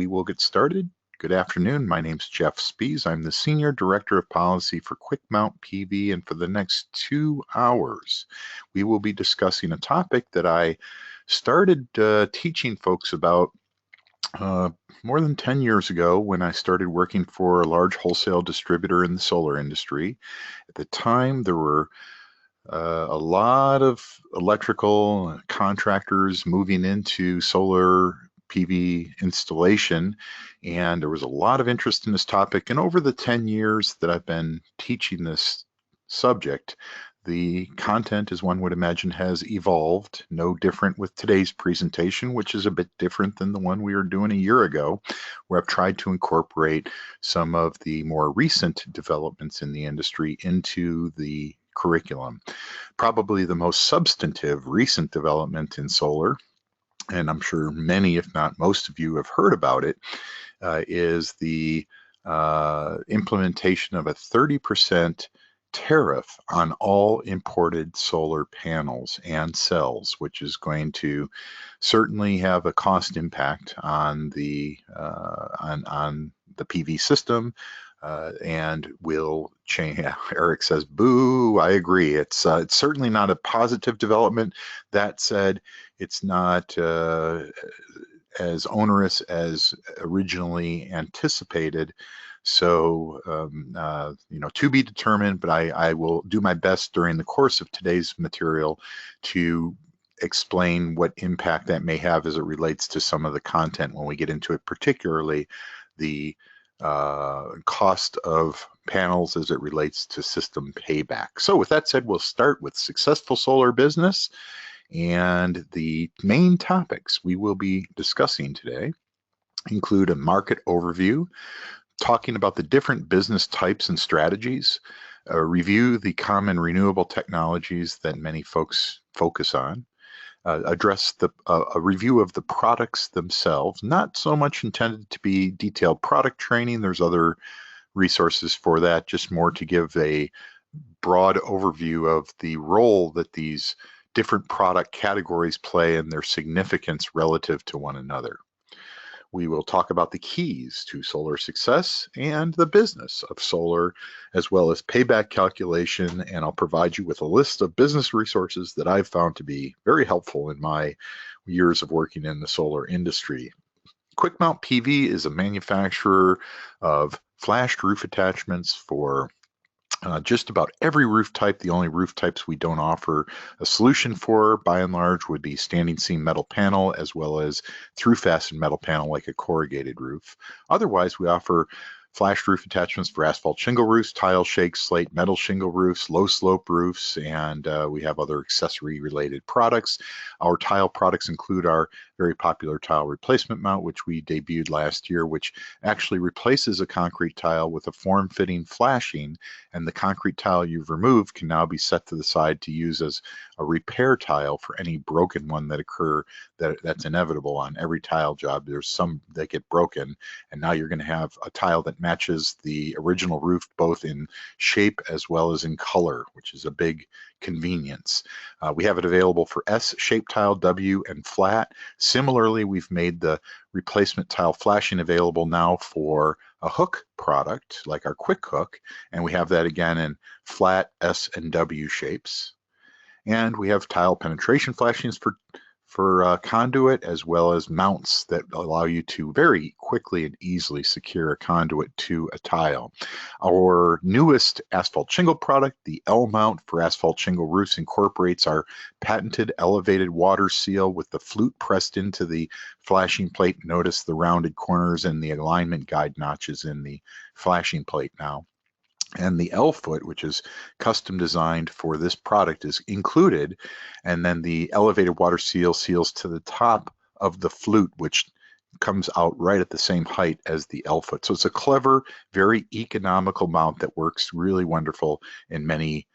we will get started. Good afternoon. My name's Jeff Spies. I'm the Senior Director of Policy for QuickMount PV, and for the next 2 hours, we will be discussing a topic that I started teaching folks about more than 10 years ago when I started working for a large wholesale distributor in the solar industry. At the time, there were a lot of electrical contractors moving into solar PV installation, and there was a lot of interest in this topic. And over the 10 years that I've been teaching this subject, the content, as one would imagine, has evolved, no different with today's presentation, which is a bit different than the one we were doing a year ago, where I've tried to incorporate some of the more recent developments in the industry into the curriculum. Probably the most substantive recent development in solar, and I'm sure many, if not most of you have heard about it, is the implementation of a 30% tariff on all imported solar panels and cells, which is going to certainly have a cost impact on the PV system, and will change. Eric says, "Boo!" I agree. It's certainly not a positive development. That said, it's not as onerous as originally anticipated. So, to be determined, but I will do my best during the course of today's material to explain what impact that may have as it relates to some of the content when we get into it, particularly the cost of panels as it relates to system payback. So with that said, we'll start with successful solar business, and the main topics we will be discussing today include a market overview, talking about the different business types and strategies, review the common renewable technologies that many folks focus on, address a review of the products themselves, not so much intended to be detailed product training. There's other resources for that, just more to give a broad overview of the role that these different product categories play and their significance relative to one another. We will talk about the keys to solar success and the business of solar, as well as payback calculation, and I'll provide you with a list of business resources that I've found to be very helpful in my years of working in the solar industry. QuickMount PV is a manufacturer of flashed roof attachments for just about every roof type. The only roof types we don't offer a solution for, by and large, would be standing seam metal panel, as well as through fastened metal panel like a corrugated roof. Otherwise, we offer flashed roof attachments for asphalt shingle roofs, tile shake, slate metal shingle roofs, low slope roofs, and we have other accessory related products. Our tile products include our very popular tile replacement mount, which we debuted last year, which actually replaces a concrete tile with a form-fitting flashing, and the concrete tile you've removed can now be set to the side to use as a repair tile for any broken one that's inevitable on every tile job. There's some that get broken, and now you're going to have a tile that matches the original roof both in shape as well as in color, which is a big convenience. We have it available for S-shaped tile, W, and flat. Similarly, we've made the replacement tile flashing available now for a hook product like our Quick Hook, and we have that again in flat S and W shapes. And we have tile penetration flashings for conduit, as well as mounts that allow you to very quickly and easily secure a conduit to a tile. Our newest asphalt shingle product, the L mount for asphalt shingle roofs, incorporates our patented elevated water seal with the flute pressed into the flashing plate. Notice the rounded corners and the alignment guide notches in the flashing plate now. And the L foot, which is custom designed for this product, is included. And then the elevated water seal seals to the top of the flute, which comes out right at the same height as the L foot. So it's a clever, very economical mount that works really wonderful in many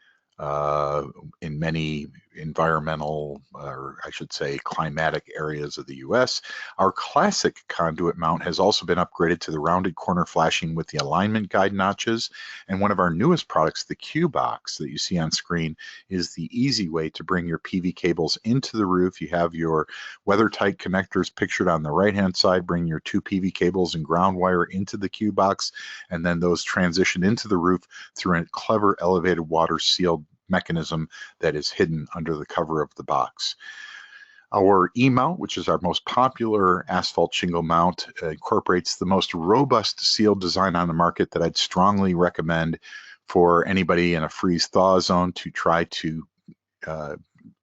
environmental, or I should say climatic areas of the US. Our classic conduit mount has also been upgraded to the rounded corner flashing with the alignment guide notches. And one of our newest products, the Q-Box that you see on screen, is the easy way to bring your PV cables into the roof. You have your weather-tight connectors pictured on the right-hand side. Bring your 2 PV cables and ground wire into the Q-Box, and then those transition into the roof through a clever elevated water sealed mechanism that is hidden under the cover of the box. Our E-mount, which is our most popular asphalt shingle mount, incorporates the most robust sealed design on the market that I'd strongly recommend for anybody in a freeze-thaw zone to try to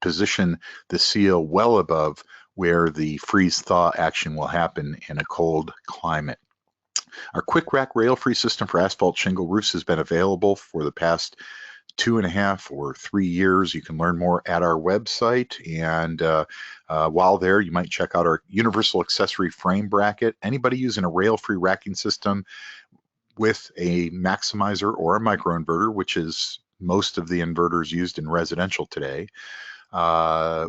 position the seal well above where the freeze-thaw action will happen in a cold climate. Our quick rack rail-free system for asphalt shingle roofs has been available for the past 2.5 or 3 years. You can learn more at our website, and while there, you might check out our universal accessory frame bracket. Anybody using a rail-free racking system with a maximizer or a microinverter, which is most of the inverters used in residential today,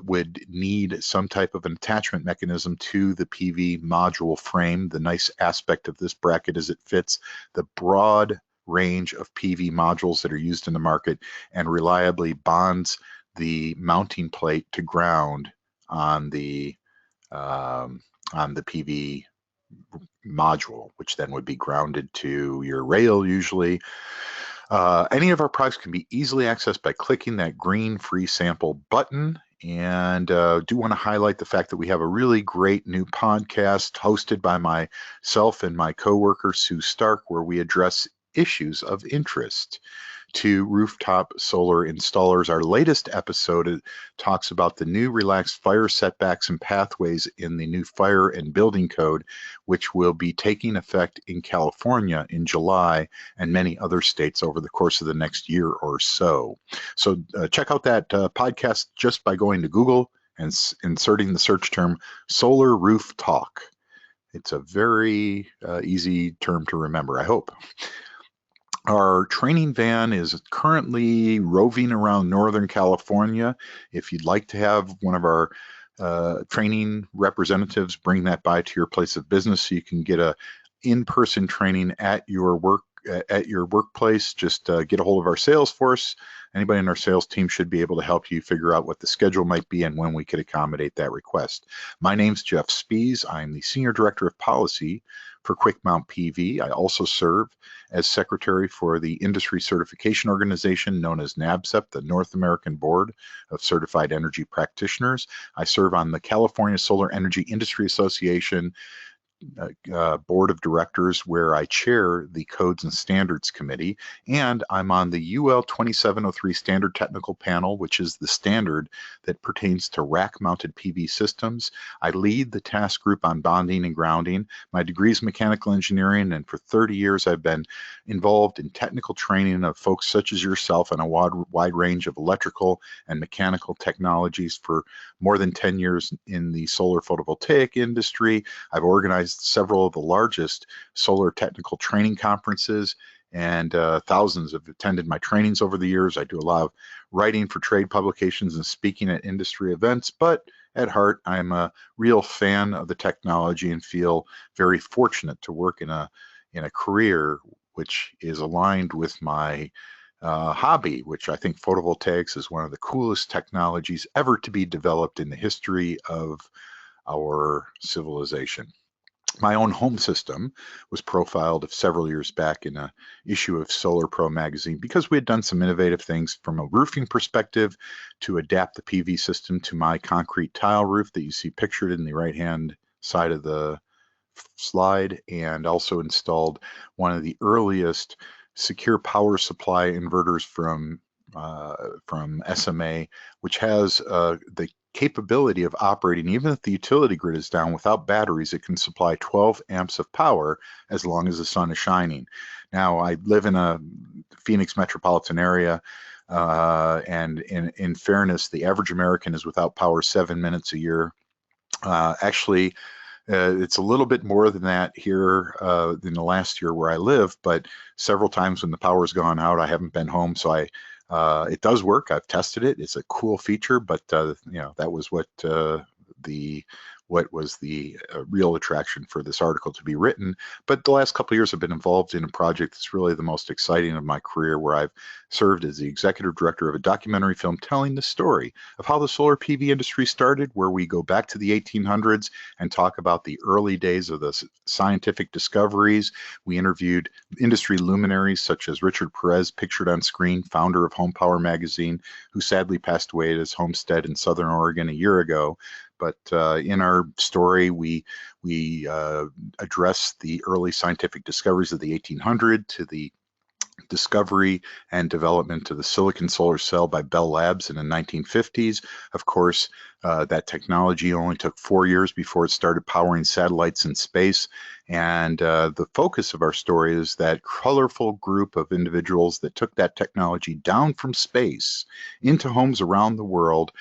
would need some type of an attachment mechanism to the PV module frame. The nice aspect of this bracket is it fits the broad range of PV modules that are used in the market and reliably bonds the mounting plate to ground on the PV module, which then would be grounded to your rail usually. Any of our products can be easily accessed by clicking that green free sample button. And do want to highlight the fact that we have a really great new podcast hosted by myself and my coworker Sue Stark, where we address issues of interest to rooftop solar installers. Our latest episode talks about the new relaxed fire setbacks and pathways in the new fire and building code, which will be taking effect in California in July and many other states over the course of the next year or so. So check out that podcast just by going to Google and inserting the search term Solar Roof Talk. It's a very easy term to remember, I hope. Our training van is currently roving around Northern California. If you'd like to have one of our training representatives bring that by to your place of business so you can get a in-person training at your workplace, just get a hold of our sales force. Anybody in our sales team should be able to help you figure out what the schedule might be and when we could accommodate that request. My name's Jeff Spies. I'm the Senior Director of Policy for Quick Mount PV. I also serve as Secretary for the Industry Certification Organization known as NABCEP, the North American Board of Certified Energy Practitioners. I serve on the California Solar Energy Industry Association Board of Directors, where I chair the Codes and Standards Committee, and I'm on the UL 2703 Standard Technical Panel, which is the standard that pertains to rack-mounted PV systems. I lead the task group on bonding and grounding. My degree is mechanical engineering, and for 30 years I've been involved in technical training of folks such as yourself on a wide range of electrical and mechanical technologies. For more than 10 years in the solar photovoltaic industry, I've organized several of the largest solar technical training conferences, and thousands have attended my trainings over the years. I do a lot of writing for trade publications and speaking at industry events, but at heart, I'm a real fan of the technology and feel very fortunate to work in a career which is aligned with my hobby, which I think photovoltaics is one of the coolest technologies ever to be developed in the history of our civilization. My own home system was profiled several years back in an issue of Solar Pro magazine because we had done some innovative things from a roofing perspective to adapt the PV system to my concrete tile roof that you see pictured in the right-hand side of the slide, and also installed one of the earliest secure power supply inverters from SMA, which has the capability of operating even if the utility grid is down. Without batteries, it can supply 12 amps of power as long as the sun is shining. Now, I live in a Phoenix metropolitan area, and in fairness, the average American is without power 7 minutes a year. Actually, it's a little bit more than that here in the last year where I live, but several times when the power's gone out, I haven't been home, so I It does work. I've tested it. It's a cool feature, but that was what was the real attraction for this article to be written. But the last couple of years I've been involved in a project that's really the most exciting of my career, where I've served as the executive director of a documentary film telling the story of how the solar PV industry started, where we go back to the 1800s and talk about the early days of the scientific discoveries. We interviewed industry luminaries such as Richard Perez, pictured on screen, founder of Home Power magazine, who sadly passed away at his homestead in Southern Oregon a year ago. But in our story, we address the early scientific discoveries of the 1800s to the discovery and development of the silicon solar cell by Bell Labs in the 1950s. Of course, that technology only took 4 years before it started powering satellites in space. And the focus of our story is that colorful group of individuals that took that technology down from space into homes around the world.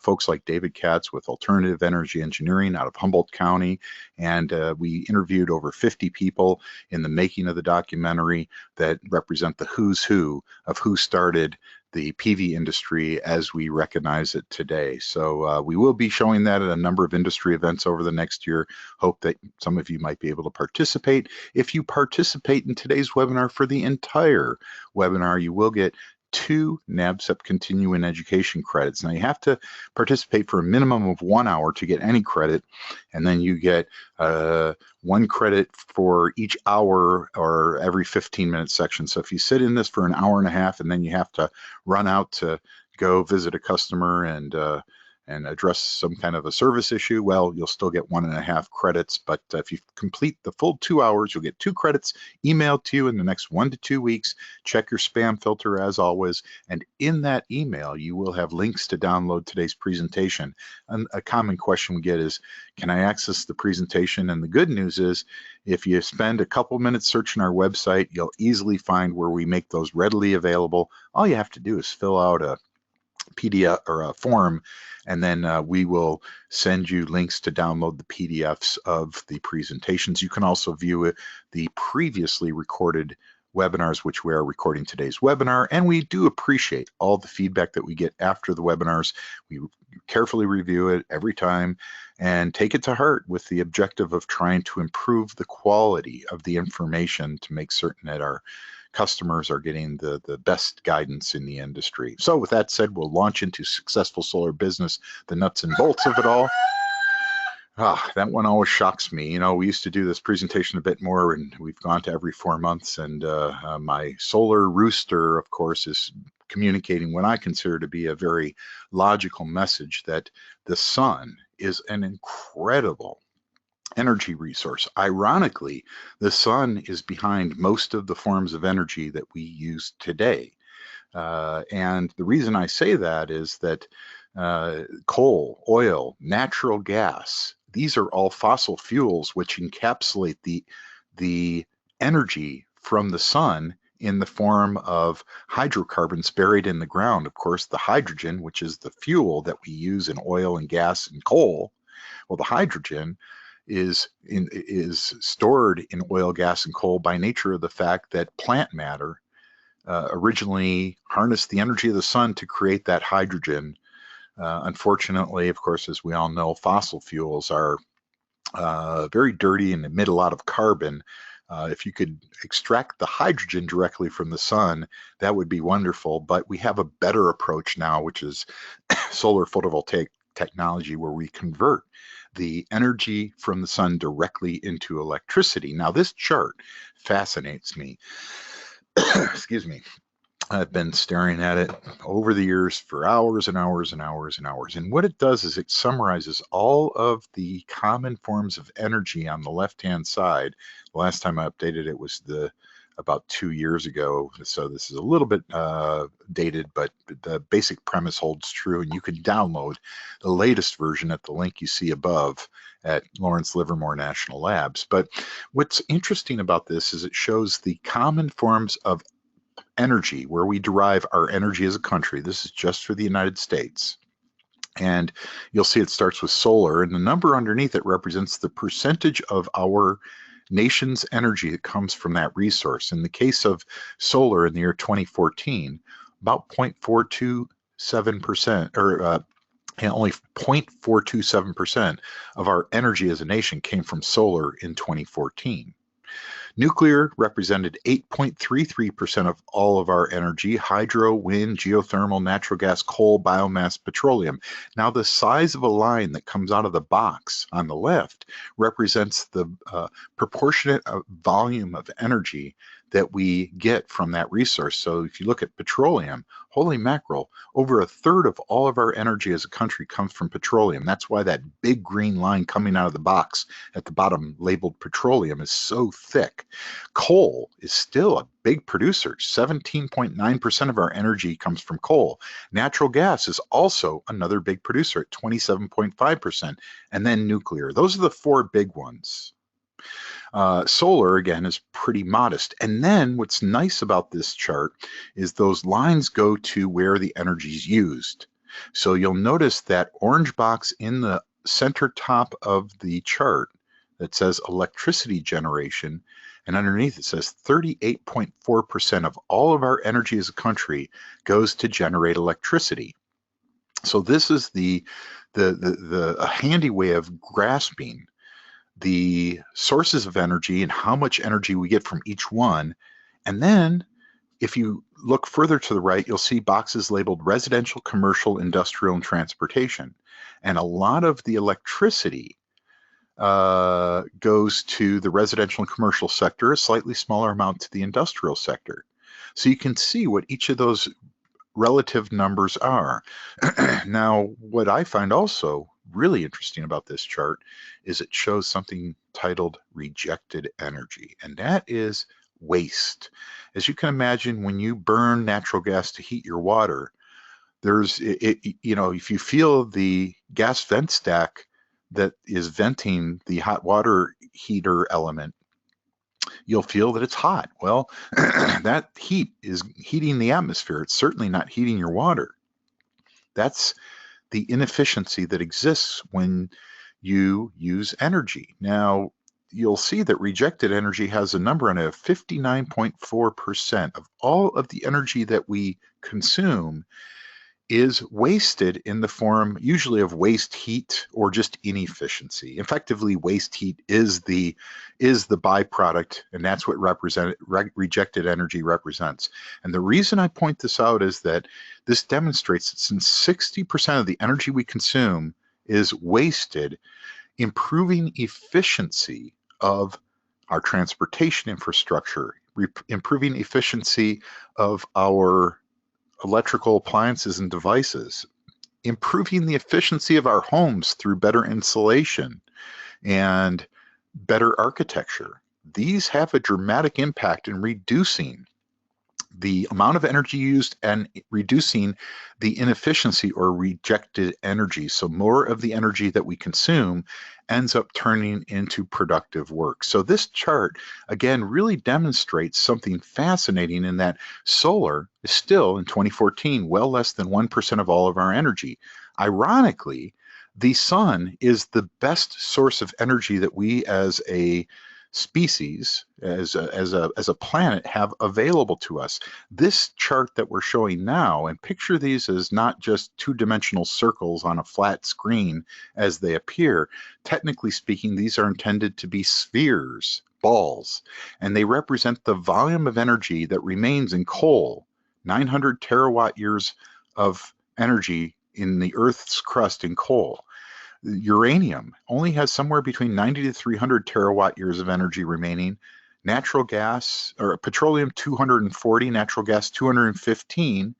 Folks like David Katz with Alternative Energy Engineering out of Humboldt County. And we interviewed over 50 people in the making of the documentary that represent the who's who of who started the PV industry as we recognize it today. So we will be showing that at a number of industry events over the next year. Hope that some of you might be able to participate. If you participate in today's webinar for the entire webinar, you will get 2 NABCEP continuing education credits. Now you have to participate for a minimum of 1 hour to get any credit, and then you get 1 credit for each hour or every 15-minute section. So if you sit in this for an hour and a half and then you have to run out to go visit a customer and address some kind of a service issue, well, you'll still get 1.5 credits. But if you complete the full 2 hours, you'll get 2 credits emailed to you in the next 1 to 2 weeks. Check your spam filter as always. And in that email, you will have links to download today's presentation. And a common question we get is, can I access the presentation? And the good news is, if you spend a couple minutes searching our website, you'll easily find where we make those readily available. All you have to do is fill out a PDF or a form, and then we will send you links to download the PDFs of the presentations. You can also view the previously recorded webinars, which we are recording today's webinar, and we do appreciate all the feedback that we get after the webinars. We carefully review it every time and take it to heart with the objective of trying to improve the quality of the information to make certain that our customers are getting the best guidance in the industry. So with that said, we'll launch into Successful Solar Business, the nuts and bolts of it all. That one always shocks me. You know, we used to do this presentation a bit more, and we've gone to every 4 months, and my solar rooster, of course, is communicating what I consider to be a very logical message that the sun is an incredible energy resource. Ironically, the sun is behind most of the forms of energy that we use today. And the reason I say that is that coal, oil, natural gas, these are all fossil fuels which encapsulate the energy from the sun in the form of hydrocarbons buried in the ground. Of course, the hydrogen, which is the fuel that we use in oil and gas and coal, well, the hydrogen is stored in oil, gas, and coal by nature of the fact that plant matter originally harnessed the energy of the sun to create that hydrogen. Unfortunately, of course, as we all know, fossil fuels are very dirty and emit a lot of carbon. If you could extract the hydrogen directly from the sun, that would be wonderful. But we have a better approach now, which is solar photovoltaic technology, where we convert the energy from the sun directly into electricity. Now, this chart fascinates me. Excuse me. I've been staring at it over the years for hours and hours and hours and hours. And what it does is it summarizes all of the common forms of energy on the left-hand side. The last time I updated it was about 2 years ago. So this is a little bit dated, but the basic premise holds true. And you can download the latest version at the link you see above at Lawrence Livermore National Labs. But what's interesting about this is it shows the common forms of energy where we derive our energy as a country. This is just for the United States. And you'll see it starts with solar, and the number underneath it represents the percentage of our nation's energy that comes from that resource. In the case of solar in the year 2014, about 0.427%, or and only 0.427% of our energy as a nation came from solar in 2014. Nuclear represented 8.33% of all of our energy: hydro, wind, geothermal, natural gas, coal, biomass, petroleum. Now, the size of a line that comes out of the box on the left represents the proportionate volume of energy that we get from that resource. So if you look at petroleum, holy mackerel, over a third of all of our energy as a country comes from petroleum. That's why that big green line coming out of the box at the bottom labeled petroleum is so thick. Coal is still a big producer. 17.9% of our energy comes from coal. Natural gas is also another big producer at 27.5%, and then nuclear. Those are the four big ones. Solar, again, is pretty modest. And then what's nice about this chart is those lines go to where the energy is used. So you'll notice that orange box in the center top of the chart that says electricity generation, and underneath it says 38.4% of all of our energy as a country goes to generate electricity. So this is a handy way of grasping the sources of energy and how much energy we get from each one. And then if you look further to the right, you'll see boxes labeled residential, commercial, industrial, and transportation. And a lot of the electricity goes to the residential and commercial sector, a slightly smaller amount to the industrial sector. So you can see what each of those relative numbers are. Now, what I find also really interesting about this chart is it shows something titled rejected energy, and that is waste. As you can imagine, when you burn natural gas to heat your water, if you feel the gas vent stack that is venting the hot water heater element, you'll feel that it's hot. Well, that heat is heating the atmosphere. It's certainly not heating your water. That's the inefficiency that exists when you use energy. Now, you'll see that rejected energy has a number on it of 59.4% of all of the energy that we consume is wasted in the form usually of waste heat or just inefficiency. Effectively, waste heat is the byproduct, and that's what rejected energy represents. And the reason I point this out is that this demonstrates that since 60% of the energy we consume is wasted, improving efficiency of our transportation infrastructure, improving efficiency of our electrical appliances and devices, improving the efficiency of our homes through better insulation and better architecture. These have a dramatic impact in reducing the amount of energy used and reducing the inefficiency or rejected energy. So more of the energy that we consume ends up turning into productive work. So this chart, again, really demonstrates something fascinating in that solar is still, in 2014, well less than 1% of all of our energy. Ironically, the sun is the best source of energy that we as a species, as a planet, have available to us. This chart that we're showing now, and picture these as not just two-dimensional circles on a flat screen as they appear. Technically speaking, these are intended to be spheres, balls, and they represent the volume of energy that remains in coal. 900 terawatt years of energy in the Earth's crust in coal. Uranium only has somewhere between 90 to 300 terawatt years of energy remaining. Natural gas, or petroleum, 240, natural gas, 215.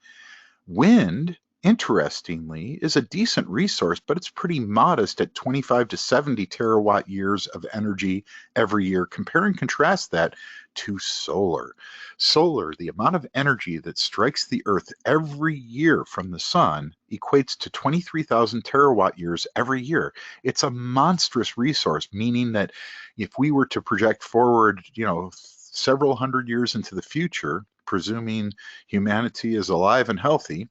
Wind, interestingly, is a decent resource, but it's pretty modest at 25 to 70 terawatt years of energy every year. Compare and contrast that to solar. Solar, the amount of energy that strikes the Earth every year from the sun equates to 23,000 terawatt years every year. It's a monstrous resource, meaning that if we were to project forward, several hundred years into the future, presuming humanity is alive and healthy,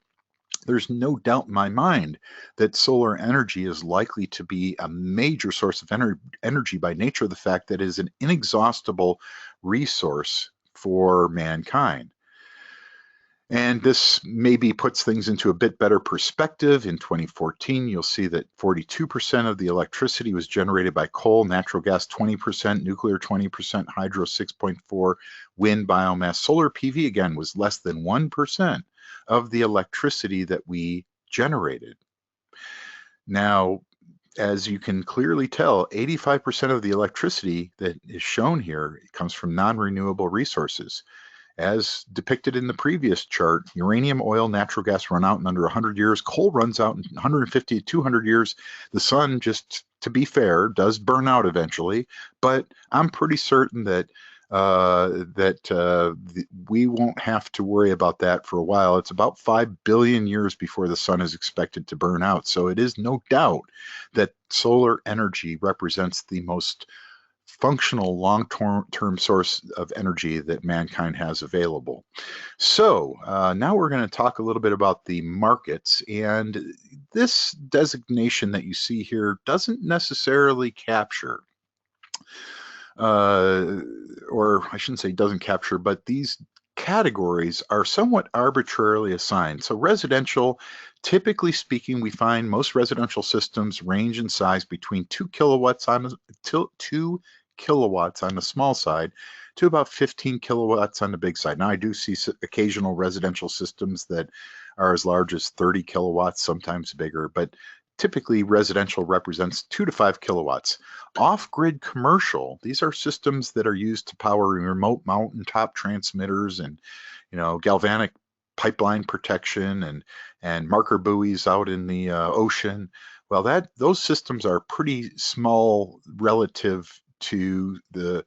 there's no doubt in my mind that solar energy is likely to be a major source of energy by nature of the fact that it is an inexhaustible resource for mankind. And this maybe puts things into a bit better perspective. In 2014, you'll see that 42% of the electricity was generated by coal, natural gas 20%, nuclear 20%, hydro 6.4%, wind, biomass, solar PV again was less than 1% of the electricity that we generated. Now, as you can clearly tell, 85% of the electricity that is shown here comes from non-renewable resources. As depicted in the previous chart, uranium, oil, natural gas run out in under 100 years. Coal runs out in 150 to 200 years. The sun, just to be fair, does burn out eventually, but I'm pretty certain that we won't have to worry about that for a while. It's about 5 billion years before the sun is expected to burn out. So it is no doubt that solar energy represents the most functional long-term source of energy that mankind has available. So now we're going to talk a little bit about the markets, and this designation that you see here doesn't necessarily capture, or I shouldn't say doesn't capture, but these categories are somewhat arbitrarily assigned. So residential, typically speaking, we find most residential systems range in size between 2 kilowatts on 2 kilowatts on the small side to about 15 kilowatts on the big side. Now, I do see occasional residential systems that are as large as 30 kilowatts, sometimes bigger, but typically residential represents 2 to 5 kilowatts. Off-grid commercial, these are systems that are used to power remote mountaintop transmitters and, galvanic pipeline protection and marker buoys out in the ocean. Well, those systems are pretty small relative to the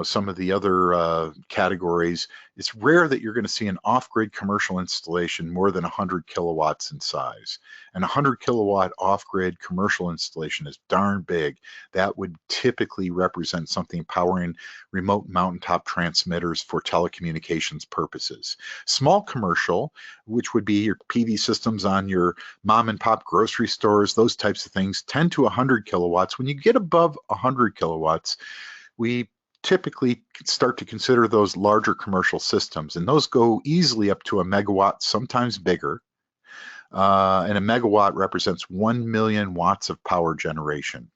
some of the other categories. It's rare that you're going to see an off-grid commercial installation more than 100 kilowatts in size. And 100 kilowatt off-grid commercial installation is darn big. That would typically represent something powering remote mountaintop transmitters for telecommunications purposes. Small commercial, which would be your PV systems on your mom and pop grocery stores, those types of things, 10 to 100 kilowatts. When you get above 100 kilowatts, we typically start to consider those larger commercial systems, and those go easily up to a megawatt, sometimes bigger. And a megawatt represents 1 million watts of power generation.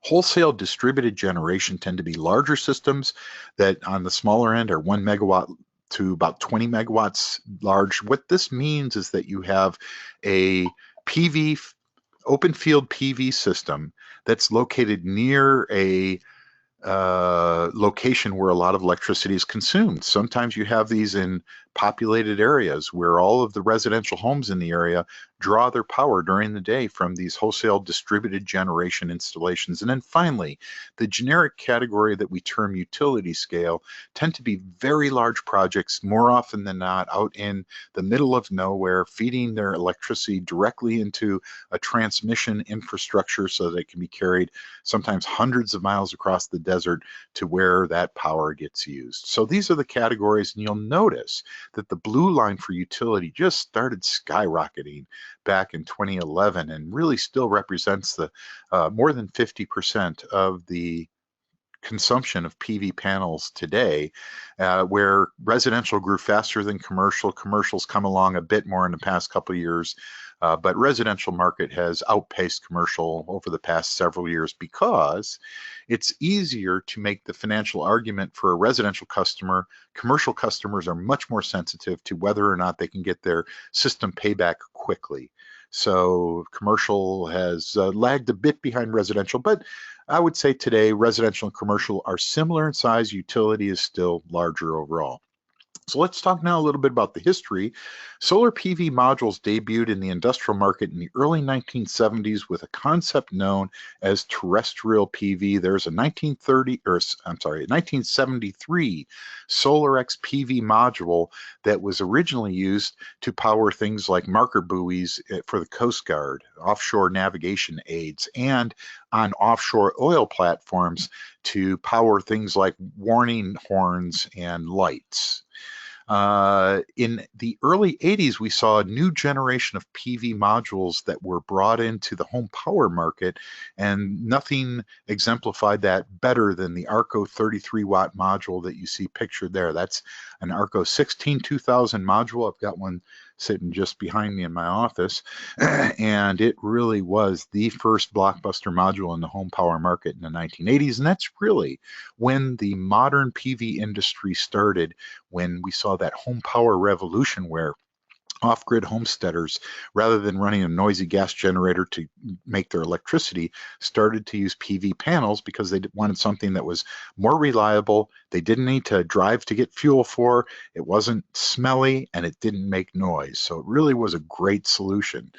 Wholesale distributed generation tend to be larger systems that on the smaller end are 1 megawatt to about 20 megawatts large. What this means is that you have a open field PV system that's located near a location where a lot of electricity is consumed. Sometimes you have these in populated areas where all of the residential homes in the area draw their power during the day from these wholesale distributed generation installations. And then finally, the generic category that we term utility scale tend to be very large projects, more often than not out in the middle of nowhere, feeding their electricity directly into a transmission infrastructure so that it can be carried sometimes hundreds of miles across the desert to where that power gets used. So these are the categories, and you'll notice that the blue line for utility just started skyrocketing back in 2011 and really still represents the more than 50% of the consumption of PV panels today, where residential grew faster than commercial. Commercial's come along a bit more in the past couple of years, but residential market has outpaced commercial over the past several years because it's easier to make the financial argument for a residential customer. Commercial customers are much more sensitive to whether or not they can get their system payback quickly. So commercial has lagged a bit behind residential, but I would say today residential and commercial are similar in size. Utility is still larger overall. So let's talk now a little bit about the history. Solar PV modules debuted in the industrial market in the early 1970s with a concept known as terrestrial PV. There's a 1973 SolarX PV module that was originally used to power things like marker buoys for the Coast Guard, offshore navigation aids, and on offshore oil platforms to power things like warning horns and lights. In the early 80s, we saw a new generation of PV modules that were brought into the home power market, and nothing exemplified that better than the Arco 33-watt module that you see pictured there. That's an Arco 16 2000 module. I've got one sitting just behind me in my office, and it really was the first blockbuster module in the home power market in the 1980s, and that's really when the modern PV industry started, when we saw that home power revolution where off-grid homesteaders, rather than running a noisy gas generator to make their electricity, started to use PV panels because they wanted something that was more reliable. They didn't need to drive to get fuel for, it wasn't smelly, and it didn't make noise. So it really was a great solution.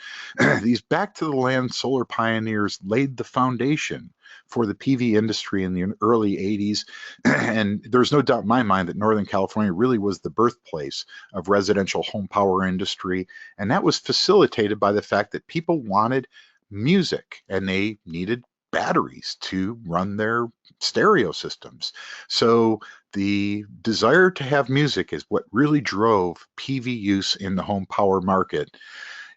These back to the land solar pioneers laid the foundation for the PV industry in the early 80s. And there's no doubt in my mind that Northern California really was the birthplace of residential home power industry. And that was facilitated by the fact that people wanted music and they needed batteries to run their stereo systems. So the desire to have music is what really drove PV use in the home power market.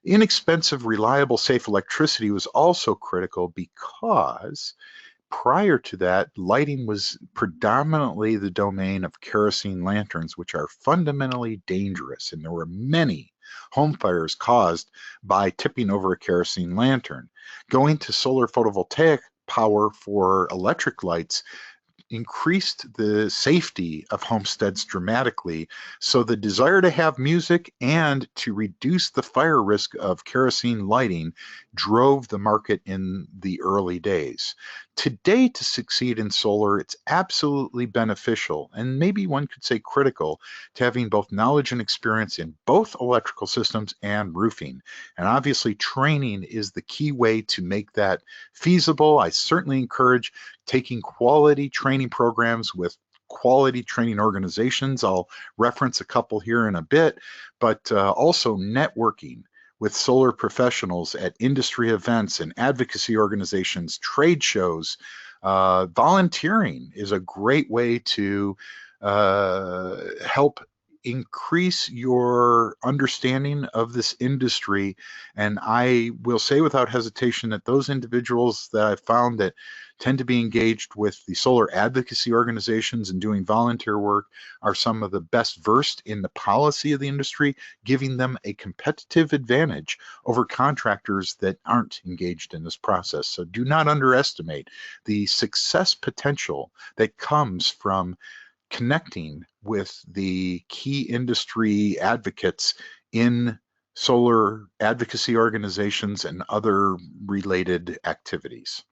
Inexpensive, reliable, safe electricity was also critical because prior to that, lighting was predominantly the domain of kerosene lanterns, which are fundamentally dangerous. And there were many home fires caused by tipping over a kerosene lantern. Going to solar photovoltaic power for electric lights increased the safety of homesteads dramatically. So the desire to have music and to reduce the fire risk of kerosene lighting drove the market in the early days. Today, to succeed in solar, it's absolutely beneficial, and maybe one could say critical, to having both knowledge and experience in both electrical systems and roofing. And obviously, training is the key way to make that feasible. I certainly encourage taking quality training programs with quality training organizations. I'll reference a couple here in a bit, but also networking with solar professionals at industry events and advocacy organizations, trade shows. Volunteering is a great way to help increase your understanding of this industry. And I will say without hesitation that those individuals that I've found that tend to be engaged with the solar advocacy organizations and doing volunteer work are some of the best versed in the policy of the industry, giving them a competitive advantage over contractors that aren't engaged in this process. So do not underestimate the success potential that comes from connecting with the key industry advocates in solar advocacy organizations and other related activities.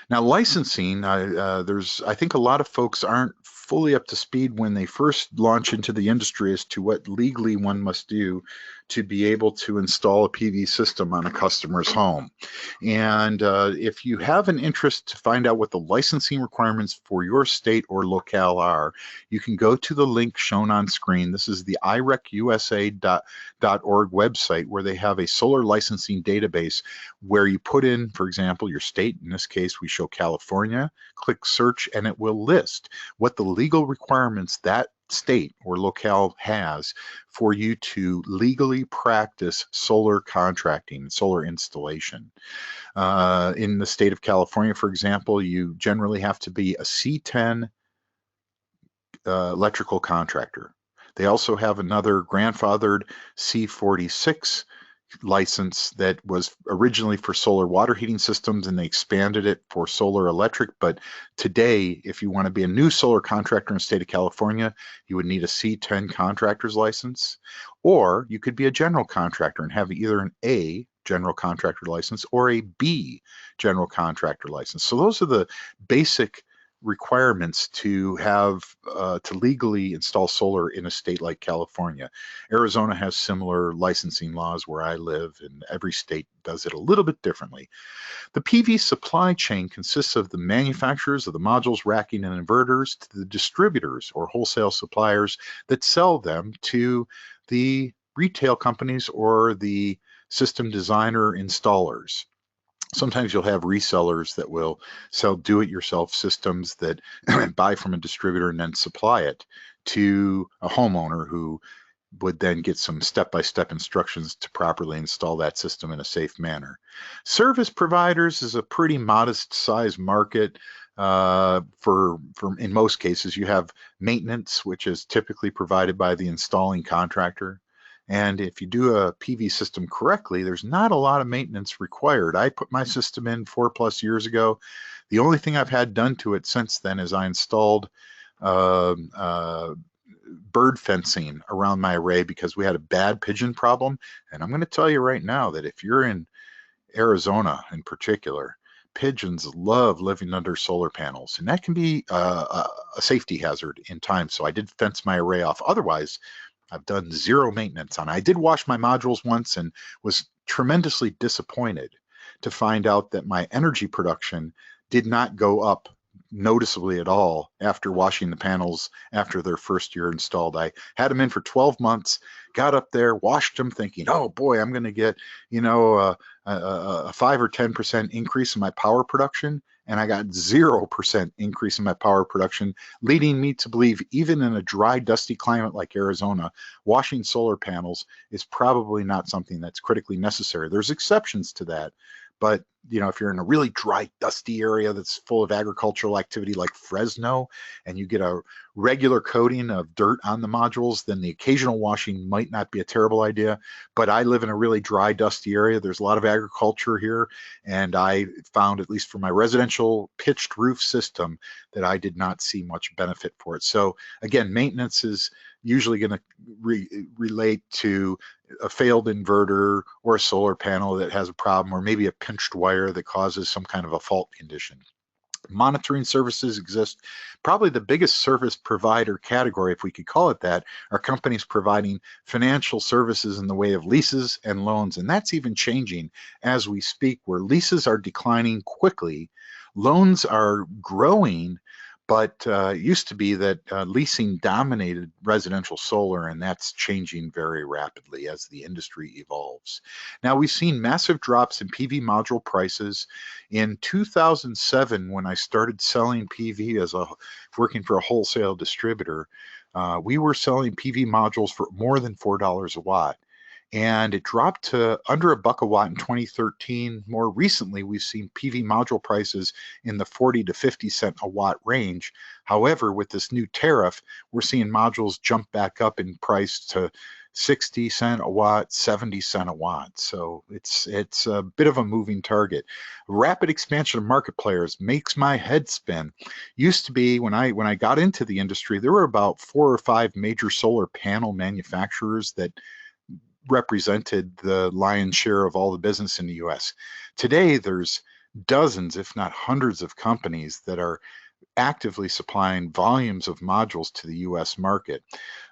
Now, licensing, I think a lot of folks aren't fully up to speed when they first launch into the industry as to what legally one must do to be able to install a PV system on a customer's home. And if you have an interest to find out what the licensing requirements for your state or locale are, you can go to the link shown on screen. This is the irecusa.org website, where they have a solar licensing database where you put in, for example, your state. In this case, we show California. Click search and it will list what the legal requirements that state or locale has for you to legally practice solar contracting, solar installation. In the state of California, for example, you generally have to be a C10 electrical contractor. They also have another grandfathered C46 license that was originally for solar water heating systems, and they expanded it for solar electric. But today, if you want to be a new solar contractor in the state of California, you would need a C10 contractor's license, or you could be a general contractor and have either an A general contractor license or a B general contractor license. So those are the basic requirements to have to legally install solar in a state like California. Arizona has similar licensing laws where I live, and every state does it a little bit differently. The PV supply chain consists of the manufacturers of the modules, racking, and inverters to the distributors or wholesale suppliers that sell them to the retail companies or the system designer installers. Sometimes you'll have resellers that will sell do-it-yourself systems that buy from a distributor and then supply it to a homeowner who would then get some step-by-step instructions to properly install that system in a safe manner. Service providers is a pretty modest size market. For in most cases, you have maintenance, which is typically provided by the installing contractor. And if you do a PV system correctly, there's not a lot of maintenance required. I put my system in 4+ years ago. The only thing I've had done to it since then is I installed bird fencing around my array because we had a bad pigeon problem. And I'm going to tell you right now that if you're in Arizona in particular, pigeons love living under solar panels, and that can be a safety hazard in time. So I did fence my array off. Otherwise, I've done zero maintenance on it. I did wash my modules once and was tremendously disappointed to find out that my energy production did not go up noticeably at all after washing the panels after their first year installed. I had them in for 12 months, got up there, washed them thinking, oh boy, I'm going to get, a 5 or 10% increase in my power production. And I got 0% increase in my power production, leading me to believe even in a dry, dusty climate like Arizona, washing solar panels is probably not something that's critically necessary. There's exceptions to that. But if you're in a really dry, dusty area that's full of agricultural activity like Fresno, and you get a regular coating of dirt on the modules, then the occasional washing might not be a terrible idea. But I live in a really dry, dusty area. There's a lot of agriculture here, and I found, at least for my residential pitched roof system, that I did not see much benefit for it. So again, maintenance is usually going to relate to a failed inverter or a solar panel that has a problem, or maybe a pinched wire that causes some kind of a fault condition. Monitoring services exist. Probably the biggest service provider category, if we could call it that, are companies providing financial services in the way of leases and loans. And that's even changing as we speak, where leases are declining quickly, loans are growing, but it used to be that leasing dominated residential solar, and that's changing very rapidly as the industry evolves. Now, we've seen massive drops in PV module prices. In 2007, when I started selling PV as working for a wholesale distributor, we were selling PV modules for more than $4 a watt. And it dropped to under $1 a watt in 2013. More recently, we've seen PV module prices in the 40 to 50 cent a watt range. However, with this new tariff, we're seeing modules jump back up in price to 60 cent a watt, 70 cent a watt. So it's a bit of a moving target. Rapid expansion of market players makes my head spin. Used to be, when I got into the industry, there were about 4 or 5 major solar panel manufacturers that represented the lion's share of all the business in the US. Today, there's dozens, if not hundreds, of companies that are actively supplying volumes of modules to the US market.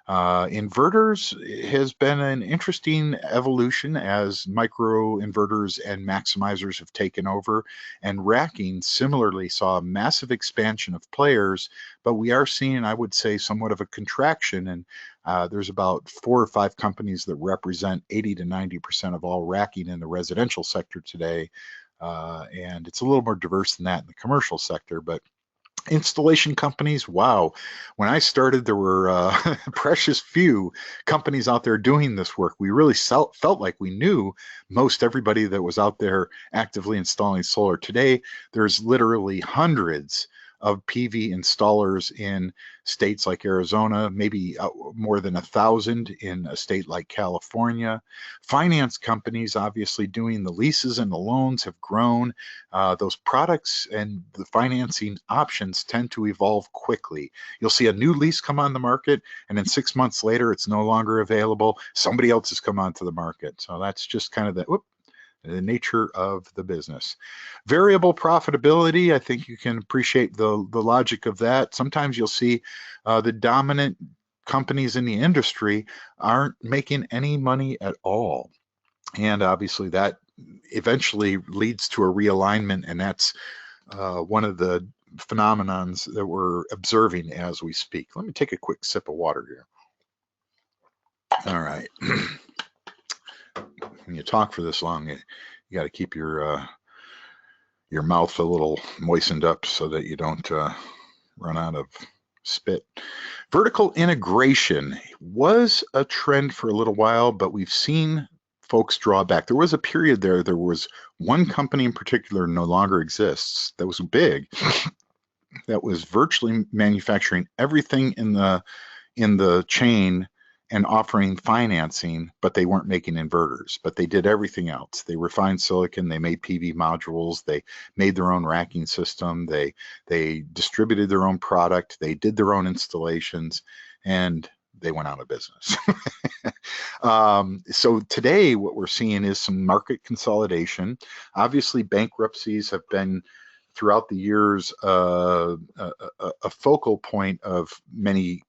Inverters has been an interesting evolution as micro inverters and maximizers have taken over, and racking similarly saw a massive expansion of players, but we are seeing, I would say, somewhat of a contraction, and there's about 4 or 5 companies that represent 80 to 90% of all racking in the residential sector today, and it's a little more diverse than that in the commercial sector. But installation companies, wow, when I started, there were precious few companies out there doing this work. We really felt like we knew most everybody that was out there actively installing solar. Today, there's literally hundreds of PV installers in states like Arizona, maybe more than 1,000 in a state like California. Finance companies obviously doing the leases and the loans have grown. Those products and the financing options tend to evolve quickly. You'll see a new lease come on the market, and then 6 months later, it's no longer available. Somebody else has come onto the market. So that's just kind of the nature of the business. Variable profitability, I think you can appreciate the logic of that. Sometimes you'll see the dominant companies in the industry aren't making any money at all. And obviously that eventually leads to a realignment, and that's one of the phenomenons that we're observing as we speak. Let me take a quick sip of water here. All right. When you talk for this long, you got to keep your mouth a little moistened up so that you don't run out of spit. Vertical integration was a trend for a little while, but we've seen folks draw back. There was a period there was one company in particular no longer exists that was big, that was virtually manufacturing everything in the chain and offering financing, but they weren't making inverters, but they did everything else. They refined silicon, they made PV modules, they made their own racking system, they distributed their own product, they did their own installations, and they went out of business. So today what we're seeing is some market consolidation. Obviously bankruptcies have been throughout the years a focal point of many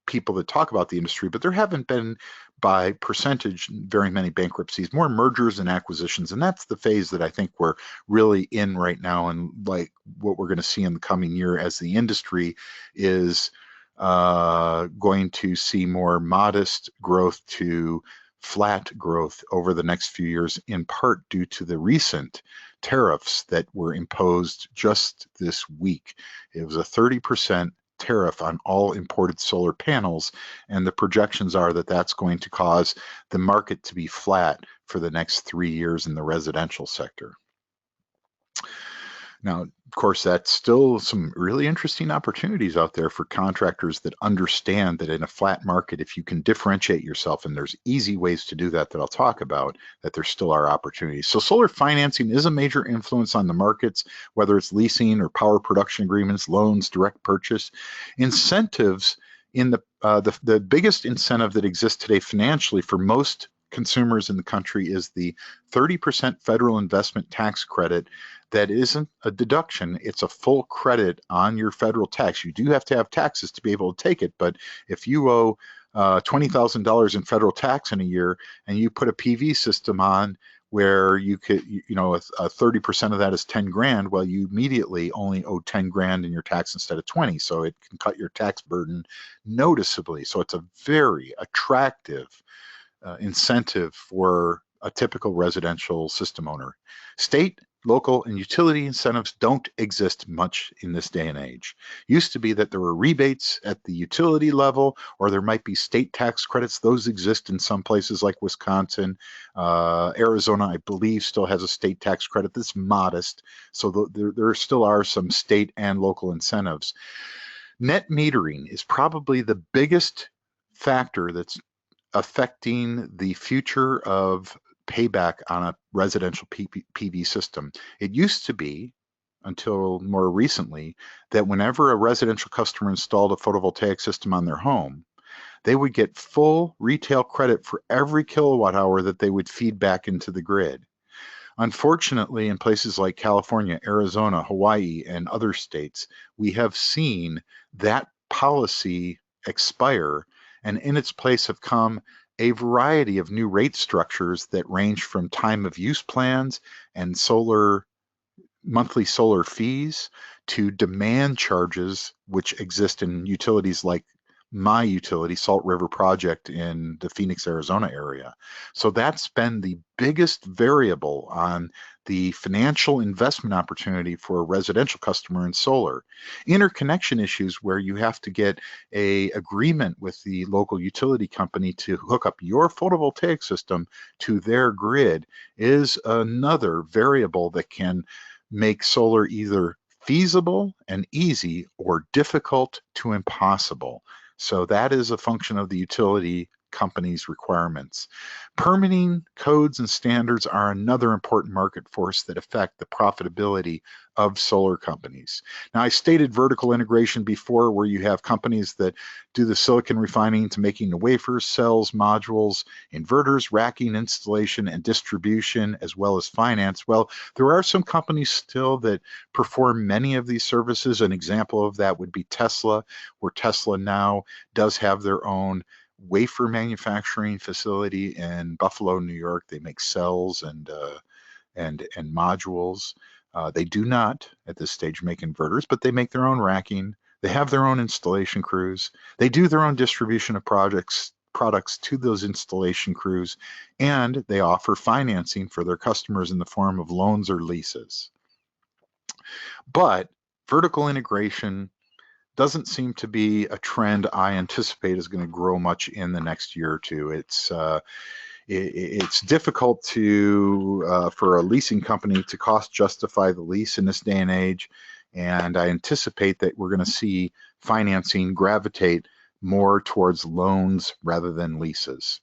people that talk about the industry, but there haven't been by percentage very many bankruptcies, more mergers and acquisitions. And that's the phase that I think we're really in right now, and like what we're going to see in the coming year as the industry is going to see more modest growth to flat growth over the next few years, in part due to the recent tariffs that were imposed just this week. It was a 30% tariff on all imported solar panels, and the projections are that that's going to cause the market to be flat for the next 3 years in the residential sector. Now, of course, that's still some really interesting opportunities out there for contractors that understand that in a flat market, if you can differentiate yourself, and there's easy ways to do that I'll talk about, that there still are opportunities. So solar financing is a major influence on the markets, whether it's leasing or power production agreements, loans, direct purchase. Incentives in the biggest incentive that exists today financially for most consumers in the country is the 30% federal investment tax credit. That isn't a deduction, it's a full credit on your federal tax. You do have to have taxes to be able to take it, but if you owe $20,000 in federal tax in a year and you put a PV system on where you could, you know, 30% of that is 10 grand, well, you immediately only owe 10 grand in your tax instead of 20. So it can cut your tax burden noticeably. So it's a very attractive incentive for a typical residential system owner. State, local, and utility incentives don't exist much in this day and age. Used to be that there were rebates at the utility level, or there might be state tax credits. Those exist in some places like Wisconsin. Arizona, I believe, still has a state tax credit that's modest. So there still are some state and local incentives. Net metering is probably the biggest factor that's affecting the future of payback on a residential PV system. It used to be, until more recently, that whenever a residential customer installed a photovoltaic system on their home, they would get full retail credit for every kilowatt hour that they would feed back into the grid. Unfortunately, in places like California, Arizona, Hawaii, and other states, we have seen that policy expire, and in its place have come a variety of new rate structures that range from time of use plans and monthly solar fees to demand charges, which exist in utilities like my utility, Salt River Project, in the Phoenix, Arizona area. So that's been the biggest variable on the financial investment opportunity for a residential customer in solar. Interconnection issues where you have to get an agreement with the local utility company to hook up your photovoltaic system to their grid is another variable that can make solar either feasible and easy or difficult to impossible. So that is a function of the utility company's requirements. Permitting codes and standards are another important market force that affect the profitability of solar companies. Now, I stated vertical integration before, where you have companies that do the silicon refining to making the wafers, cells, modules, inverters, racking, installation, and distribution, as well as finance. Well, there are some companies still that perform many of these services. An example of that would be Tesla, where Tesla now does have their own wafer manufacturing facility in Buffalo, New York. They make cells and modules. They do not, at this stage, make inverters, but they make their own racking. They have their own installation crews. They do their own distribution of products to those installation crews, and they offer financing for their customers in the form of loans or leases. But vertical integration doesn't seem to be a trend I anticipate is going to grow much in the next year or two. It's difficult to for a leasing company to cost justify the lease in this day and age, and I anticipate that we're going to see financing gravitate more towards loans rather than leases.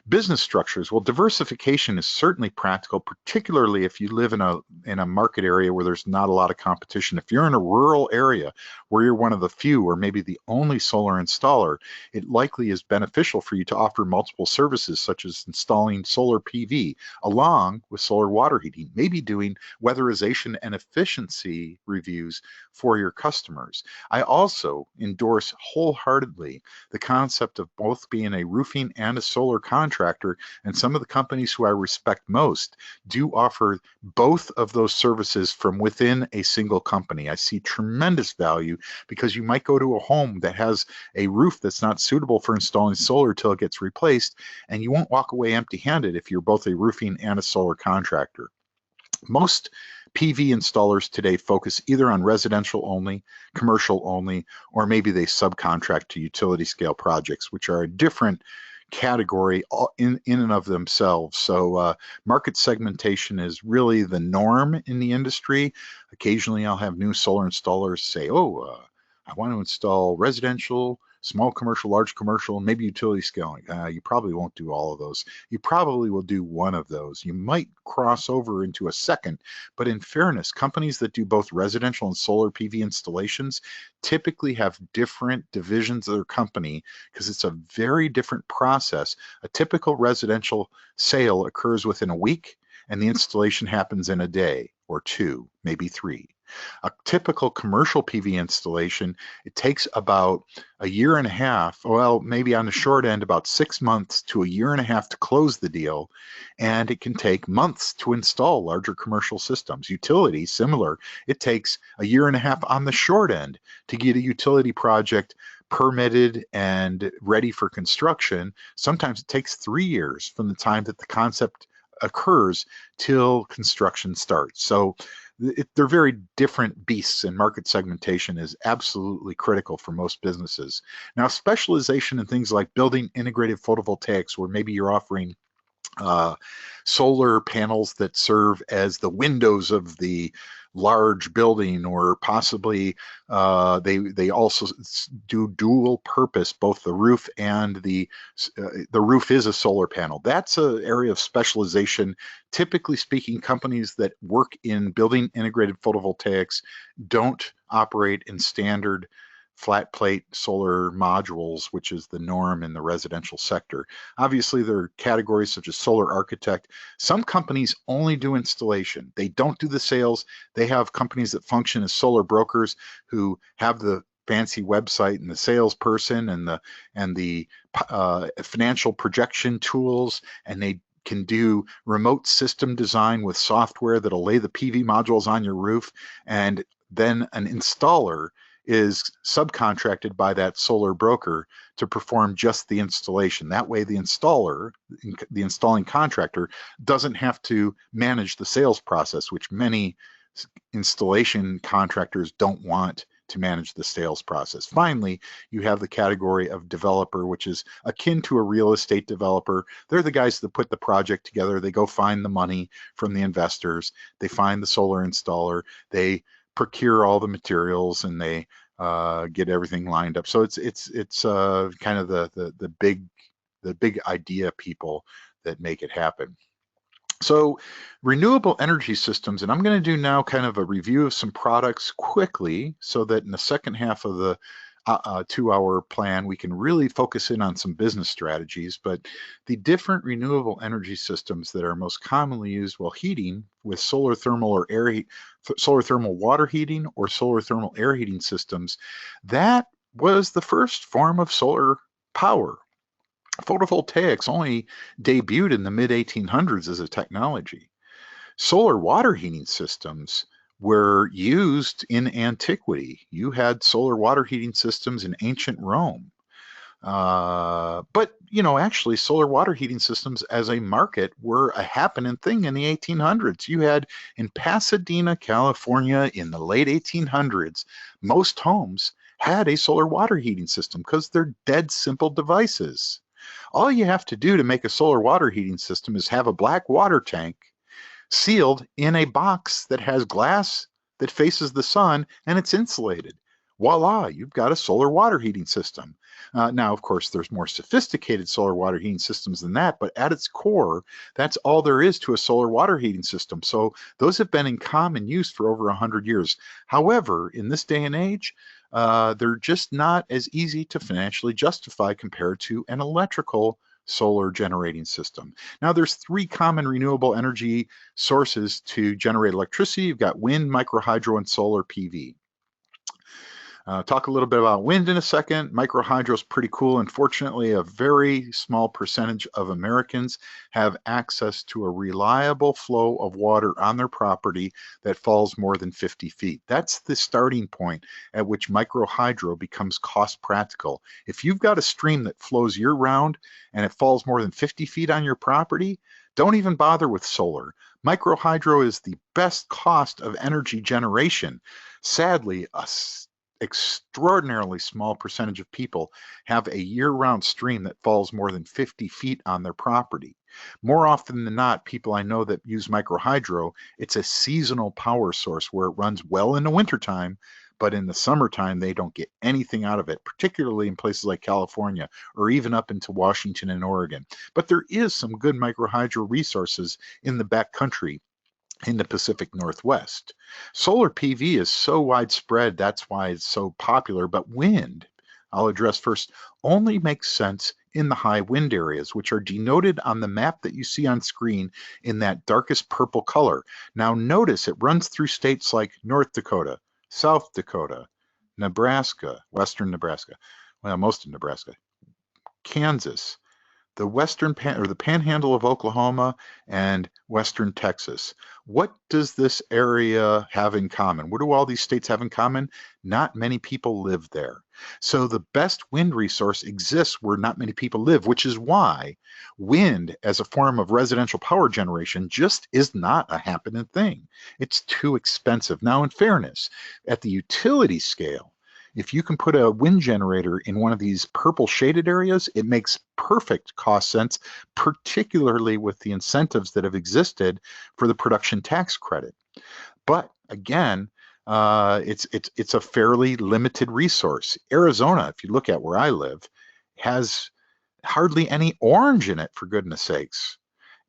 Business structures. Well, diversification is certainly practical, particularly if you live in a market area where there's not a lot of competition. If you're in a rural area where you're one of the few or maybe the only solar installer, it likely is beneficial for you to offer multiple services such as installing solar PV along with solar water heating, maybe doing weatherization and efficiency reviews for your customers. I also endorse wholeheartedly the concept of both being a roofing and a solar contractor, and some of the companies who I respect most do offer both of those services from within a single company. I see tremendous value because you might go to a home that has a roof that's not suitable for installing solar till it gets replaced, and you won't walk away empty-handed if you're both a roofing and a solar contractor. Most PV installers today focus either on residential only, commercial only, or maybe they subcontract to utility scale projects, which are a different category in and of themselves. So market segmentation is really the norm in the industry. Occasionally I'll have new solar installers say, I want to install residential, small commercial, large commercial, maybe utility scaling. You probably won't do all of those. You probably will do one of those. You might cross over into a second, but in fairness, companies that do both residential and solar PV installations typically have different divisions of their company because it's a very different process. A typical residential sale occurs within a week, and the installation happens in a day or two, maybe three. A typical commercial PV installation, it takes about a year and a half, well, maybe on the short end, about 6 months to a year and a half to close the deal. And it can take months to install larger commercial systems. Utility, similar, it takes a year and a half on the short end to get a utility project permitted and ready for construction. Sometimes it takes 3 years from the time that the concept occurs till construction starts. So they're very different beasts, and market segmentation is absolutely critical for most businesses. Now, specialization in things like building integrated photovoltaics, where maybe you're offering solar panels that serve as the windows of the large building, or possibly they also do dual purpose, both the roof and the roof is a solar panel. That's an area of specialization. Typically speaking, companies that work in building integrated photovoltaics don't operate in standard flat plate solar modules, which is the norm in the residential sector. Obviously, there are categories such as solar architect. Some companies only do installation. They don't do the sales. They have companies that function as solar brokers who have the fancy website and the salesperson and the financial projection tools, and they can do remote system design with software that'll lay the PV modules on your roof, and then an installer is subcontracted by that solar broker to perform just the installation. That way the installer, the installing contractor, doesn't have to manage the sales process, which many installation contractors don't want to manage the sales process. Finally, you have the category of developer, which is akin to a real estate developer. They're the guys that put the project together. They go find the money from the investors. They find the solar installer. They procure all the materials, and they get everything lined up. So it's kind of the big idea people that make it happen. So renewable energy systems, and I'm going to do now kind of a review of some products quickly so that in the second half of the 2-hour plan, we can really focus in on some business strategies. But the different renewable energy systems that are most commonly used while heating with solar thermal or solar thermal water heating or solar thermal air heating systems, that was the first form of solar power. Photovoltaics only debuted in the mid-1800s as a technology. Solar water heating systems were used in antiquity. You had solar water heating systems in ancient Rome. But, actually solar water heating systems as a market were a happening thing in the 1800s. You had in Pasadena, California in the late 1800s, most homes had a solar water heating system because they're dead simple devices. All you have to do to make a solar water heating system is have a black water tank sealed in a box that has glass that faces the sun and it's insulated. Voila, you've got a solar water heating system. Now, of course, there's more sophisticated solar water heating systems than that, but at its core, that's all there is to a solar water heating system. So those have been in common use for over 100 years. However, in this day and age, they're just not as easy to financially justify compared to an electrical solar generating system. Now, there's 3 common renewable energy sources to generate electricity. You've got wind, microhydro, and solar PV. Talk a little bit about wind in a second. Microhydro is pretty cool. Unfortunately, a very small percentage of Americans have access to a reliable flow of water on their property that falls more than 50 feet. That's the starting point at which microhydro becomes cost practical. If you've got a stream that flows year round and it falls more than 50 feet on your property, don't even bother with solar. Microhydro is the best cost of energy generation. Sadly, extraordinarily small percentage of people have a year-round stream that falls more than 50 feet on their property. More often than not, people I know that use microhydro, it's a seasonal power source where it runs well in the wintertime, but in the summertime, they don't get anything out of it, particularly in places like California or even up into Washington and Oregon. But there is some good microhydro resources in the backcountry in the Pacific Northwest. Solar PV is so widespread, that's why it's so popular, but wind, I'll address first, only makes sense in the high wind areas, which are denoted on the map that you see on screen in that darkest purple color. Now notice it runs through states like North Dakota, South Dakota, Nebraska, Western Nebraska, well, most of Nebraska, Kansas, the the panhandle of Oklahoma, and western Texas. What does this area have in common? What do all these states have in common? Not many people live there. So the best wind resource exists where not many people live, which is why wind as a form of residential power generation just is not a happening thing. It's too expensive. Now, in fairness, at the utility scale, if you can put a wind generator in one of these purple shaded areas, it makes perfect cost sense, particularly with the incentives that have existed for the production tax credit. But again, it's a fairly limited resource. Arizona, if you look at where I live, has hardly any orange in it, for goodness sakes.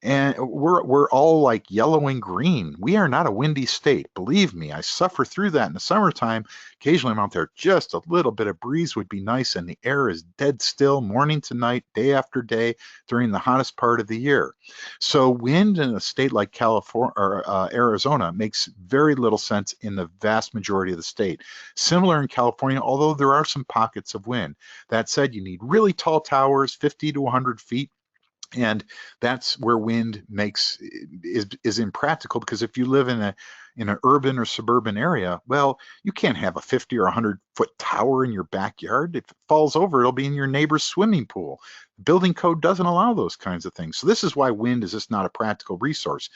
And we're all like yellow and green. We are not a windy state. Believe me, I suffer through that in the summertime. Occasionally I'm out there, just a little bit of breeze would be nice, and the air is dead still morning to night, day after day during the hottest part of the year. So wind in a state like California or Arizona makes very little sense in the vast majority of the state. Similar in California, although there are some pockets of wind. That said, you need really tall towers, 50 to 100 feet. And that's where wind is impractical, because if you live in an urban or suburban area, well, you can't have a 50 or 100-foot tower in your backyard. If it falls over, it'll be in your neighbor's swimming pool. The building code doesn't allow those kinds of things. So this is why wind is just not a practical resource.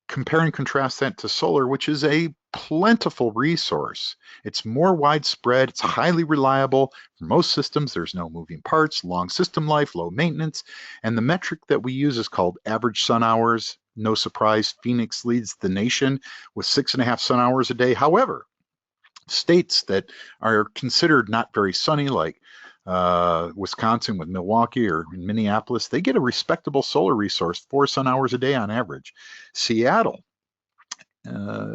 Compare and contrast that to solar, which is a plentiful resource. It's more widespread, it's highly reliable. For most systems, there's no moving parts, long system life, low maintenance, and the metric that we use is called average sun hours. No surprise, Phoenix leads the nation with 6.5 sun hours a day. However, states that are considered not very sunny, like Wisconsin with Milwaukee or in Minneapolis, they get a respectable solar resource, 4 sun hours a day on average. Seattle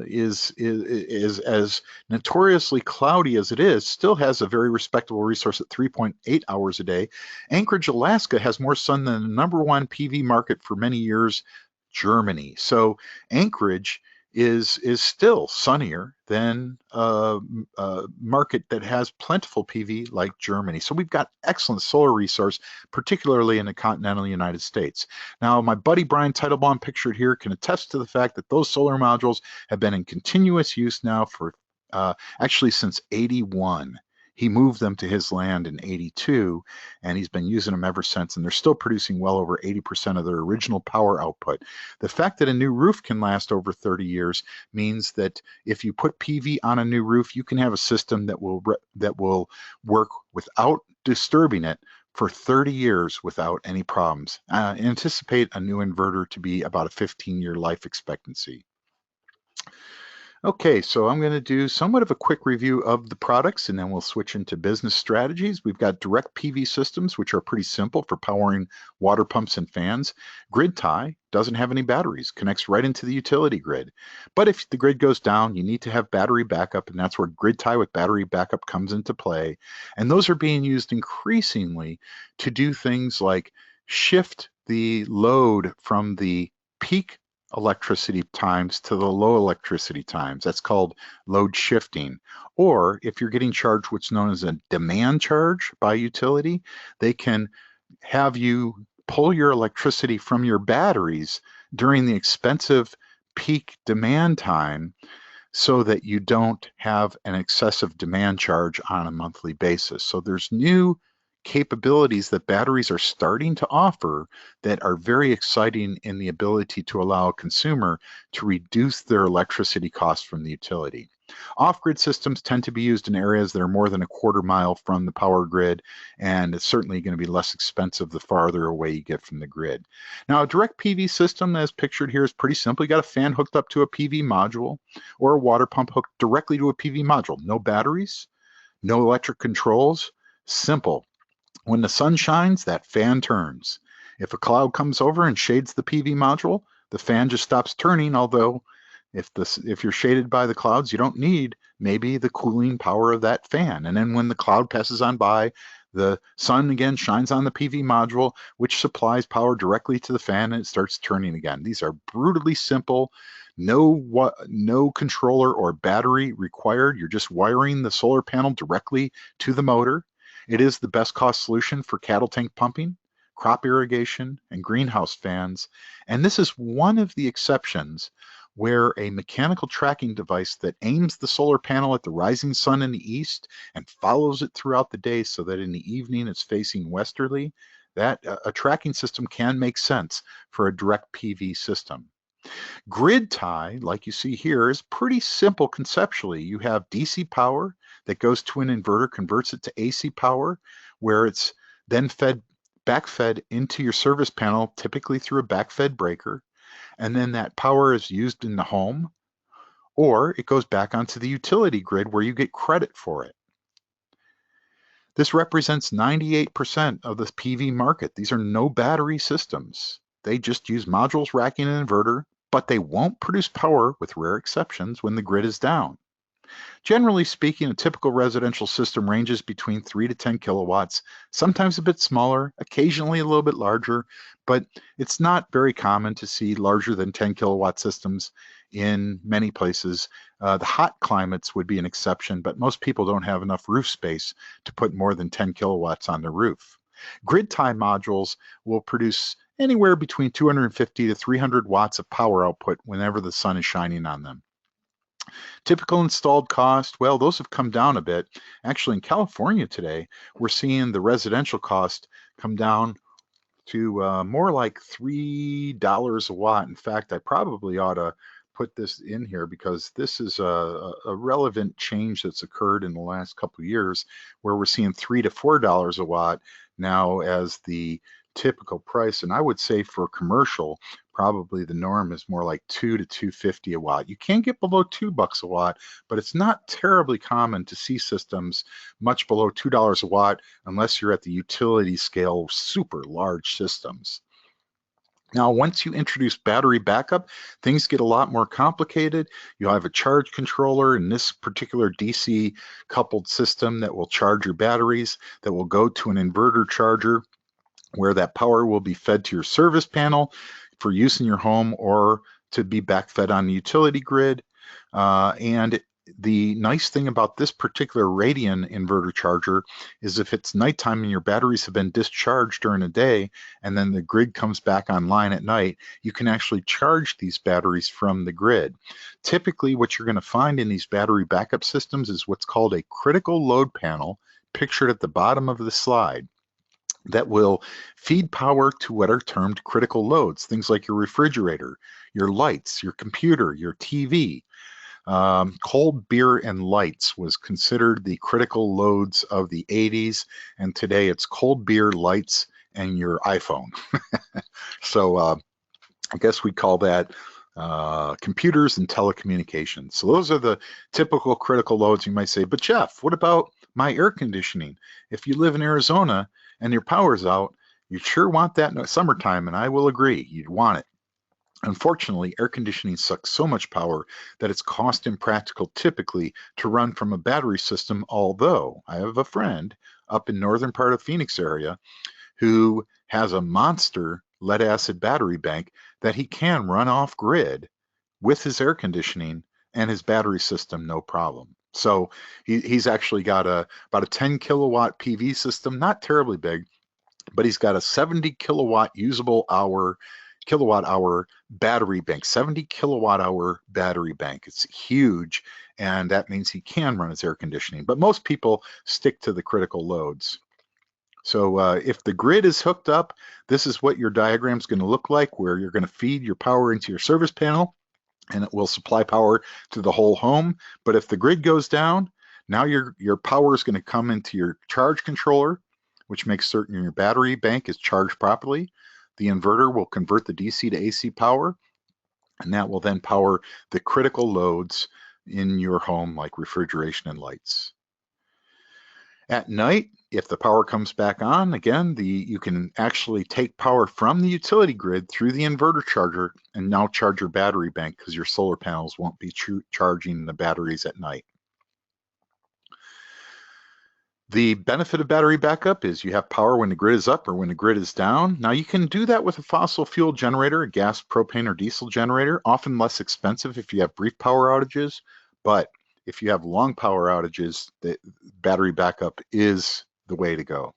is as notoriously cloudy as it is, still has a very respectable resource at 3.8 hours a day. Anchorage, Alaska has more sun than the #1 PV market for many years, Germany. So Anchorage is still sunnier than a market that has plentiful PV like Germany. So we've got excellent solar resource, particularly in the continental United States. Now, my buddy Brian Teitelbaum, pictured here, can attest to the fact that those solar modules have been in continuous use now for actually since '81. He moved them to his land in '82, and he's been using them ever since, and they're still producing well over 80% of their original power output. The fact that a new roof can last over 30 years means that if you put PV on a new roof, you can have a system that will work without disturbing it for 30 years without any problems. Anticipate a new inverter to be about a 15-year life expectancy. Okay, so I'm going to do somewhat of a quick review of the products, and then we'll switch into business strategies. We've got direct PV systems, which are pretty simple for powering water pumps and fans. Grid tie doesn't have any batteries, connects right into the utility grid. But if the grid goes down, you need to have battery backup, and that's where grid tie with battery backup comes into play. And those are being used increasingly to do things like shift the load from the peak electricity times to the low electricity times. That's called load shifting. Or if you're getting charged what's known as a demand charge by utility, they can have you pull your electricity from your batteries during the expensive peak demand time so that you don't have an excessive demand charge on a monthly basis. So there's new capabilities that batteries are starting to offer that are very exciting in the ability to allow a consumer to reduce their electricity costs from the utility. Off-grid systems tend to be used in areas that are more than a quarter mile from the power grid, and it's certainly going to be less expensive the farther away you get from the grid. Now, a direct PV system as pictured here is pretty simple. You got a fan hooked up to a PV module or a water pump hooked directly to a PV module. No batteries, no electric controls, simple. When the sun shines, that fan turns. If a cloud comes over and shades the PV module, the fan just stops turning, although if you're shaded by the clouds, you don't need maybe the cooling power of that fan. And then when the cloud passes on by, the sun again shines on the PV module, which supplies power directly to the fan, and it starts turning again. These are brutally simple. No controller or battery required. You're just wiring the solar panel directly to the motor. It is the best cost solution for cattle tank pumping, crop irrigation, and greenhouse fans. And this is one of the exceptions where a mechanical tracking device that aims the solar panel at the rising sun in the east and follows it throughout the day so that in the evening it's facing westerly, that a tracking system can make sense for a direct PV system. Grid tie, like you see here, is pretty simple conceptually. You have DC power that goes to an inverter, converts it to AC power, where it's then backfed into your service panel, typically through a backfed breaker. And then that power is used in the home, or it goes back onto the utility grid where you get credit for it. This represents 98% of the PV market. These are no battery systems. They just use modules, racking, and inverter, but they won't produce power, with rare exceptions, when the grid is down. Generally speaking, a typical residential system ranges between 3 to 10 kilowatts, sometimes a bit smaller, occasionally a little bit larger, but it's not very common to see larger than 10 kilowatt systems in many places. The hot climates would be an exception, but most people don't have enough roof space to put more than 10 kilowatts on the roof. Grid tie modules will produce anywhere between 250 to 300 watts of power output whenever the sun is shining on them. Typical installed cost, well, those have come down a bit. Actually, in California today, we're seeing the residential cost come down to more like $3 a watt. In fact, I probably ought to put this in here because this is a relevant change that's occurred in the last couple of years, where we're seeing $3 to $4 a watt now as the typical price. And I would say for commercial, probably the norm is more like $2 to $2.50 a watt. You can't get below $2 a watt, but it's not terribly common to see systems much below $2 a watt unless you're at the utility scale, super large systems. Now, once you introduce battery backup, things get a lot more complicated. You'll have a charge controller in this particular DC coupled system that will charge your batteries, that will go to an inverter charger, where that power will be fed to your service panel for use in your home or to be backfed on the utility grid. And the nice thing about this particular Radian inverter charger is if it's nighttime and your batteries have been discharged during the day and then the grid comes back online at night, you can actually charge these batteries from the grid. Typically, what you're going to find in these battery backup systems is what's called a critical load panel, pictured at the bottom of the slide, that will feed power to what are termed critical loads, things like your refrigerator, your lights, your computer, your TV. Cold beer and lights was considered the critical loads of the 80s, and today it's cold beer, lights, and your iPhone. So I guess we call that computers and telecommunications. So those are the typical critical loads. You might say, but Jeff, what about my air conditioning? If you live in Arizona and your power's out, you sure want that in the summertime, and I will agree, you'd want it. Unfortunately, air conditioning sucks so much power that it's cost impractical typically to run from a battery system, although I have a friend up in northern part of Phoenix area who has a monster lead acid battery bank that he can run off grid with his air conditioning and his battery system, no problem. So he's actually got about a 10 kilowatt PV system, not terribly big, but he's got a 70 kilowatt kilowatt hour battery bank, 70 kilowatt hour battery bank. It's huge, and that means he can run his air conditioning. But most people stick to the critical loads. So if the grid is hooked up, this is what your diagram is going to look like, where you're going to feed your power into your service panel, and it will supply power to the whole home. But if the grid goes down, now your power is going to come into your charge controller, which makes certain your battery bank is charged properly. The inverter will convert the DC to AC power, and that will then power the critical loads in your home, like refrigeration and lights. At night, if the power comes back on, again, you can actually take power from the utility grid through the inverter charger and now charge your battery bank, because your solar panels won't be charging the batteries at night. The benefit of battery backup is you have power when the grid is up or when the grid is down. Now you can do that with a fossil fuel generator, a gas, propane, or diesel generator, often less expensive if you have brief power outages. But if you have long power outages, the battery backup is the way to go.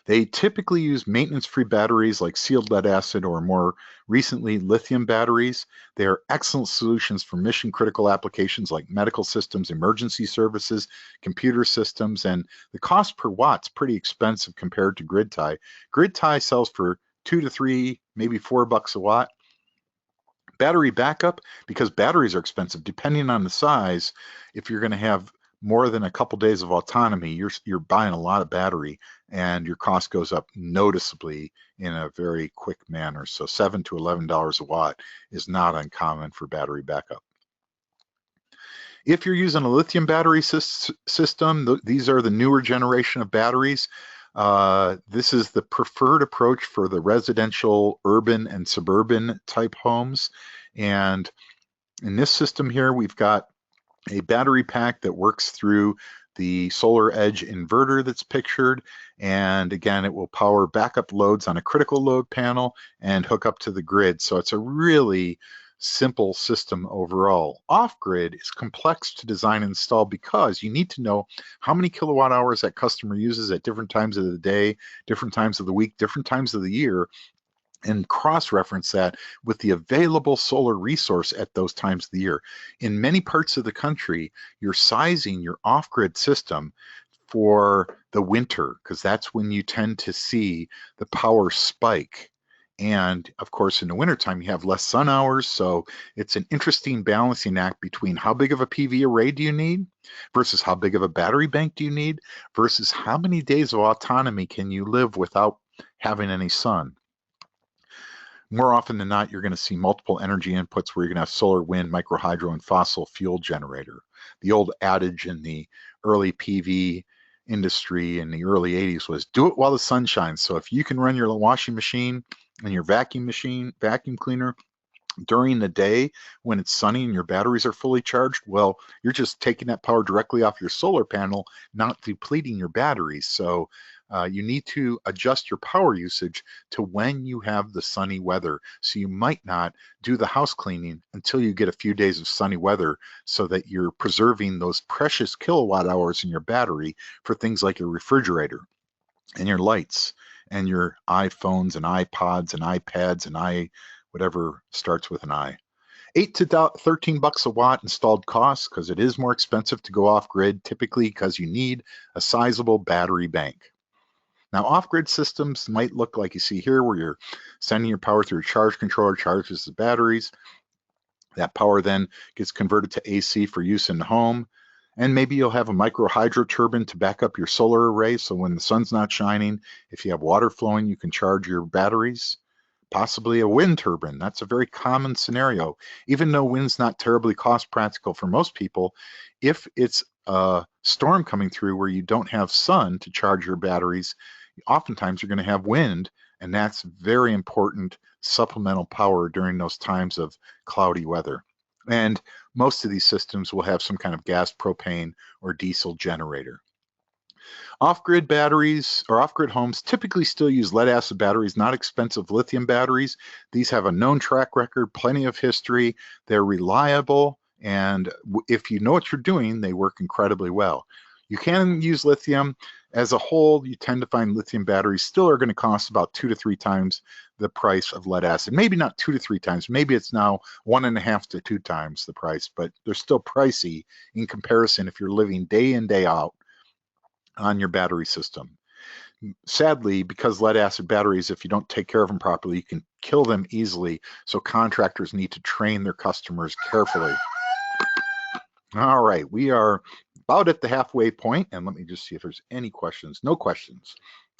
They typically use maintenance-free batteries like sealed lead acid, or more recently, lithium batteries. They are excellent solutions for mission-critical applications like medical systems, emergency services, computer systems, and the cost per watt's pretty expensive compared to grid tie. Grid tie sells for $2 to $3, maybe $4 a watt. Battery backup, because batteries are expensive, depending on the size, if you're going to have more than a couple days of autonomy, you're buying a lot of battery, and your cost goes up noticeably in a very quick manner. So $7 to $11 a watt is not uncommon for battery backup. If you're using a lithium battery system, these are the newer generation of batteries. This is the preferred approach for the residential, urban, and suburban type homes. And in this system here, we've got a battery pack that works through the SolarEdge inverter that's pictured. And again, it will power backup loads on a critical load panel and hook up to the grid. So it's a really simple system overall. Off-grid is complex to design and install because you need to know how many kilowatt hours that customer uses at different times of the day, different times of the week, different times of the year, and cross-reference that with the available solar resource at those times of the year. In many parts of the country, you're sizing your off-grid system for the winter, because that's when you tend to see the power spike. And of course, in the wintertime, you have less sun hours. So it's an interesting balancing act between how big of a PV array do you need versus how big of a battery bank do you need versus how many days of autonomy can you live without having any sun. More often than not, you're going to see multiple energy inputs where you're going to have solar, wind, microhydro, and fossil fuel generator. The old adage in the early PV industry in the early 80s was do it while the sun shines. So if you can run your washing machine and your vacuum cleaner during the day when it's sunny and your batteries are fully charged, well, you're just taking that power directly off your solar panel, not depleting your batteries. So You need to adjust your power usage to when you have the sunny weather. So you might not do the house cleaning until you get a few days of sunny weather, so that you're preserving those precious kilowatt hours in your battery for things like your refrigerator and your lights and your iPhones and iPods and iPads and whatever starts with an I. $8 to 13 bucks a watt installed cost, because it is more expensive to go off grid, typically because you need a sizable battery bank. Now, off-grid systems might look like you see here, where you're sending your power through a charge controller, charges the batteries. That power then gets converted to AC for use in the home. And maybe you'll have a micro hydro turbine to back up your solar array, so when the sun's not shining, if you have water flowing, you can charge your batteries. Possibly a wind turbine. That's a very common scenario. Even though wind's not terribly cost practical for most people, if it's a storm coming through where you don't have sun to charge your batteries, oftentimes you're going to have wind, and that's very important supplemental power during those times of cloudy weather. And most of these systems will have some kind of gas, propane, or diesel generator. Off-grid batteries or off-grid homes typically still use lead-acid batteries, not expensive lithium batteries. These have a known track record, plenty of history. They're reliable, and if you know what you're doing, they work incredibly well. You can use lithium. As a whole, you tend to find lithium batteries still are going to cost about 2 to 3 times the price of lead acid. Maybe not 2 to 3 times. Maybe it's now 1.5 to 2 times the price, but they're still pricey in comparison if you're living day in, day out on your battery system. Sadly, because lead acid batteries, if you don't take care of them properly, you can kill them easily. So contractors need to train their customers carefully. All right, we are about at the halfway point, and let me just see if there's any questions. No questions.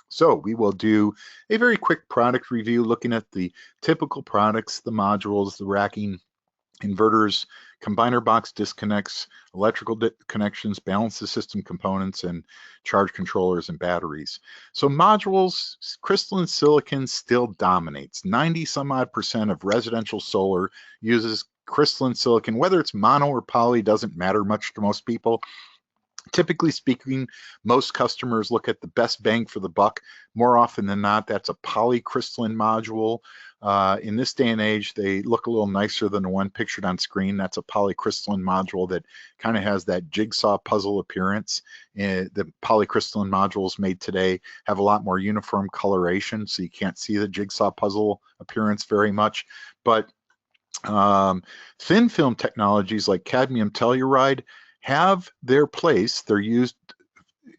So we will do a very quick product review, looking at the typical products, the modules, the racking, inverters, combiner box disconnects, electrical connections, balance the system components, and charge controllers and batteries. So modules, crystalline silicon still dominates. 90 some odd % of residential solar uses crystalline silicon. Whether it's mono or poly doesn't matter much to most people. Typically speaking, most customers look at the best bang for the buck. More often than not, that's a polycrystalline module. In this day and age, they look a little nicer than the one pictured on screen. That's a polycrystalline module that kind of has that jigsaw puzzle appearance. The polycrystalline modules made today have a lot more uniform coloration, so you can't see the jigsaw puzzle appearance very much. But thin film technologies like cadmium telluride have their place. They're used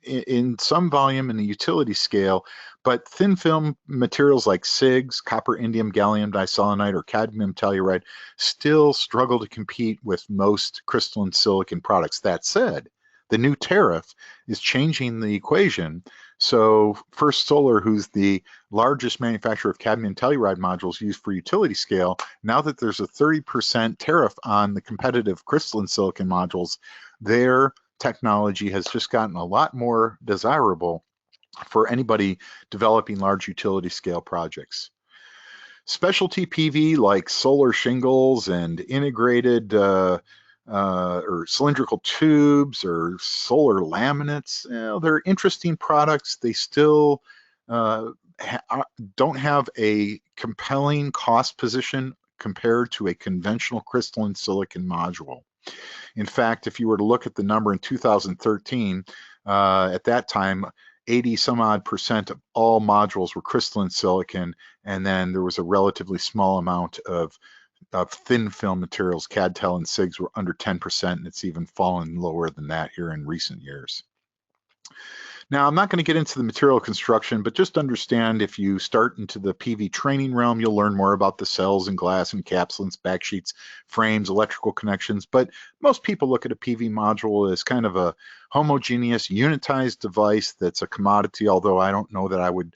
in some volume in the utility scale, but thin film materials like SIGs, copper, indium, gallium diselenide, or cadmium telluride still struggle to compete with most crystalline silicon products. That said, the new tariff is changing the equation. So First Solar, who's the largest manufacturer of cadmium telluride modules used for utility scale, now that there's a 30% tariff on the competitive crystalline silicon modules, their technology has just gotten a lot more desirable for anybody developing large utility scale projects. Specialty PV like solar shingles and integrated or cylindrical tubes or solar laminates, they're interesting products. They still don't have a compelling cost position compared to a conventional crystalline silicon module. In fact, if you were to look at the number in 2013, at that time, 80 some odd % of all modules were crystalline silicon, and then there was a relatively small amount of thin film materials. CadTel and SIGs were under 10%, and it's even fallen lower than that here in recent years. Now, I'm not going to get into the material construction, but just understand, if you start into the PV training realm, you'll learn more about the cells and glass encapsulants, backsheets, frames, electrical connections. But most people look at a PV module as kind of a homogeneous, unitized device that's a commodity, although I don't know that I would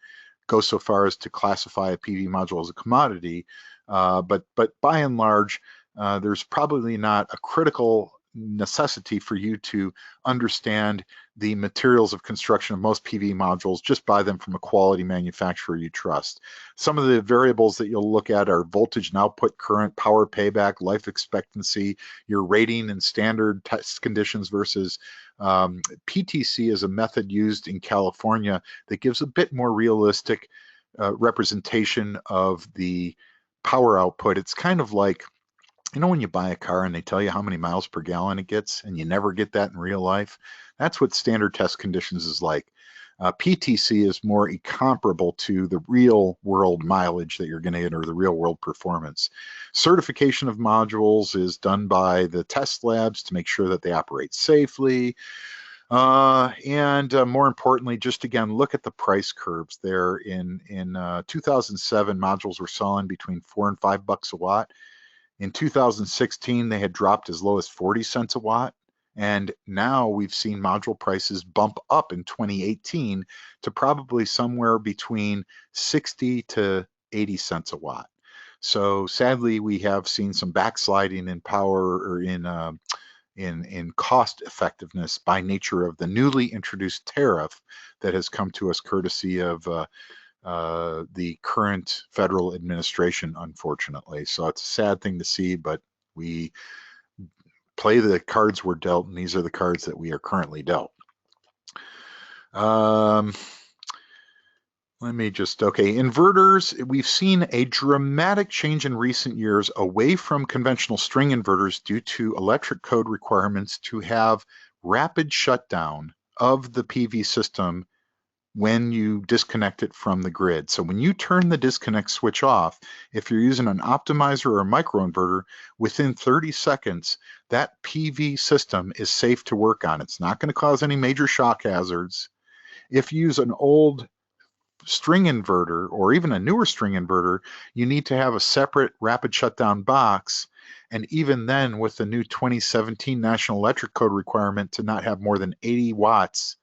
go so far as to classify a PV module as a commodity. But by and large, there's probably not a critical necessity for you to understand the materials of construction of most PV modules. Just buy them from a quality manufacturer you trust. Some of the variables that you'll look at are voltage and output current, power payback, life expectancy, your rating and standard test conditions versus PTC is a method used in California that gives a bit more realistic representation of the power output. It's kind of like, you know, when you buy a car and they tell you how many miles per gallon it gets, and you never get that in real life. That's what standard test conditions is like. PTC is more comparable to the real world mileage that you're going to get, or the real world performance. Certification of modules is done by the test labs to make sure that they operate safely. And more importantly, just again, look at the price curves there. In 2007, modules were selling between $4 and $5 a watt. In 2016, they had dropped as low as 40 cents a watt. And now we've seen module prices bump up in 2018 to probably somewhere between 60 to 80 cents a watt. So sadly, we have seen some backsliding in power, or in cost effectiveness by nature of the newly introduced tariff that has come to us courtesy of the current federal administration, unfortunately. So it's a sad thing to see, but we play the cards we're dealt, and these are the cards that we are currently dealt. Let me just, okay, inverters, we've seen a dramatic change in recent years away from conventional string inverters due to electric code requirements to have rapid shutdown of the PV system when you disconnect it from the grid. So when you turn the disconnect switch off, if you're using an optimizer or a microinverter, within 30 seconds, that PV system is safe to work on. It's not going to cause any major shock hazards. If you use an old string inverter or even a newer string inverter, you need to have a separate rapid shutdown box. And even then, with the new 2017 National Electric Code requirement to not have more than 80 volts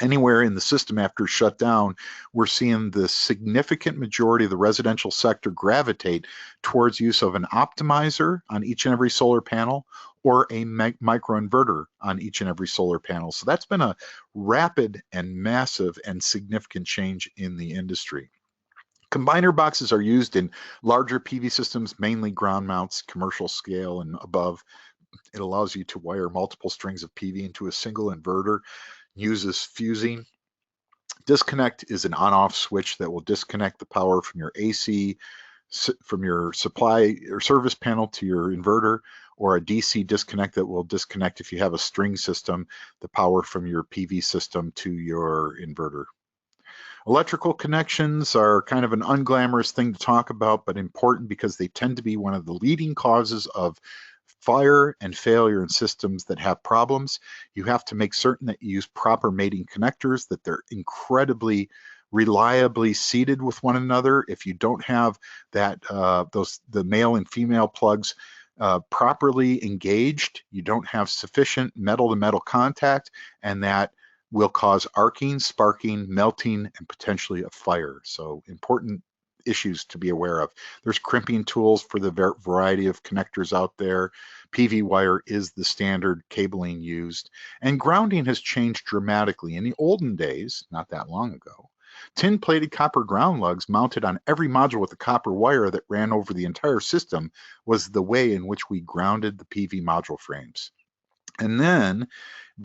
anywhere in the system after shutdown, we're seeing the significant majority of the residential sector gravitate towards use of an optimizer on each and every solar panel, or a microinverter on each and every solar panel. So that's been a rapid and massive and significant change in the industry. Combiner boxes are used in larger PV systems, mainly ground mounts, commercial scale and above. It allows you to wire multiple strings of PV into a single inverter. Uses fusing. Disconnect is an on-off switch that will disconnect the power from your AC, from your supply or service panel to your inverter, or a DC disconnect that will disconnect, if you have a string system, the power from your PV system to your inverter. Electrical connections are kind of an unglamorous thing to talk about, but important because they tend to be one of the leading causes of fire and failure in systems that have problems. You have to make certain that you use proper mating connectors, that they're incredibly reliably seated with one another. If you don't have that, the male and female plugs properly engaged, you don't have sufficient metal-to-metal contact, and that will cause arcing, sparking, melting, and potentially a fire. So important issues to be aware of. There's crimping tools for the variety of connectors out there. PV wire is the standard cabling used, and grounding has changed dramatically. In the olden days, not that long ago, tin-plated copper ground lugs mounted on every module with a copper wire that ran over the entire system was the way in which we grounded the PV module frames. And then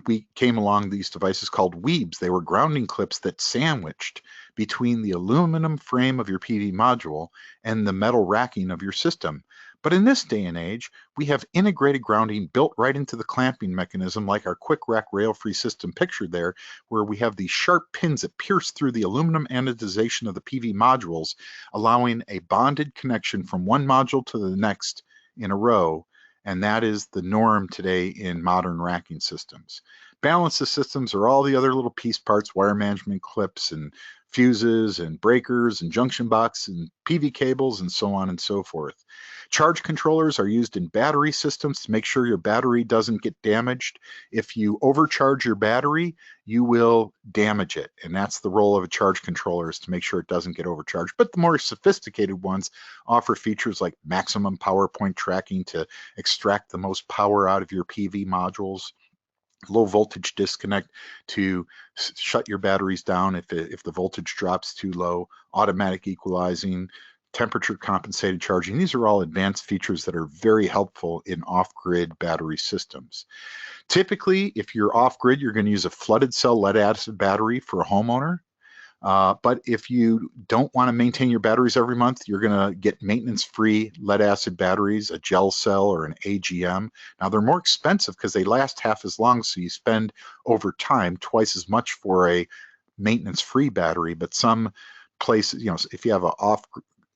we came along these devices called weebs. They were grounding clips that sandwiched between the aluminum frame of your PV module and the metal racking of your system. But in this day and age, we have integrated grounding built right into the clamping mechanism, like our quick rack rail-free system pictured there, where we have these sharp pins that pierce through the aluminum anodization of the PV modules, allowing a bonded connection from one module to the next in a row. And that is the norm today in modern racking systems. Balances systems are all the other little piece parts, wire management clips and fuses and breakers and junction box and PV cables and so on and so forth. Charge controllers are used in battery systems to make sure your battery doesn't get damaged. If you overcharge your battery, you will damage it. And that's the role of a charge controller, is to make sure it doesn't get overcharged. But the more sophisticated ones offer features like maximum power point tracking to extract the most power out of your PV modules, low voltage disconnect to shut your batteries down if the voltage drops too low, automatic equalizing, temperature compensated charging. These are all advanced features that are very helpful in off-grid battery systems. Typically, if you're off-grid, you're going to use a flooded cell lead acid battery for a homeowner. But if you don't want to maintain your batteries every month, you're going to get maintenance-free lead acid batteries, a gel cell or an AGM. Now, they're more expensive because they last half as long, so you spend over time twice as much for a maintenance-free battery. But some places, you know, if you have an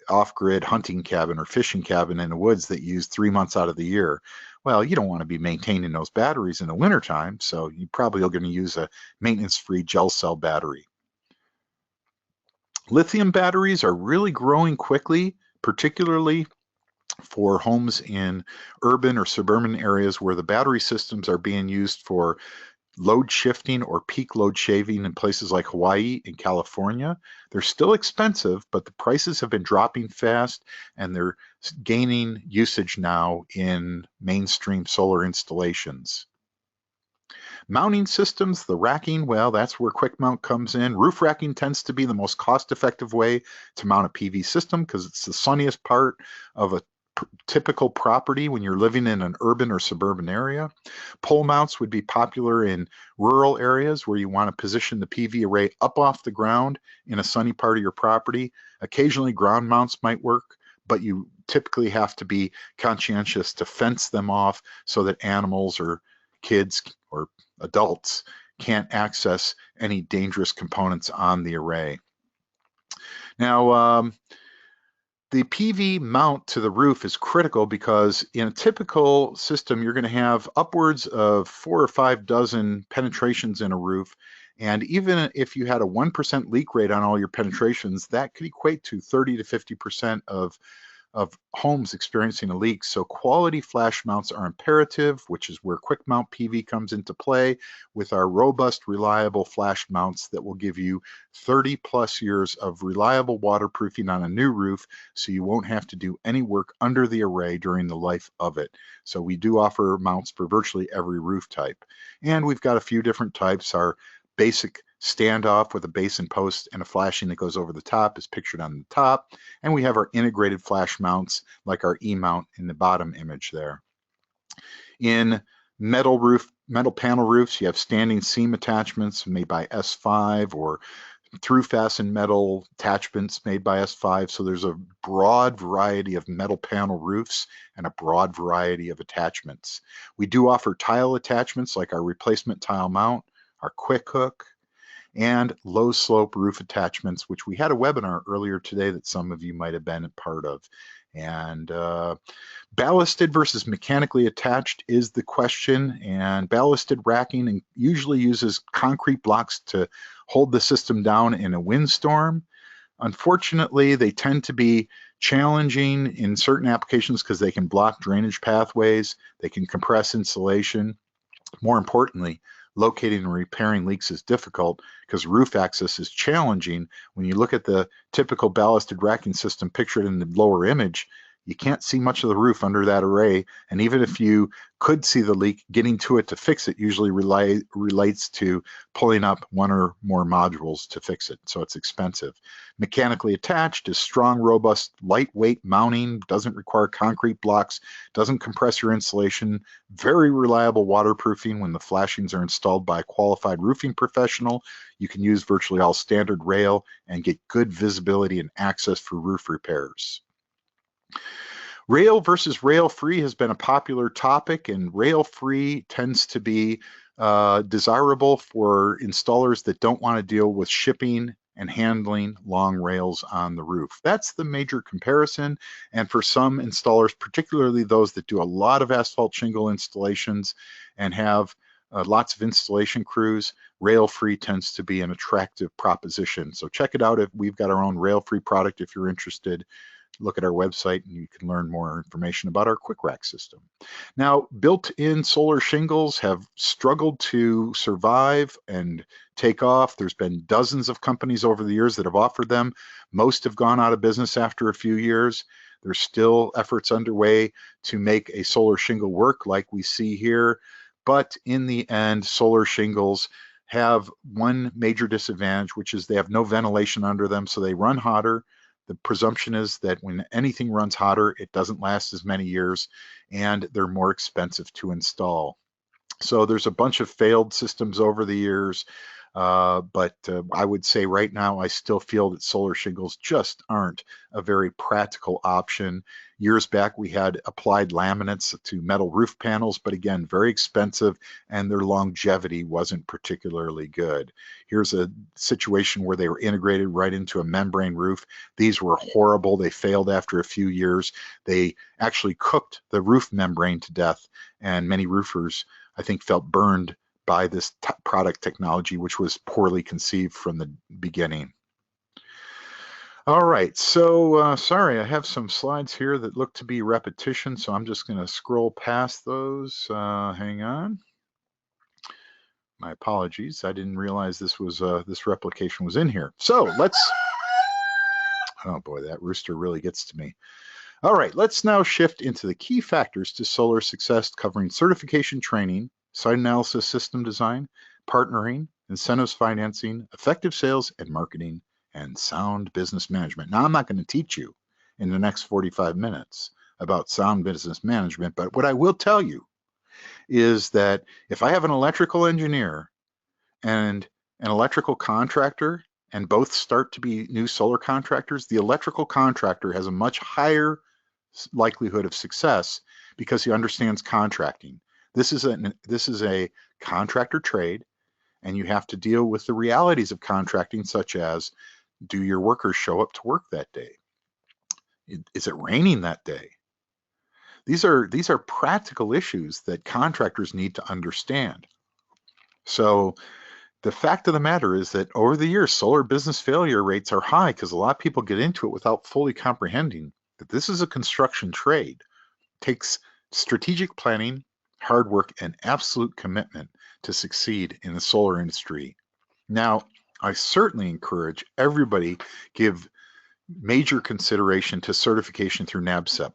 off-grid hunting cabin or fishing cabin in the woods that you use 3 months out of the year, well, you don't want to be maintaining those batteries in the wintertime, so you probably are going to use a maintenance-free gel cell battery. Lithium batteries are really growing quickly, particularly for homes in urban or suburban areas where the battery systems are being used for load shifting or peak load shaving in places like Hawaii and California. They're still expensive, but the prices have been dropping fast and they're gaining usage now in mainstream solar installations. Mounting systems, the racking, well, that's where quick mount comes in. Roof racking tends to be the most cost-effective way to mount a PV system because it's the sunniest part of a typical property when you're living in an urban or suburban area. Pole mounts would be popular in rural areas where you want to position the PV array up off the ground in a sunny part of your property. Occasionally ground mounts might work, but you typically have to be conscientious to fence them off so that animals or kids or adults can't access any dangerous components on the array. Now, the PV mount to the roof is critical because in a typical system, you're going to have upwards of 4 or 5 dozen penetrations in a roof. And even if you had a 1% leak rate on all your penetrations, that could equate to 30 to 50% of homes experiencing a leak. So quality flash mounts are imperative, which is where quick mount PV comes into play with our robust, reliable flash mounts that will give you 30 plus years of reliable waterproofing on a new roof, so you won't have to do any work under the array during the life of it. So we do offer mounts for virtually every roof type. And we've got a few different types. Our basic standoff with a base and post and a flashing that goes over the top is pictured on the top. And we have our integrated flash mounts like our E-mount in the bottom image there. In metal panel roofs, you have standing seam attachments made by S5 or through fastened metal attachments made by S5. So there's a broad variety of metal panel roofs and a broad variety of attachments. We do offer tile attachments like our replacement tile mount, our quick hook, and low slope roof attachments, which we had a webinar earlier today that some of you might have been a part of. And ballasted versus mechanically attached is the question, and ballasted racking usually uses concrete blocks to hold the system down in a windstorm. Unfortunately, they tend to be challenging in certain applications because they can block drainage pathways, they can compress insulation. More importantly, locating and repairing leaks is difficult because roof access is challenging. When you look at the typical ballasted racking system pictured in the lower image, you can't see much of the roof under that array. And even if you could see the leak, getting to it to fix it usually relates to pulling up one or more modules to fix it. So it's expensive. Mechanically attached is strong, robust, lightweight mounting, doesn't require concrete blocks, doesn't compress your insulation, very reliable waterproofing when the flashings are installed by a qualified roofing professional. You can use virtually all standard rail and get good visibility and access for roof repairs. Rail versus rail-free has been a popular topic, and rail-free tends to be desirable for installers that don't want to deal with shipping and handling long rails on the roof. That's the major comparison, and for some installers, particularly those that do a lot of asphalt shingle installations and have lots of installation crews. Rail-free tends to be an attractive proposition. So check it out. If we've got our own rail-free product, if you're interested, look at our website and you can learn more information about our quick rack system. Now, built-in solar shingles have struggled to survive and take off. There's been dozens of companies over the years that have offered them. Most have gone out of business after a few years. There's still efforts underway to make a solar shingle work like we see here. But in the end, solar shingles have one major disadvantage, which is they have no ventilation under them, so they run hotter. The presumption is that when anything runs hotter, it doesn't last as many years, and they're more expensive to install. So there's a bunch of failed systems over the years, but I would say right now I still feel that solar shingles just aren't a very practical option. Years back we had applied laminates to metal roof panels, but again, very expensive, and their longevity wasn't particularly good. Here's a situation where they were integrated right into a membrane roof. These were horrible. They failed after a few years. They actually cooked the roof membrane to death, and many roofers, I think, felt burned by this product technology, which was poorly conceived from the beginning. All right, so sorry, I have some slides here that look to be repetition, so I'm just going to scroll past those. Hang on. My apologies. I didn't realize this was this replication was in here. So let's. Oh boy, that rooster really gets to me. All right, let's now shift into the key factors to solar success, covering certification training, site analysis, system design, partnering, incentives financing, effective sales and marketing, and sound business management. Now, I'm not going to teach you in the next 45 minutes about sound business management, but what I will tell you is that if I have an electrical engineer and an electrical contractor, and both start to be new solar contractors, the electrical contractor has a much higher likelihood of success because he understands contracting. This is a contractor trade, and you have to deal with the realities of contracting, such as, do your workers show up to work that day? Is it raining that day? These are practical issues that contractors need to understand. So the fact of the matter is that over the years, solar business failure rates are high because a lot of people get into it without fully comprehending that this is a construction trade. It takes strategic planning, hard work, and absolute commitment to succeed in the solar industry. Now, I certainly encourage everybody give major consideration to certification through NABCEP.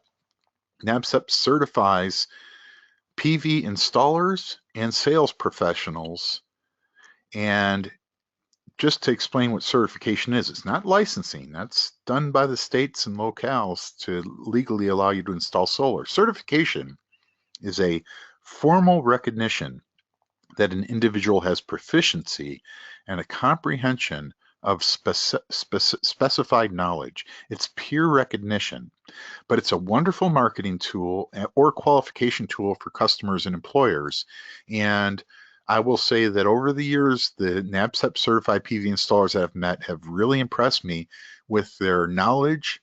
NABCEP certifies PV installers and sales professionals. And just to explain what certification is, it's not licensing. That's done by the states and locales to legally allow you to install solar. Certification is a formal recognition that an individual has proficiency and a comprehension of specified knowledge. It's peer recognition, but it's a wonderful marketing tool or qualification tool for customers and employers. And I will say that over the years, the NABCEP certified PV installers that I've met have really impressed me with their knowledge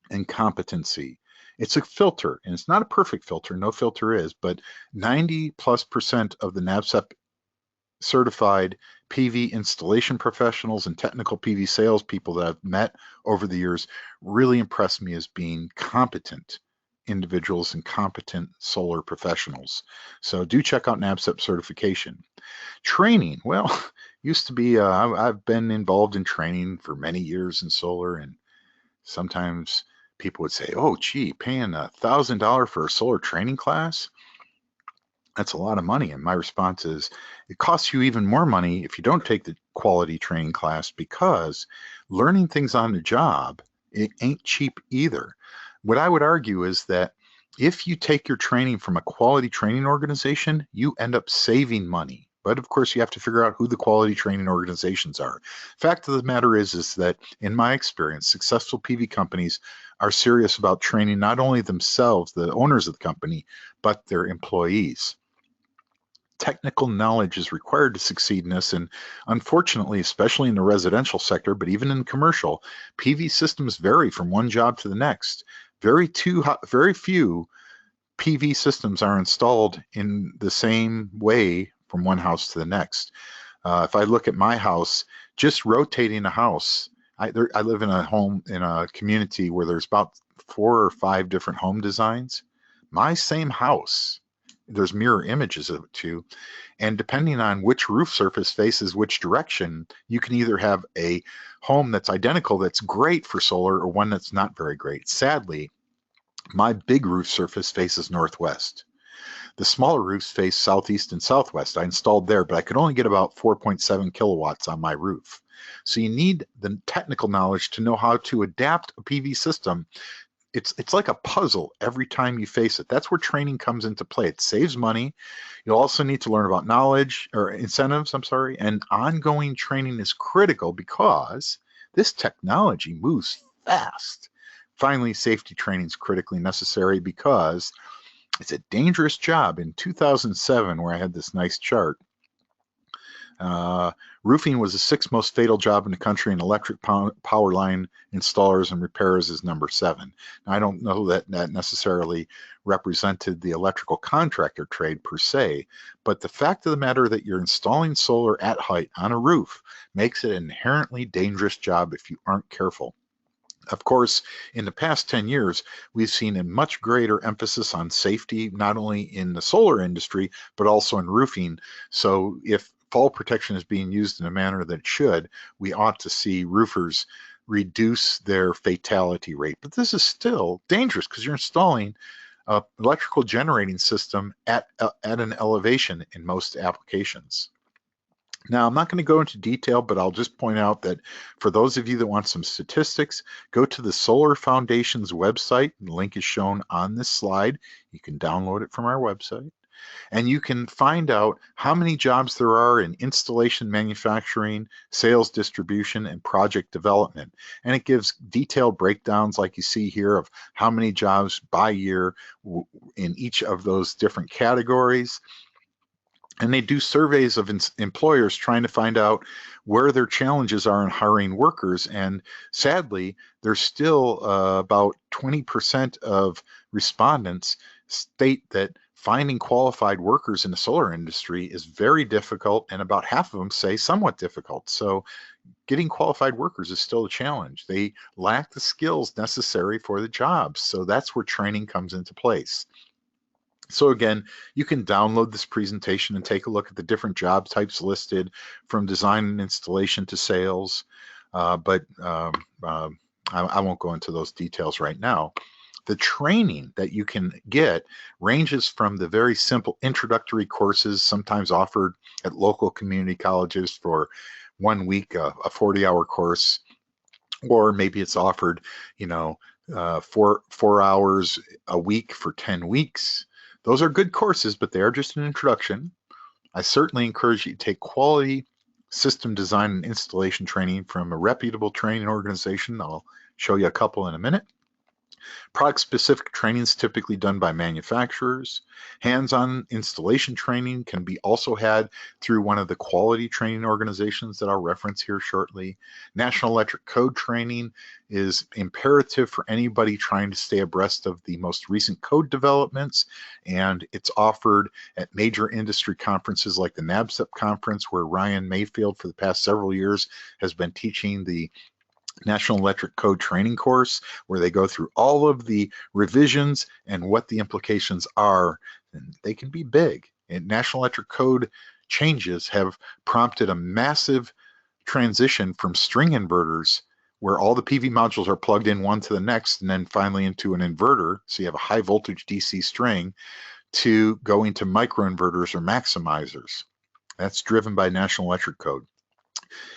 and competency. It's a filter, and it's not a perfect filter, no filter is, but 90+% of the NABCEP certified PV installation professionals and technical PV salespeople that I've met over the years really impressed me as being competent individuals and competent solar professionals. So do check out NABCEP certification. Training, well, used to be, I've been involved in training for many years in solar, and sometimes people would say, oh, gee, paying $1,000 for a solar training class? That's a lot of money. And my response is, it costs you even more money if you don't take the quality training class, because learning things on the job, it ain't cheap either. What I would argue is that if you take your training from a quality training organization, you end up saving money. But of course, you have to figure out who the quality training organizations are. Fact of the matter is that in my experience, successful PV companies are serious about training not only themselves, the owners of the company, but their employees. Technical knowledge is required to succeed in this, and unfortunately, especially in the residential sector, but even in commercial, PV systems vary from one job to the next. Very few PV systems are installed in the same way from one house to the next. If I look at my house, just rotating a house, I live in a home in a community where there's about 4 or 5 different home designs. My same house, there's mirror images of it too, and depending on which roof surface faces which direction, you can either have a home that's identical that's great for solar or one that's not very great. Sadly, my big roof surface faces northwest. The smaller roofs face southeast and southwest. I installed there, but I could only get about 4.7 kilowatts on my roof. So you need the technical knowledge to know how to adapt a PV system. It's like a puzzle every time you face it. That's where training comes into play. It saves money. You'll also need to learn about knowledge or incentives, I'm sorry, and ongoing training is critical because this technology moves fast. Finally, safety training is critically necessary because it's a dangerous job. In 2007, where I had this nice chart, roofing was the 6th most fatal job in the country, and electric power line installers and repairers is number 7. Now, I don't know that that necessarily represented the electrical contractor trade per se, but the fact of the matter that you're installing solar at height on a roof makes it an inherently dangerous job if you aren't careful. Of course, in the past 10 years, we've seen a much greater emphasis on safety, not only in the solar industry, but also in roofing. So if fall protection is being used in a manner that it should, we ought to see roofers reduce their fatality rate. But this is still dangerous because you're installing an electrical generating system at an elevation in most applications. Now, I'm not going to go into detail, but I'll just point out that for those of you that want some statistics, go to the Solar Foundation's website. The link is shown on this slide. You can download it from our website. And you can find out how many jobs there are in installation, manufacturing, sales, distribution, and project development. And it gives detailed breakdowns like you see here of how many jobs by year in each of those different categories. And they do surveys of employers trying to find out where their challenges are in hiring workers. And sadly, there's still about 20% of respondents state that finding qualified workers in the solar industry is very difficult, and about half of them say somewhat difficult. So getting qualified workers is still a challenge. They lack the skills necessary for the jobs. So that's where training comes into place. So again, you can download this presentation and take a look at the different job types listed from design and installation to sales, but I won't go into those details right now. The training that you can get ranges from the very simple introductory courses, sometimes offered at local community colleges for 1 week, a 40-hour course, or maybe it's offered, 4 hours a week for 10 weeks. Those are good courses, but they are just an introduction. I certainly encourage you to take quality system design and installation training from a reputable training organization. I'll show you a couple in a minute. Product-specific training is typically done by manufacturers. Hands-on installation training can be also had through one of the quality training organizations that I'll reference here shortly. National Electric Code training is imperative for anybody trying to stay abreast of the most recent code developments, and it's offered at major industry conferences like the NABCEP conference, where Ryan Mayfield for the past several years has been teaching the National Electric Code training course, where they go through all of the revisions and what the implications are. And they can be big. And National Electric Code changes have prompted a massive transition from string inverters, where all the PV modules are plugged in one to the next and then finally into an inverter, so you have a high voltage DC string, to going to microinverters or maximizers. That's driven by National Electric Code.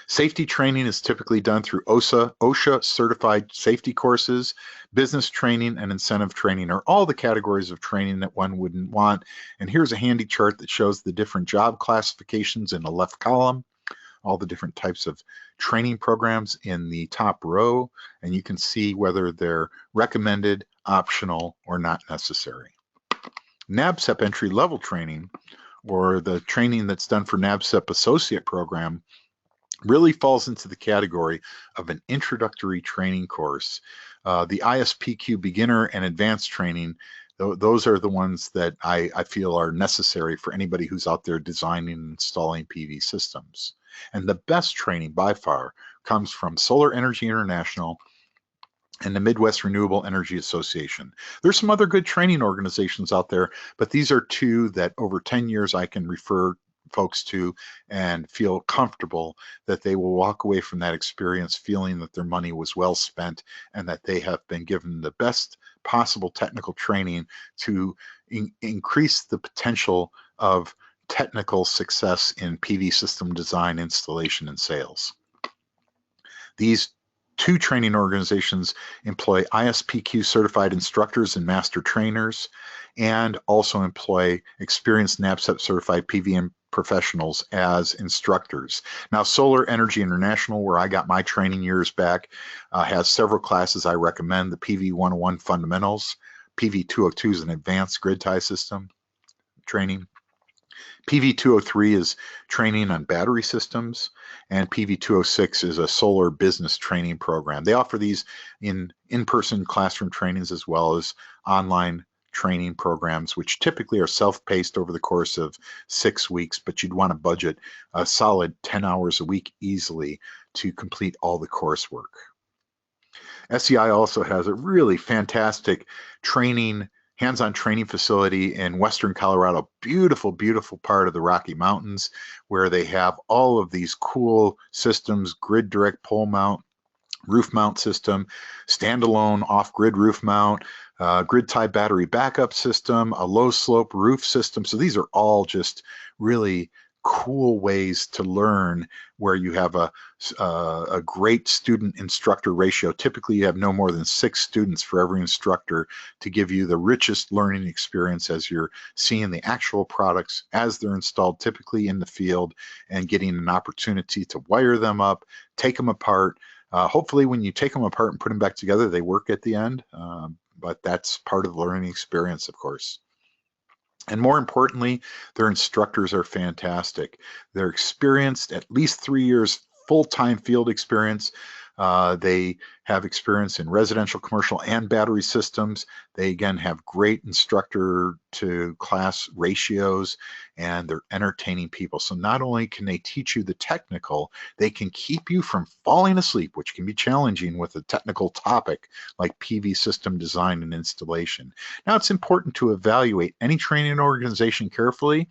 Safety training is typically done through OSHA certified safety courses. Business training and incentive training are all the categories of training that one wouldn't want. And here's a handy chart that shows the different job classifications in the left column, all the different types of training programs in the top row, and you can see whether they're recommended, optional, or not necessary. NABCEP entry-level training, or the training that's done for NABCEP associate program, really falls into the category of an introductory training course. The ISPQ beginner and advanced training Those are the ones that I feel are necessary for anybody who's out there designing and installing PV systems. And the best training by far comes from Solar Energy International and the Midwest Renewable Energy Association. There's some other good training organizations out there, but these are two that over 10 years I can refer folks to and feel comfortable that they will walk away from that experience feeling that their money was well spent and that they have been given the best possible technical training to increase the potential of technical success in PV system design, installation, and sales. These two training organizations employ ISPQ certified instructors and master trainers, and also employ experienced NABCEP certified PV professionals as instructors. Now, Solar Energy International, where I got my training years back, has several classes I recommend: the PV 101 Fundamentals, PV 202 is an advanced grid tie system training. PV 203 is training on battery systems, and PV 206 is a solar business training program. They offer these in-person classroom trainings as well as online training programs, which typically are self-paced over the course of 6 weeks, but you'd want to budget a solid 10 hours a week easily to complete all the coursework. SEI also has a really fantastic hands-on training facility in Western Colorado, beautiful, beautiful part of the Rocky Mountains, where they have all of these cool systems: grid direct pole mount, roof mount system, standalone off-grid roof mount, grid tie battery backup system, a low slope roof system. So these are all just really cool ways to learn, where you have a great student instructor ratio. Typically you have no more than 6 students for every instructor to give you the richest learning experience as you're seeing the actual products as they're installed, typically in the field, and getting an opportunity to wire them up, take them apart. Hopefully when you take them apart and put them back together, they work at the end, but that's part of the learning experience, of course. And more importantly, their instructors are fantastic. They're experienced, at least 3 years full-time field experience. They have experience in residential, commercial, and battery systems. They again have great instructor to class ratios, and they're entertaining people. So not only can they teach you the technical, they can keep you from falling asleep, which can be challenging with a technical topic like PV system design and installation. Now, it's important to evaluate any training organization carefully.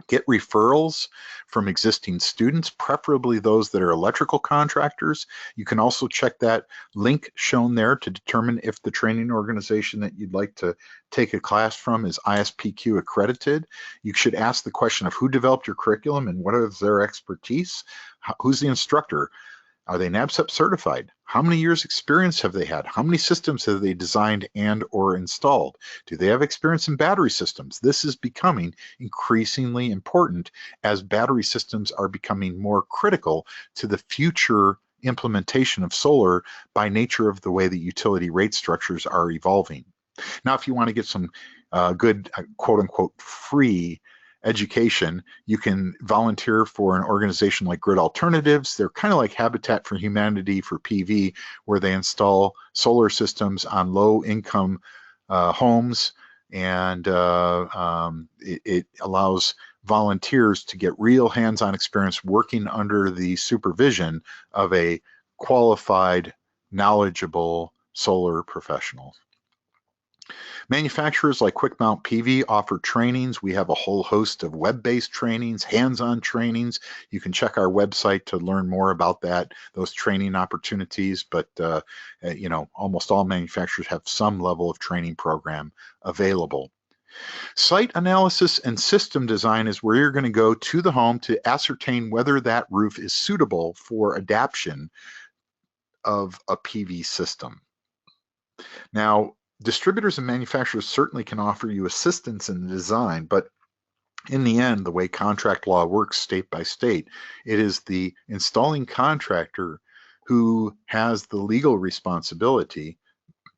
Get referrals from existing students, preferably those that are electrical contractors. You can also check that link shown there to determine if the training organization that you'd like to take a class from is ISPQ accredited. You should ask the question of who developed your curriculum and what is their expertise. Who's the instructor? Are they NABCEP certified? How many years experience have they had? How many systems have they designed and or installed? Do they have experience in battery systems? This is becoming increasingly important as battery systems are becoming more critical to the future implementation of solar by nature of the way the utility rate structures are evolving. Now, if you want to get some good quote unquote free education, you can volunteer for an organization like Grid Alternatives. They're kind of like Habitat for Humanity for PV, where they install solar systems on low-income homes, and it allows volunteers to get real hands-on experience working under the supervision of a qualified, knowledgeable solar professional. Manufacturers like Quick Mount PV offer trainings. We have a whole host of web-based trainings, hands-on trainings. You can check our website to learn more about those training opportunities. But you know, almost all manufacturers have some level of training program available. Site analysis and system design is where you're going to go to the home to ascertain whether that roof is suitable for adaptation of a PV system. Now, distributors and manufacturers certainly can offer you assistance in the design, but in the end, the way contract law works state by state, it is the installing contractor who has the legal responsibility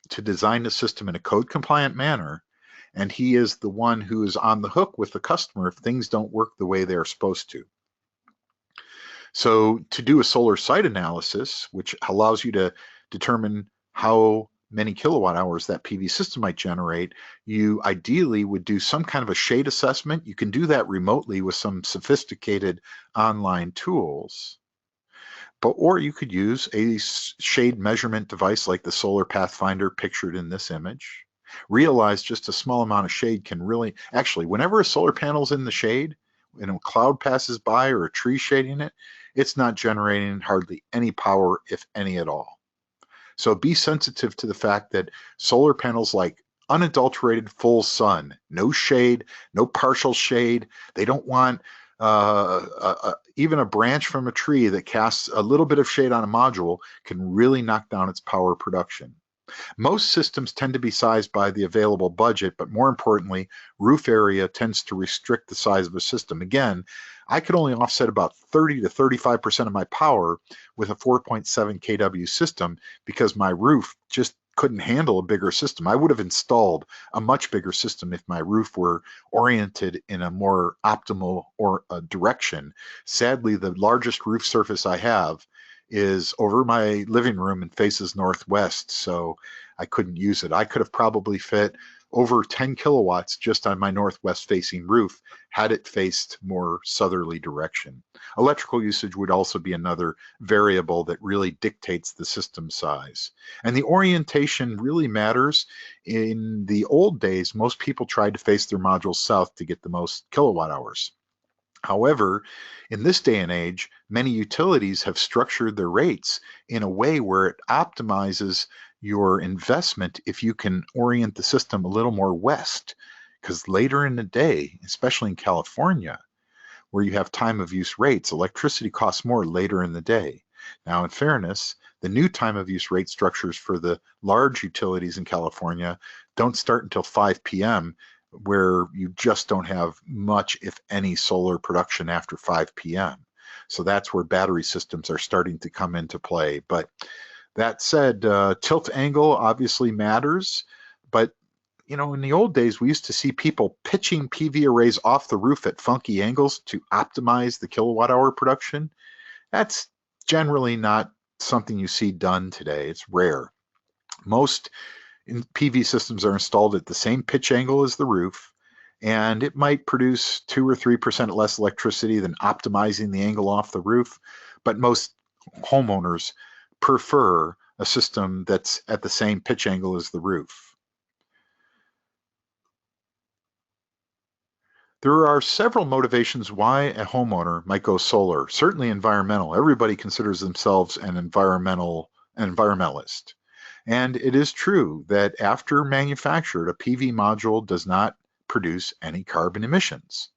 to design the system in a code compliant manner, and he is the one who is on the hook with the customer if things don't work the way they're supposed to. So to do a solar site analysis, which allows you to determine how many kilowatt hours that PV system might generate, you ideally would do some kind of a shade assessment. You can do that remotely with some sophisticated online tools. Or you could use a shade measurement device like the Solar Pathfinder pictured in this image. Realize just a small amount of shade can really, actually, whenever a solar panel's in the shade, when a cloud passes by or a tree shading it, it's not generating hardly any power, if any at all. So be sensitive to the fact that solar panels like unadulterated full sun, no shade, no partial shade. They don't want even a branch from a tree that casts a little bit of shade on a module can really knock down its power production. Most systems tend to be sized by the available budget, but more importantly, roof area tends to restrict the size of a system. Again, I could only offset about 30 to 35% of my power with a 4.7 kW system because my roof just couldn't handle a bigger system. I would have installed a much bigger system if my roof were oriented in a more optimal direction. Sadly, the largest roof surface I have is over my living room and faces northwest, so I couldn't use it. I could have probably fit over 10 kilowatts just on my northwest facing roof had it faced more southerly direction. Electrical usage would also be another variable that really dictates the system size. And the orientation really matters. In the old days, most people tried to face their modules south to get the most kilowatt hours. However, in this day and age, many utilities have structured their rates in a way where it optimizes your investment if you can orient the system a little more west. Because later in the day, especially in California, where you have time of use rates, electricity costs more later in the day. Now, in fairness, the new time of use rate structures for the large utilities in California don't start until 5 p.m., where you just don't have much, if any, solar production after 5 p.m. So that's where battery systems are starting to come into play. But that said, tilt angle obviously matters, but you know, in the old days, we used to see people pitching PV arrays off the roof at funky angles to optimize the kilowatt hour production. That's generally not something you see done today. It's rare. Most PV systems are installed at the same pitch angle as the roof, and it might produce 2 or 3% less electricity than optimizing the angle off the roof, but most homeowners prefer a system that's at the same pitch angle as the roof. There are several motivations why a homeowner might go solar. Certainly environmental. Everybody considers themselves an environmentalist. And it is true that after manufactured, a PV module does not produce any carbon emissions.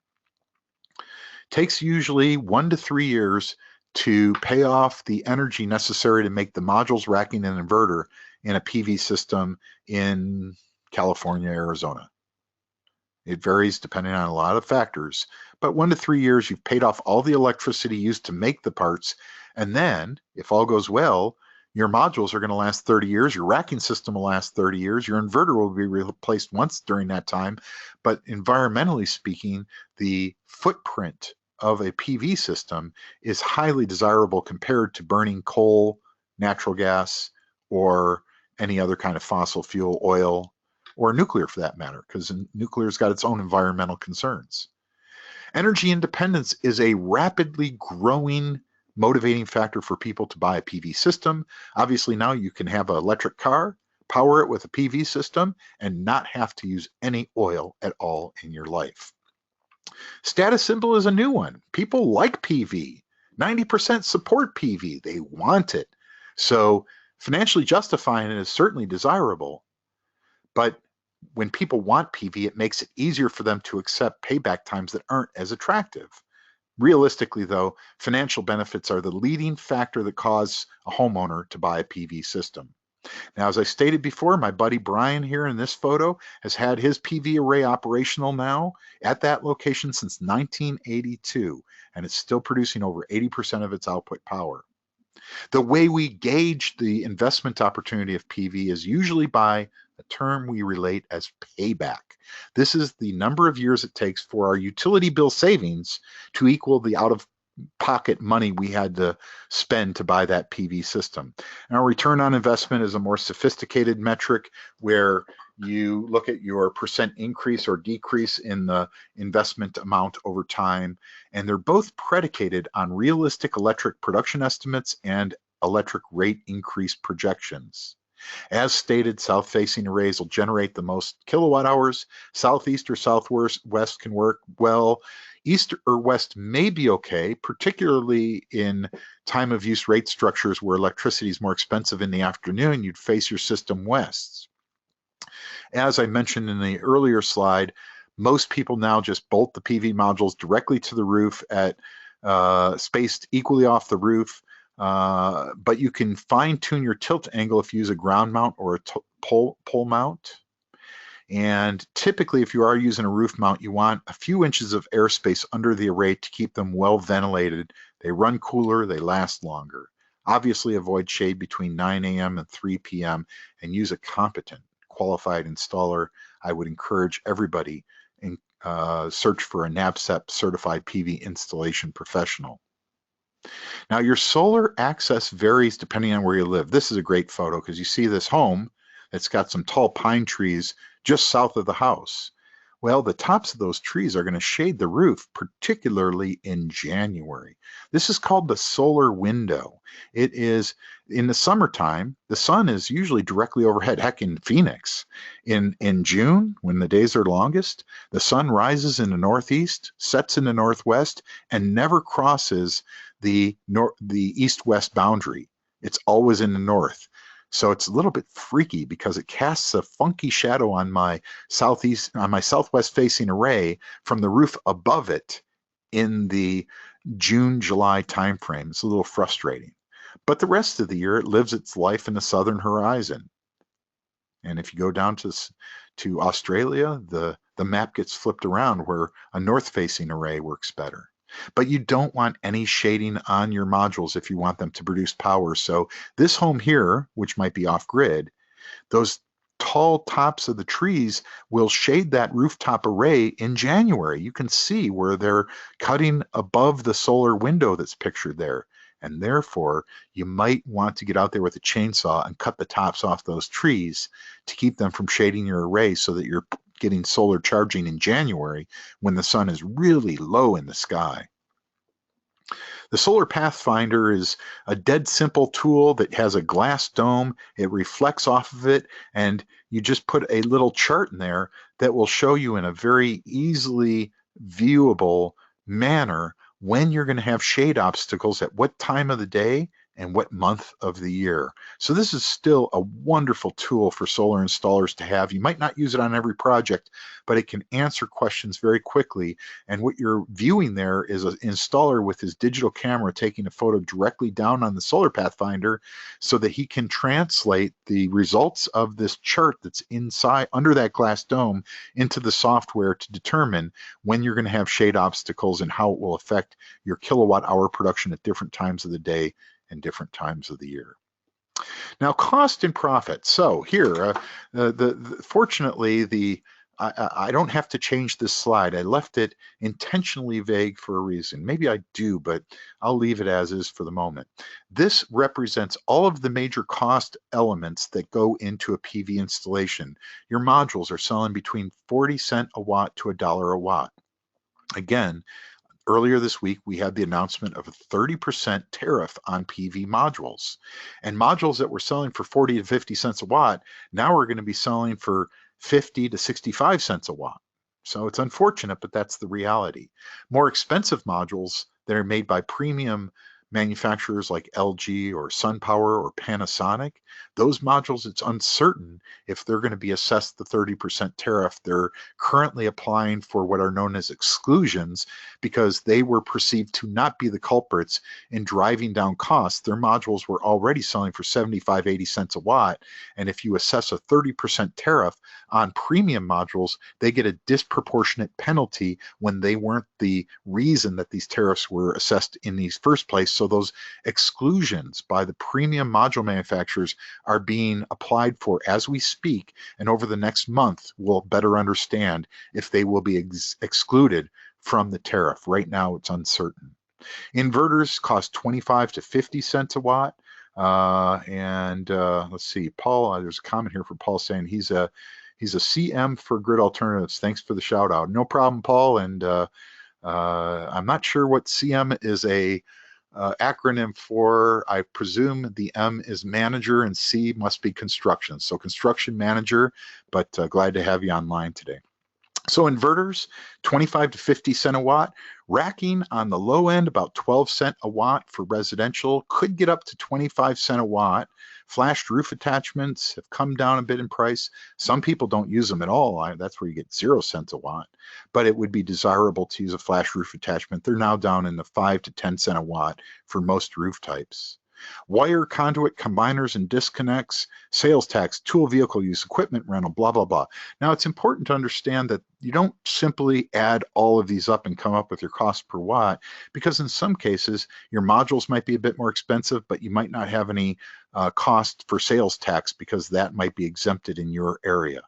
It takes usually 1 to 3 years to pay off the energy necessary to make the modules, racking, and inverter in a PV system in California, Arizona. It varies depending on a lot of factors, but 1 to 3 years, you've paid off all the electricity used to make the parts. And then, if all goes well, your modules are going to last 30 years, your racking system will last 30 years, your inverter will be replaced once during that time. But environmentally speaking, the footprint of a PV system is highly desirable compared to burning coal, natural gas, or any other kind of fossil fuel, oil, or nuclear for that matter, because nuclear's got its own environmental concerns. Energy independence is a rapidly growing motivating factor for people to buy a PV system. Obviously now you can have an electric car, power it with a PV system, and not have to use any oil at all in your life. Status symbol is a new one. People like PV. 90% support PV. They want it. So financially justifying it is certainly desirable. But when people want PV, it makes it easier for them to accept payback times that aren't as attractive. Realistically, though, financial benefits are the leading factor that cause a homeowner to buy a PV system. Now, as I stated before, my buddy Brian here in this photo has had his PV array operational now at that location since 1982, and it's still producing over 80% of its output power. The way we gauge the investment opportunity of PV is usually by a term we relate as payback. This is the number of years it takes for our utility bill savings to equal the pocket money we had to spend to buy that PV system. Now, return on investment is a more sophisticated metric where you look at your percent increase or decrease in the investment amount over time, and they're both predicated on realistic electric production estimates and electric rate increase projections. As stated, south-facing arrays will generate the most kilowatt hours. Southeast or southwest can work well. East or west may be okay, particularly in time of use rate structures where electricity is more expensive in the afternoon. You'd face your system west. As I mentioned in the earlier slide, most people now just bolt the PV modules directly to the roof at spaced equally off the roof. But you can fine tune your tilt angle if you use a ground mount or a pole mount. And typically, if you are using a roof mount, you want a few inches of airspace under the array to keep them well ventilated. They run cooler, they last longer. Obviously, avoid shade between 9 a.m. and 3 p.m. and use a competent, qualified installer. I would encourage everybody in search for a NABCEP certified PV installation professional. Now, your solar access varies depending on where you live. This is a great photo because you see this home that's got some tall pine trees just south of the house. Well, the tops of those trees are going to shade the roof, particularly in January. This is called the solar window. It is in the summertime, the sun is usually directly overhead. Heck, in Phoenix, in June, when the days are longest, the sun rises in the northeast, sets in the northwest, and never crosses the east-west boundary. It's always in the north. So it's a little bit freaky because it casts a funky shadow on my southwest facing array from the roof above it in the June-July timeframe. It's a little frustrating. But the rest of the year, it lives its life in the southern horizon. And if you go down to Australia, the map gets flipped around where a north-facing array works better. But you don't want any shading on your modules if you want them to produce power. So this home here, which might be off-grid, those tall tops of the trees will shade that rooftop array in January. You can see where they're cutting above the solar window that's pictured there. And therefore, you might want to get out there with a chainsaw and cut the tops off those trees to keep them from shading your array so that you're getting solar charging in January when the sun is really low in the sky. The Solar Pathfinder is a dead simple tool that has a glass dome. It reflects off of it, and you just put a little chart in there that will show you in a very easily viewable manner when you're going to have shade obstacles at what time of the day and what month of the year. So this is still a wonderful tool for solar installers to have. You might not use it on every project, but it can answer questions very quickly. And what you're viewing there is an installer with his digital camera taking a photo directly down on the Solar Pathfinder so that he can translate the results of this chart that's inside under that glass dome into the software to determine when you're going to have shade obstacles and how it will affect your kilowatt hour production at different times of the day and different times of the year. Now, cost and profit. So here, fortunately, I don't have to change this slide. I left it intentionally vague for a reason. Maybe I do, but I'll leave it as is for the moment. This represents all of the major cost elements that go into a PV installation. Your modules are selling between 40 cents a watt to $1 a watt. Again, earlier this week, we had the announcement of a 30% tariff on PV modules. And modules that were selling for 40 to 50 cents a watt, now we're going to be selling for 50 to 65 cents a watt. So it's unfortunate, but that's the reality. More expensive modules that are made by premium manufacturers like LG or SunPower or Panasonic, those modules, it's uncertain if they're going to be assessed the 30% tariff. They're currently applying for what are known as exclusions because they were perceived to not be the culprits in driving down costs. Their modules were already selling for 75, 80 cents a watt. And if you assess a 30% tariff on premium modules, they get a disproportionate penalty when they weren't the reason that these tariffs were assessed in the first place. So those exclusions by the premium module manufacturers are being applied for as we speak, and over the next month we'll better understand if they will be excluded from the tariff. Right now it's uncertain. Inverters cost 25 to 50 cents a watt. Let's see, Paul, there's a comment here for Paul saying he's a CM for Grid Alternatives. Thanks for the shout out. No problem, Paul. And I'm not sure what CM is a acronym for. I presume the M is manager and C must be construction. So construction manager, but glad to have you online today. So inverters, 25 to 50 cent a watt. Racking on the low end, about 12 cent a watt for residential, could get up to 25 cent a watt. Flashed roof attachments have come down a bit in price. Some people don't use them at all. That's where you get 0 cents a watt. But it would be desirable to use a flash roof attachment. They're now down in the 5 to 10 cent a watt for most roof types. Wire, conduit, combiners, and disconnects, sales tax, tool vehicle use, equipment rental, blah, blah, blah. Now, it's important to understand that you don't simply add all of these up and come up with your cost per watt, because in some cases, your modules might be a bit more expensive, but you might not have any cost for sales tax because that might be exempted in your area.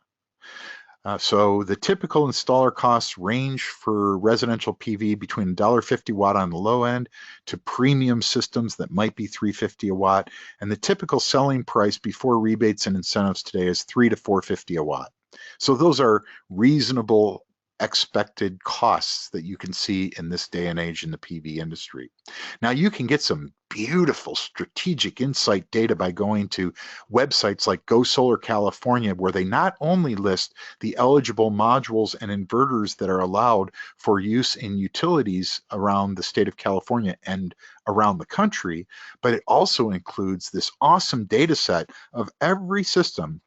So the typical installer costs range for residential PV between $1.50 a watt on the low end to premium systems that might be $3.50 a watt. And the typical selling price before rebates and incentives today is $3 to $4.50 a watt. So those are reasonable expected costs that you can see in this day and age in the PV industry. Now you can get some beautiful strategic insight data by going to websites like Go Solar California, where they not only list the eligible modules and inverters that are allowed for use in utilities around the state of California and around the country, but it also includes this awesome data set of every system,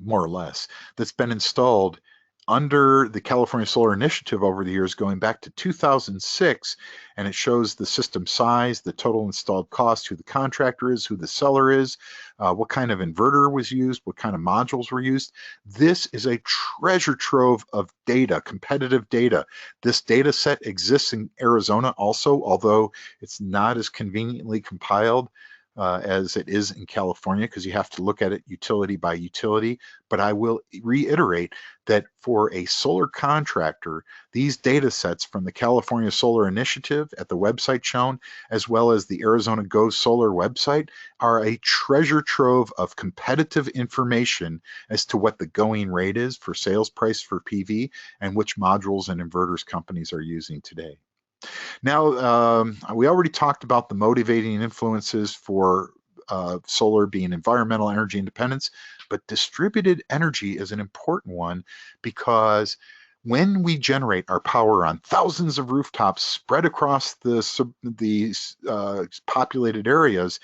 more or less, that's been installed under the California Solar Initiative over the years, going back to 2006, and it shows the system size, the total installed cost, who the contractor is, who the seller is, what kind of inverter was used, what kind of modules were used. This is a treasure trove of data, competitive data. This data set exists in Arizona also, although it's not as conveniently compiled as it is in California, because you have to look at it utility by utility. But I will reiterate that for a solar contractor, these data sets from the California Solar Initiative at the website shown, as well as the Arizona Go Solar website, are a treasure trove of competitive information as to what the going rate is for sales price for PV and which modules and inverters companies are using today. Now, we already talked about the motivating influences for solar being environmental energy independence, but distributed energy is an important one, because when we generate our power on thousands of rooftops spread across the populated areas,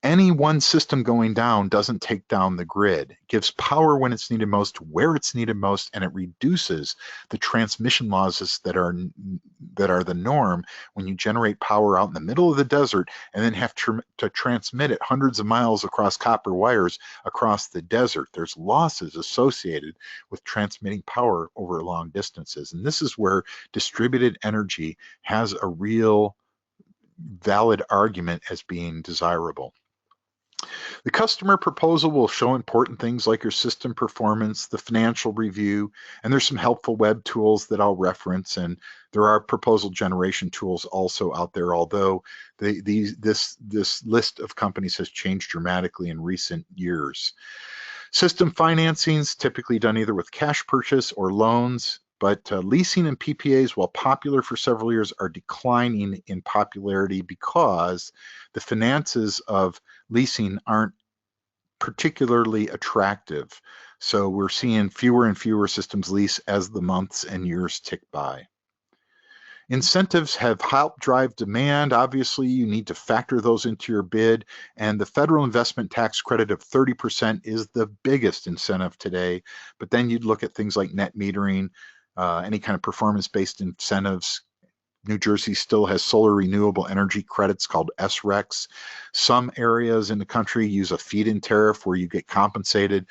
any one system going down doesn't take down the grid. It gives power when it's needed most, where it's needed most, and it reduces the transmission losses that are the norm when you generate power out in the middle of the desert and then have to transmit it hundreds of miles across copper wires across the desert. There's losses associated with transmitting power over long distances. And this is where distributed energy has a real valid argument as being desirable. The customer proposal will show important things like your system performance, the financial review, and there's some helpful web tools that I'll reference, and there are proposal generation tools also out there, although this list of companies has changed dramatically in recent years. System financing is typically done either with cash purchase or loans, but leasing and PPAs, while popular for several years, are declining in popularity because the finances of leasing aren't particularly attractive. So we're seeing fewer and fewer systems lease as the months and years tick by. Incentives have helped drive demand. Obviously, you need to factor those into your bid, and the federal investment tax credit of 30% is the biggest incentive today. But then you'd look at things like net metering, any kind of performance-based incentives. New Jersey still has solar renewable energy credits called SRECs. Some areas in the country use a feed-in tariff where you get compensated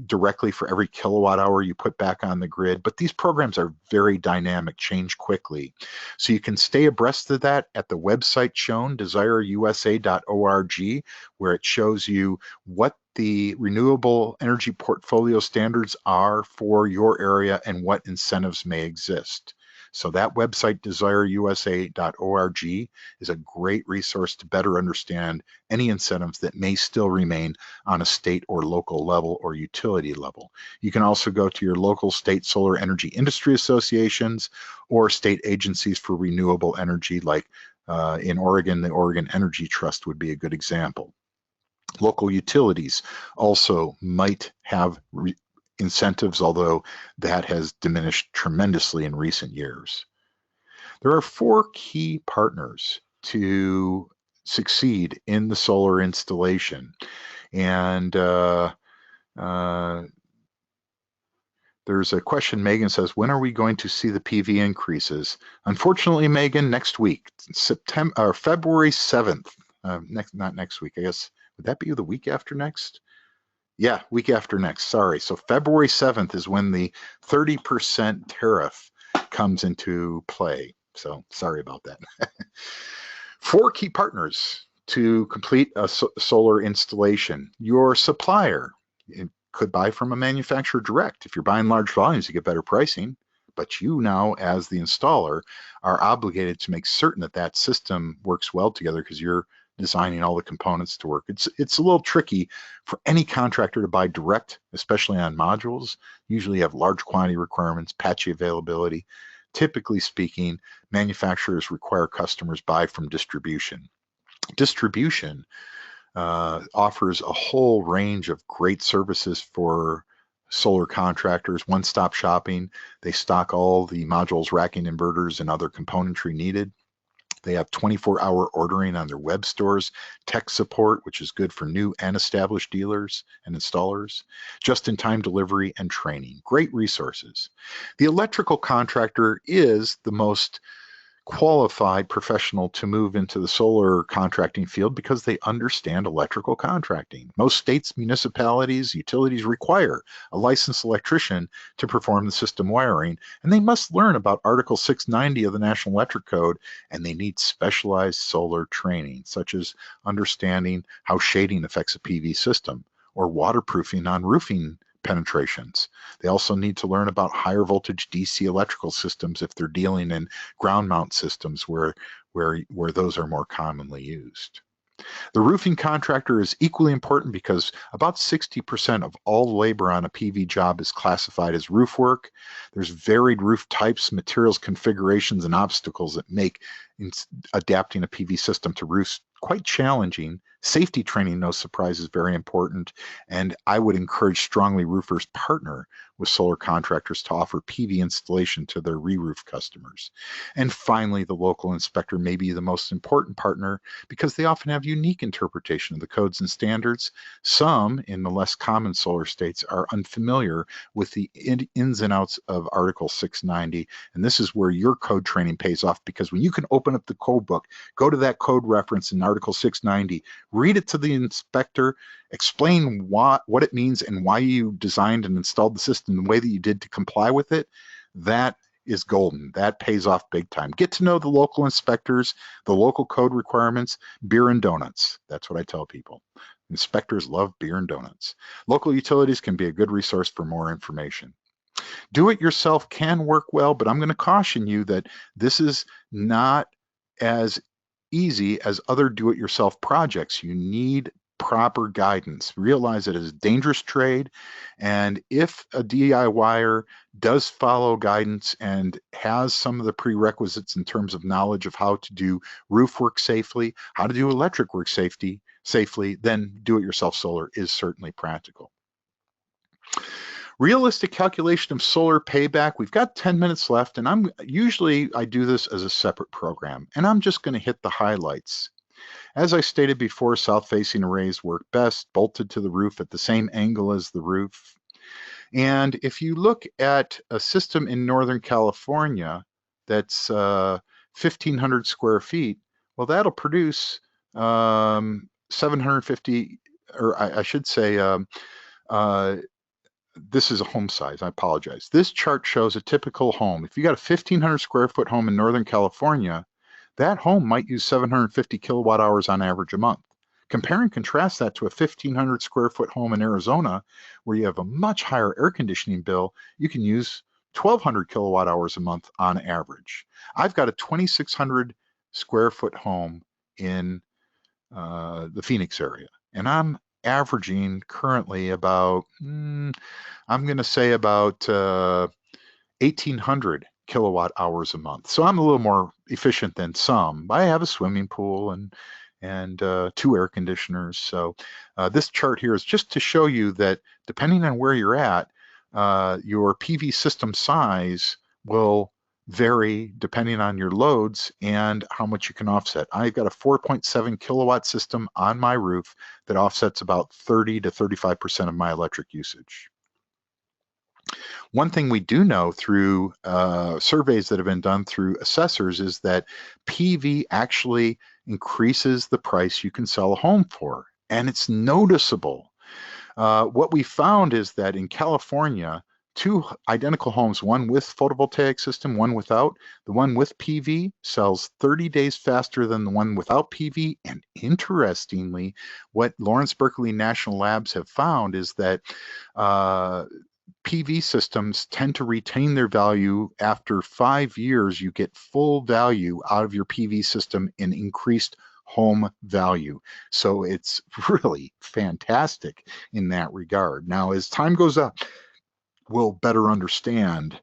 directly for every kilowatt hour you put back on the grid. But these programs are very dynamic, change quickly. So you can stay abreast of that at the website shown, desireusa.org, where it shows you what the renewable energy portfolio standards are for your area and what incentives may exist. So that website, desireusa.org, is a great resource to better understand any incentives that may still remain on a state or local level or utility level. You can also go to your local state solar energy industry associations or state agencies for renewable energy, like in Oregon, the Oregon Energy Trust would be a good example. Local utilities also might have incentives, although that has diminished tremendously in recent years. There are 4 key partners to succeed in the solar installation. And there's a question. Megan says, when are we going to see the PV increases? Unfortunately, Megan, next week, February 7th. Not next week, I guess. Would that be the week after next? Yeah, week after next, sorry. So February 7th is when the 30% tariff comes into play. So sorry about that. 4 key partners to complete a solar installation. Your supplier. It could buy from a manufacturer direct. If you're buying large volumes, you get better pricing. But you now, as the installer, are obligated to make certain that that system works well together because you're designing all the components to work. It's a little tricky for any contractor to buy direct, especially on modules. Usually you have large quantity requirements, patchy availability. Typically speaking, manufacturers require customers buy from distribution. Distribution offers a whole range of great services for solar contractors, one-stop shopping. They stock all the modules, racking, inverters, and other componentry needed. They have 24-hour ordering on their web stores, tech support, which is good for new and established dealers and installers, just-in-time delivery and training. Great resources. The electrical contractor is the most qualified professional to move into the solar contracting field because they understand electrical contracting. Most states, municipalities, utilities require a licensed electrician to perform the system wiring, and they must learn about Article 690 of the National Electric Code, and they need specialized solar training, such as understanding how shading affects a PV system or waterproofing on roofing penetrations. They also need to learn about higher voltage DC electrical systems if they're dealing in ground mount systems where those are more commonly used. The roofing contractor is equally important because about 60% of all labor on a PV job is classified as roof work. There's varied roof types, materials, configurations, and obstacles that make adapting a PV system to roofs quite challenging. Safety training, no surprise, is very important, and I would encourage strongly roofers partner with solar contractors to offer PV installation to their re-roof customers. And finally, the local inspector may be the most important partner because they often have unique interpretation of the codes and standards. Some in the less common solar states are unfamiliar with the ins and outs of Article 690, and this is where your code training pays off, because when you can open up the code book, go to that code reference in Article 690, read it to the inspector, explain what it means and why you designed and installed the system the way that you did to comply with it, that is golden. That pays off big time. Get to know the local inspectors, the local code requirements, beer and donuts. That's what I tell people. Inspectors love beer and donuts. Local utilities can be a good resource for more information. Do it yourself can work well, but I'm going to caution you that this is not as easy as other do-it-yourself projects. You need proper guidance. Realize it is a dangerous trade, and if a DIYer does follow guidance and has some of the prerequisites in terms of knowledge of how to do roof work safely, how to do electric work safely, then do-it-yourself solar is certainly practical. Realistic calculation of solar payback. We've got 10 minutes left, and I do this as a separate program, and I'm just going to hit the highlights. As I stated before, south-facing arrays work best, bolted to the roof at the same angle as the roof. And if you look at a system in Northern California that's 1,500 square feet, well, that'll produce 750, or I should say, this is a home size, I apologize. This chart shows a typical home. If you got a 1,500 square foot home in Northern California, that home might use 750 kilowatt hours on average a month. Compare and contrast that to a 1,500 square foot home in Arizona, where you have a much higher air conditioning bill. You can use 1,200 kilowatt hours a month on average. I've got a 2,600 square foot home in the Phoenix area, and I'm averaging currently about, I'm going to say about 1,800 kilowatt hours a month. So I'm a little more efficient than some. I have a swimming pool and 2 air conditioners. So this chart here is just to show you that depending on where you're at, your PV system size will vary depending on your loads and how much you can offset. I've got a 4.7 kilowatt system on my roof that offsets about 30 to 35% of my electric usage. One thing we do know through surveys that have been done through assessors is that PV actually increases the price you can sell a home for, and it's noticeable. What we found is that in California, 2 identical homes, one with photovoltaic system, one without. The one with PV sells 30 days faster than the one without PV. And interestingly, what Lawrence Berkeley National Labs have found is that PV systems tend to retain their value. After 5 years, you get full value out of your PV system in increased home value. So it's really fantastic in that regard. Now, as time goes up, we'll better understand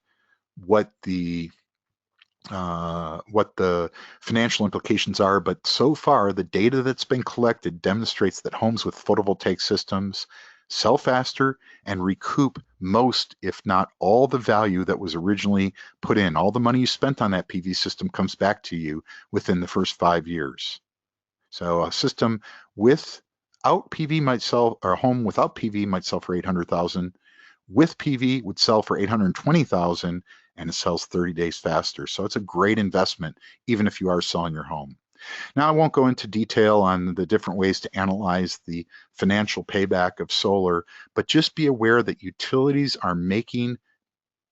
what the financial implications are, but so far the data that's been collected demonstrates that homes with photovoltaic systems sell faster and recoup most, if not all, the value that was originally put in. All the money you spent on that PV system comes back to you within the first 5 years. So a system without PV might sell, or a home without PV might sell for $800,000. With PV would sell for $820,000, and it sells 30 days faster. So it's a great investment, even if you are selling your home. Now, I won't go into detail on the different ways to analyze the financial payback of solar, but just be aware that utilities are making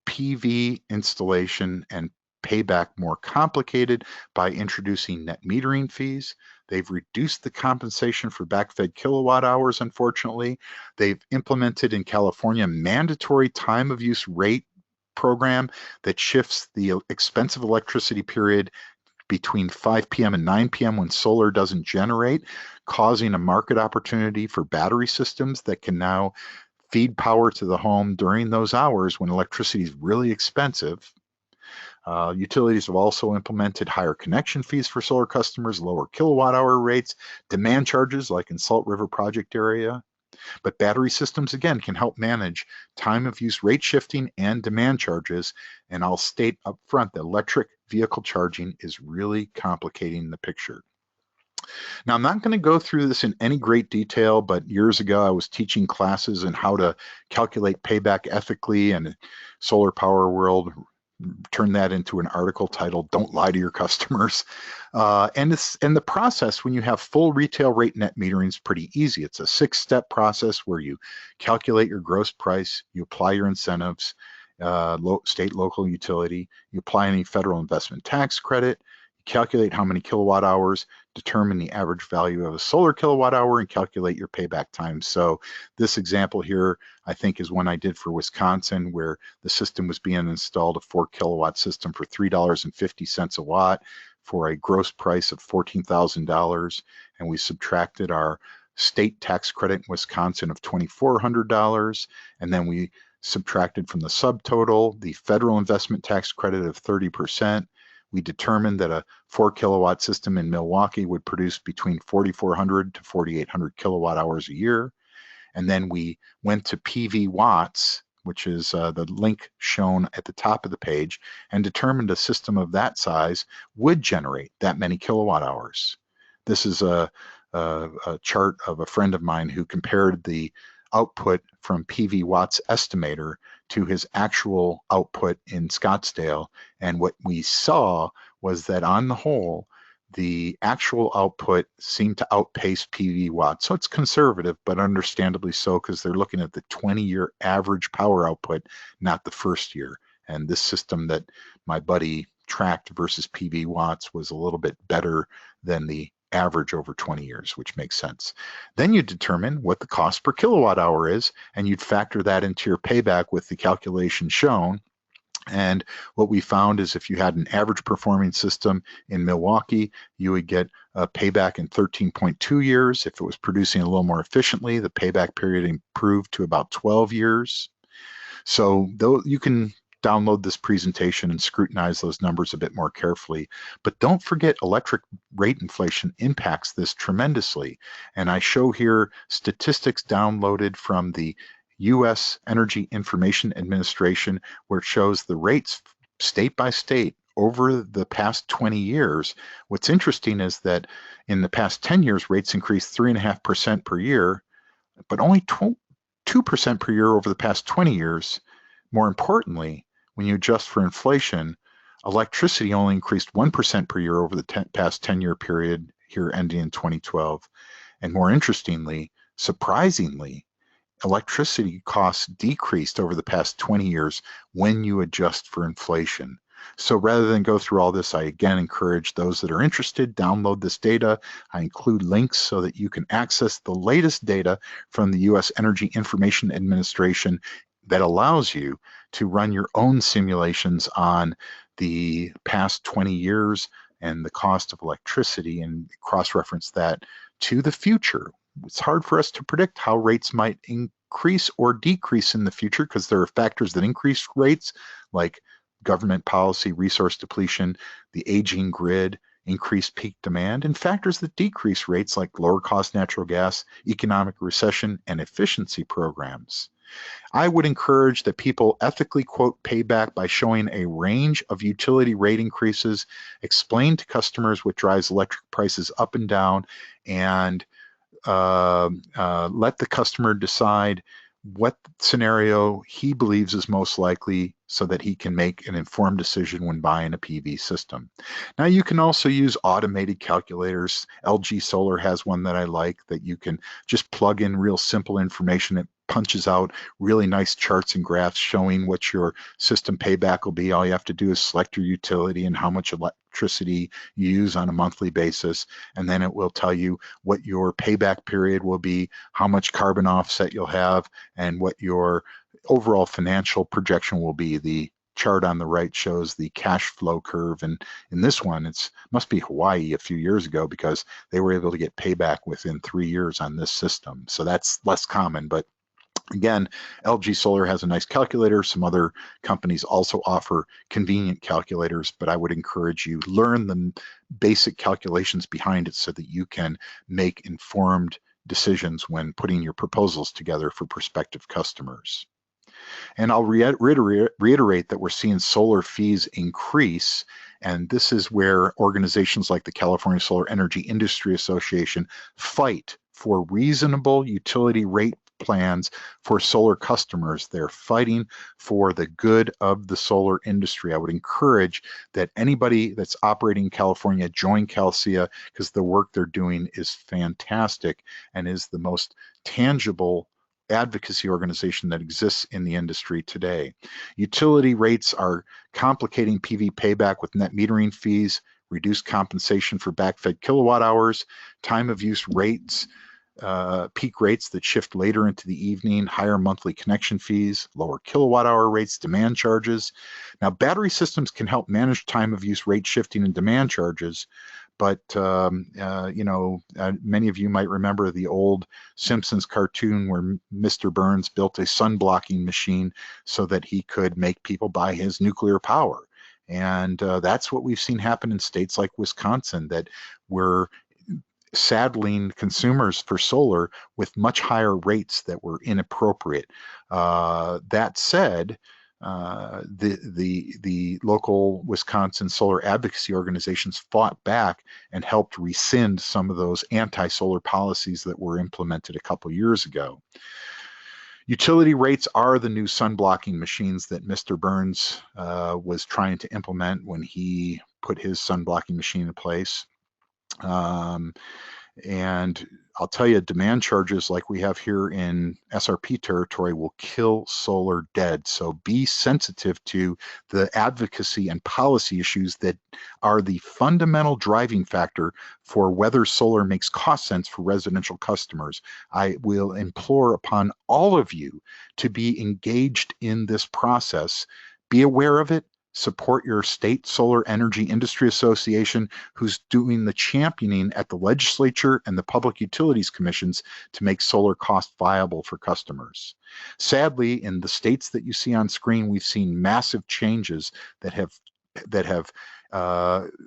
PV installation and payback more complicated by introducing net metering fees. They've reduced the compensation for backfed kilowatt hours, unfortunately. They've implemented in California mandatory time of use rate program that shifts the expensive electricity period between 5 p.m. and 9 p.m. when solar doesn't generate, causing a market opportunity for battery systems that can now feed power to the home during those hours when electricity is really expensive. Utilities have also implemented higher connection fees for solar customers, lower kilowatt hour rates, demand charges like in Salt River project area. But battery systems, again, can help manage time of use rate shifting and demand charges. And I'll state up front that electric vehicle charging is really complicating the picture. Now, I'm not going to go through this in any great detail, but years ago I was teaching classes on how to calculate payback ethically, and Solar Power World turned that into an article titled "Don't Lie to Your Customers." And the process, when you have full retail rate net metering, is pretty easy. It's a 6-step process where you calculate your gross price, you apply your incentives, state, local utility, you apply any federal investment tax credit, you calculate how many kilowatt hours, determine the average value of a solar kilowatt hour, and calculate your payback time. So this example here, I think, is one I did for Wisconsin, where the system was being installed, a 4 kilowatt system for $3.50 a watt for a gross price of $14,000. And we subtracted our state tax credit in Wisconsin of $2,400. And then we subtracted from the subtotal the federal investment tax credit of 30%. We determined that a 4 kilowatt system in Milwaukee would produce between 4,400 to 4,800 kilowatt hours a year. And then we went to PV watts, which is the link shown at the top of the page, and determined a system of that size would generate that many kilowatt hours. This is a chart of a friend of mine who compared the output from PV Watts Estimator to his actual output in Scottsdale. And what we saw was that on the whole, the actual output seemed to outpace PV Watts. So it's conservative, but understandably so, because they're looking at the 20-year average power output, not the first year. And this system that my buddy tracked versus PV Watts was a little bit better than the average over 20 years, which makes sense. Then you determine what the cost per kilowatt hour is, and you'd factor that into your payback with the calculation shown. And what we found is if you had an average performing system in Milwaukee, you would get a payback in 13.2 years. If it was producing a little more efficiently, the payback period improved to about 12 years. So though you can download this presentation and scrutinize those numbers a bit more carefully, but don't forget electric rate inflation impacts this tremendously. And I show here statistics downloaded from the U.S. Energy Information Administration, where it shows the rates state by state over the past 20 years. What's interesting is that in the past 10 years, rates increased 3.5% per year, but only 2% per year over the past 20 years. More importantly, when you adjust for inflation, electricity only increased 1% per year over the past 10-year period here ending in 2012. And more interestingly, surprisingly, electricity costs decreased over the past 20 years when you adjust for inflation. So rather than go through all this, I again encourage those that are interested, download this data. I include links so that you can access the latest data from the U.S. Energy Information Administration that allows you to run your own simulations on the past 20 years and the cost of electricity and cross-reference that to the future. It's hard for us to predict how rates might increase or decrease in the future because there are factors that increase rates like government policy, resource depletion, the aging grid, increased peak demand, and factors that decrease rates like lower cost natural gas, economic recession, and efficiency programs. I would encourage that people ethically quote payback by showing a range of utility rate increases, explain to customers what drives electric prices up and down, and let the customer decide what scenario he believes is most likely so that he can make an informed decision when buying a PV system. Now you can also use automated calculators. LG Solar has one that I like that you can just plug in real simple information. It punches out really nice charts and graphs showing what your system payback will be. All you have to do is select your utility and how much electricity you use on a monthly basis, and then it will tell you what your payback period will be, how much carbon offset you'll have, and what your overall financial projection will be. The chart on the right shows the cash flow curve, and in this one it must be Hawaii a few years ago because they were able to get payback within 3 years on this system. So that's less common, but again, LG Solar has a nice calculator. Some other companies also offer convenient calculators, but I would encourage you learn the basic calculations behind it so that you can make informed decisions when putting your proposals together for prospective customers. And I'll reiterate that we're seeing solar fees increase, and this is where organizations like the California Solar Energy Industry Association fight for reasonable utility rate plans for solar customers. They're fighting for the good of the solar industry. I would encourage that anybody that's operating in California join CalSEA because the work they're doing is fantastic and is the most tangible advocacy organization that exists in the industry today. Utility rates are complicating PV payback with net metering fees, reduced compensation for backfed kilowatt hours, time of use rates, peak rates that shift later into the evening, higher monthly connection fees, lower kilowatt hour rates, demand charges. Now, battery systems can help manage time of use rate shifting and demand charges, but many of you might remember the old Simpsons cartoon where Mr. Burns built a sun blocking machine so that he could make people buy his nuclear power. And that's what we've seen happen in states like Wisconsin, that we're saddling consumers for solar with much higher rates that were inappropriate. That said, the local Wisconsin solar advocacy organizations fought back and helped rescind some of those anti-solar policies that were implemented a couple years ago. Utility rates are the new sun blocking machines that Mr. Burns was trying to implement when he put his sun blocking machine in place. And I'll tell you, demand charges like we have here in SRP territory will kill solar dead. So be sensitive to the advocacy and policy issues that are the fundamental driving factor for whether solar makes cost sense for residential customers. I will implore upon all of you to be engaged in this process Be aware of it. Support your state solar energy industry association, who's doing the championing at the legislature and the public utilities commissions to make solar cost viable for customers. Sadly, in the states that you see on screen, we've seen massive changes that have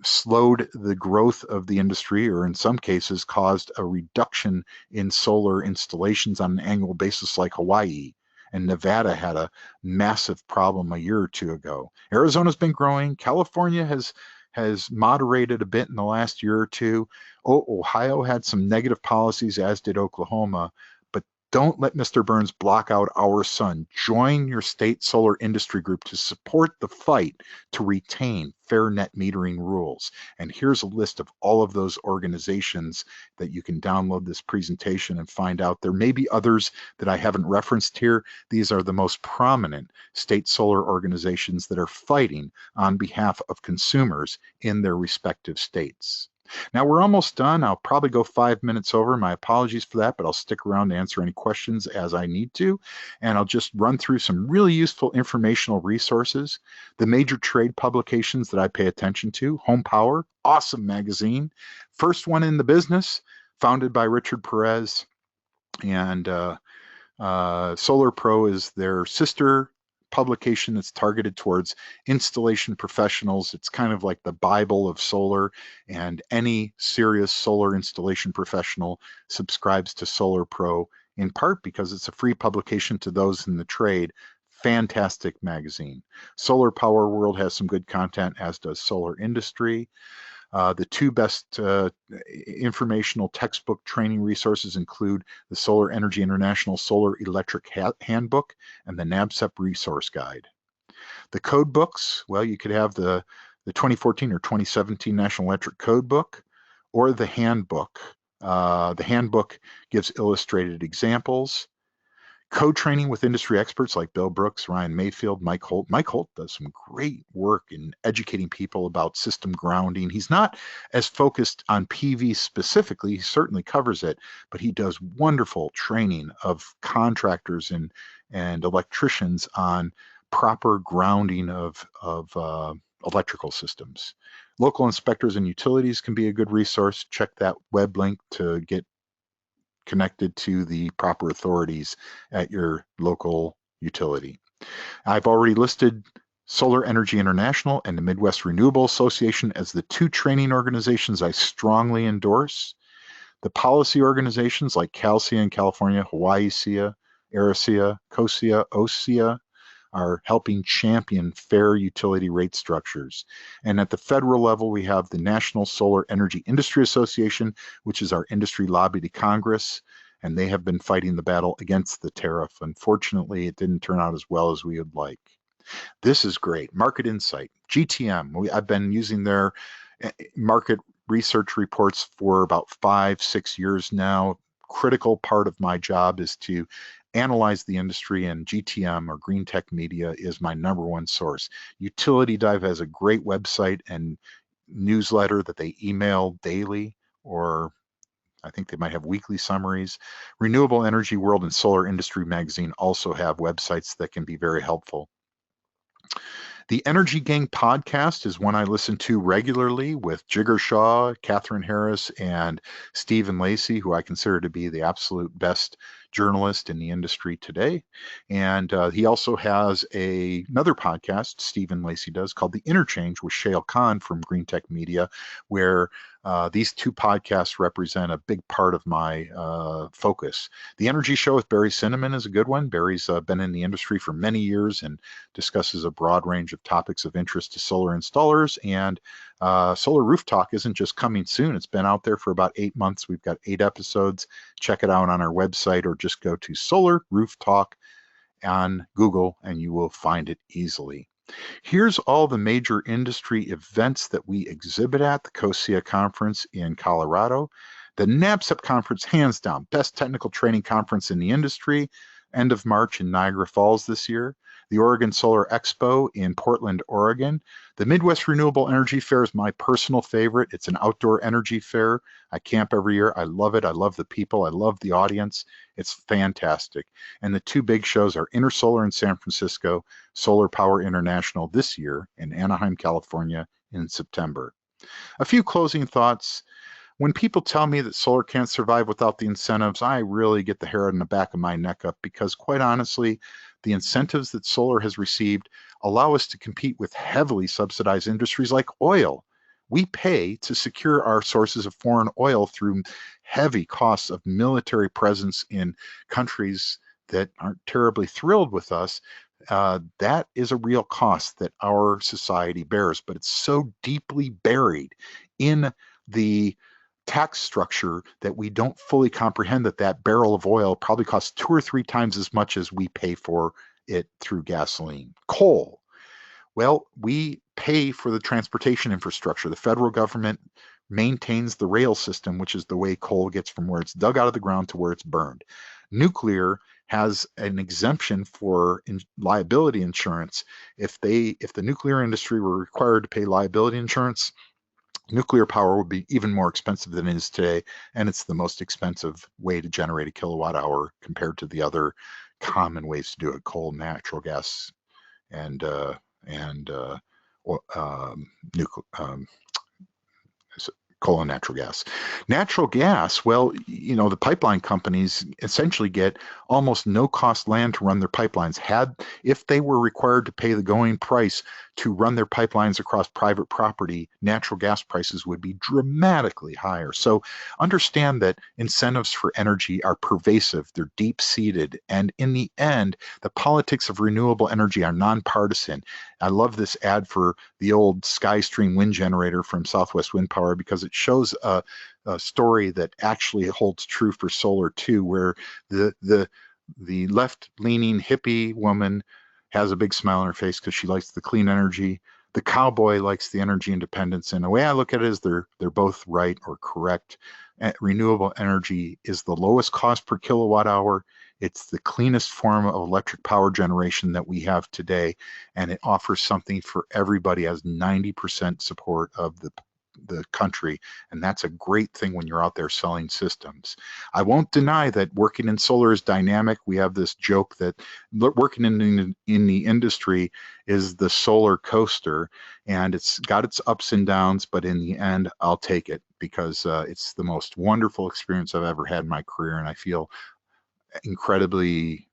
slowed the growth of the industry, or in some cases caused a reduction in solar installations on an annual basis, like Hawaii. And Nevada had a massive problem a year or two ago. Arizona's been growing. California has moderated a bit in the last year or two. Ohio had some negative policies, as did Oklahoma. But don't let Mr. Burns block out our sun. Join your state solar industry group to support the fight to retain fair net metering rules. And here's a list of all of those organizations that you can download this presentation and find out. There may be others that I haven't referenced here. These are the most prominent state solar organizations that are fighting on behalf of consumers in their respective states. Now we're almost done. I'll probably go 5 minutes over. My apologies for that, but I'll stick around to answer any questions as I need to. And I'll just run through some really useful informational resources. The major trade publications that I pay attention to: Home Power, awesome magazine. First one in the business, founded by Richard Perez. And Solar Pro is their sister publication that's targeted towards installation professionals. It's kind of like the Bible of solar, and any serious solar installation professional subscribes to Solar Pro, in part because it's a free publication to those in the trade. Fantastic magazine. Solar Power World has some good content, as does Solar Industry. The two best informational textbook training resources include the Solar Energy International Solar Electric Handbook and the NABCEP Resource Guide. The code books, well, you could have the 2014 or 2017 National Electric Code Book, or the handbook. The handbook gives illustrated examples. Code training with industry experts like Bill Brooks, Ryan Mayfield, Mike Holt. Mike Holt does some great work in educating people about system grounding. He's not as focused on PV specifically. He certainly covers it, but he does wonderful training of contractors and electricians on proper grounding of electrical systems. Local inspectors and utilities can be a good resource. Check that web link to get connected to the proper authorities at your local utility. I've already listed Solar Energy International and the Midwest Renewable Association as the two training organizations I strongly endorse. The policy organizations like CalSEA in California, Hawaii SEA, ARISEA, COSEA, OSEA are helping champion fair utility rate structures. And at the federal level, we have the National Solar Energy Industry Association, which is our industry lobby to Congress, and they have been fighting the battle against the tariff. Unfortunately, it didn't turn out as well as we would like. This is great. Market Insight, GTM. I've been using their market research reports for about 5-6 years now. Critical part of my job is to analyze the industry, and GTM, or Green Tech Media, is my #1 source. Utility Dive has a great website and newsletter that they email daily, or I think they might have weekly summaries. Renewable Energy World and Solar Industry Magazine also have websites that can be very helpful. The Energy Gang podcast is one I listen to regularly with Jigar Shah, Catherine Harris, and Stephen Lacey, who I consider to be the absolute best journalist in the industry today. And he also has another podcast, Stephen Lacey does, called The Interchange with Shail Khan from Green Tech Media, where these two podcasts represent a big part of my focus. The Energy Show with Barry Cinnamon is a good one. Barry's been in the industry for many years and discusses a broad range of topics of interest to solar installers. And Solar Roof Talk isn't just coming soon. It's been out there for about 8 months. We've got 8 episodes. Check it out on our website, or just go to Solar Roof Talk on Google and you will find it easily. Here's all the major industry events that we exhibit at: the COSEA conference in Colorado, the NABCEP conference, hands down, best technical training conference in the industry. end of March in Niagara Falls this year, the Oregon Solar Expo in Portland, Oregon. The Midwest Renewable Energy Fair is my personal favorite. It's an outdoor energy fair. I camp every year. I love it. I love the people. I love the audience. It's fantastic. And the two big shows are Intersolar in San Francisco, Solar Power International this year in Anaheim, California in September. A few closing thoughts. When people tell me that solar can't survive without the incentives, I really get the hair on the back of my neck up, because quite honestly, the incentives that solar has received allow us to compete with heavily subsidized industries like oil. We pay to secure our sources of foreign oil through heavy costs of military presence in countries that aren't terribly thrilled with us. That is a real cost that our society bears, but it's so deeply buried in the tax structure that we don't fully comprehend that that barrel of oil probably costs 2 or 3 times as much as we pay for it through gasoline. Coal, well, we pay for the transportation infrastructure. The federal government maintains the rail system, which is the way coal gets from where it's dug out of the ground to where it's burned. Nuclear has an exemption for liability insurance. If the nuclear industry were required to pay liability insurance, nuclear power would be even more expensive than it is today, and it's the most expensive way to generate a kilowatt hour compared to the other common ways to do it: coal, natural gas, and coal and natural gas. Natural gas, well, you know, the pipeline companies essentially get almost no cost land to run their pipelines. If they were required to pay the going price to run their pipelines across private property, natural gas prices would be dramatically higher. So understand that incentives for energy are pervasive, they're deep-seated, and in the end, the politics of renewable energy are nonpartisan. I love this ad for the old SkyStream wind generator from Southwest Wind Power, because it shows a story that actually holds true for solar too, where the left-leaning hippie woman has a big smile on her face because she likes the clean energy. The cowboy likes the energy independence. And the way I look at it is they're both right or correct. Renewable energy is the lowest cost per kilowatt hour. It's the cleanest form of electric power generation that we have today, and it offers something for everybody, as 90% support of the country, and that's a great thing when you're out there selling systems. I won't deny that working in solar is dynamic. We have this joke that working in the industry is the solar coaster, and it's got its ups and downs, but in the end, I'll take it, because it's the most wonderful experience I've ever had in my career, and I feel incredibly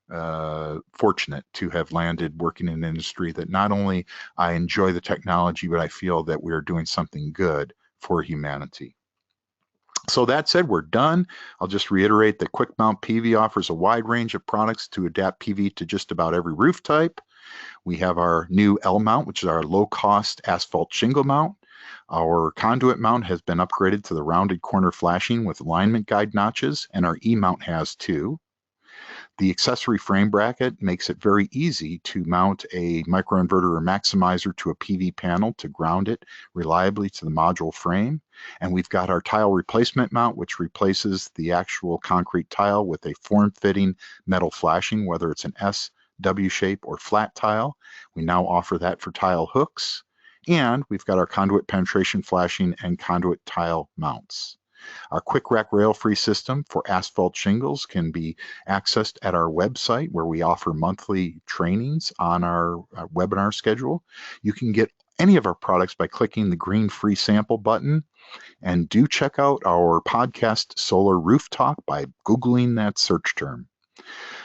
fortunate to have landed working in an industry that not only I enjoy the technology, but I feel that we are doing something good for humanity. So that said, we're done. I'll just reiterate that Quick Mount PV offers a wide range of products to adapt PV to just about every roof type. We have our new L mount, which is our low-cost asphalt shingle mount. Our conduit mount has been upgraded to the rounded corner flashing with alignment guide notches, and our E mount has too. The accessory frame bracket makes it very easy to mount a microinverter or maximizer to a PV panel to ground it reliably to the module frame. And we've got our tile replacement mount, which replaces the actual concrete tile with a form-fitting metal flashing, whether it's an S, W shape, or flat tile. We now offer that for tile hooks. And we've got our conduit penetration flashing and conduit tile mounts. Our Quick Rack rail-free system for asphalt shingles can be accessed at our website, where we offer monthly trainings on our webinar schedule. You can get any of our products by clicking the green free sample button, and do check out our podcast Solar Roof Talk by Googling that search term.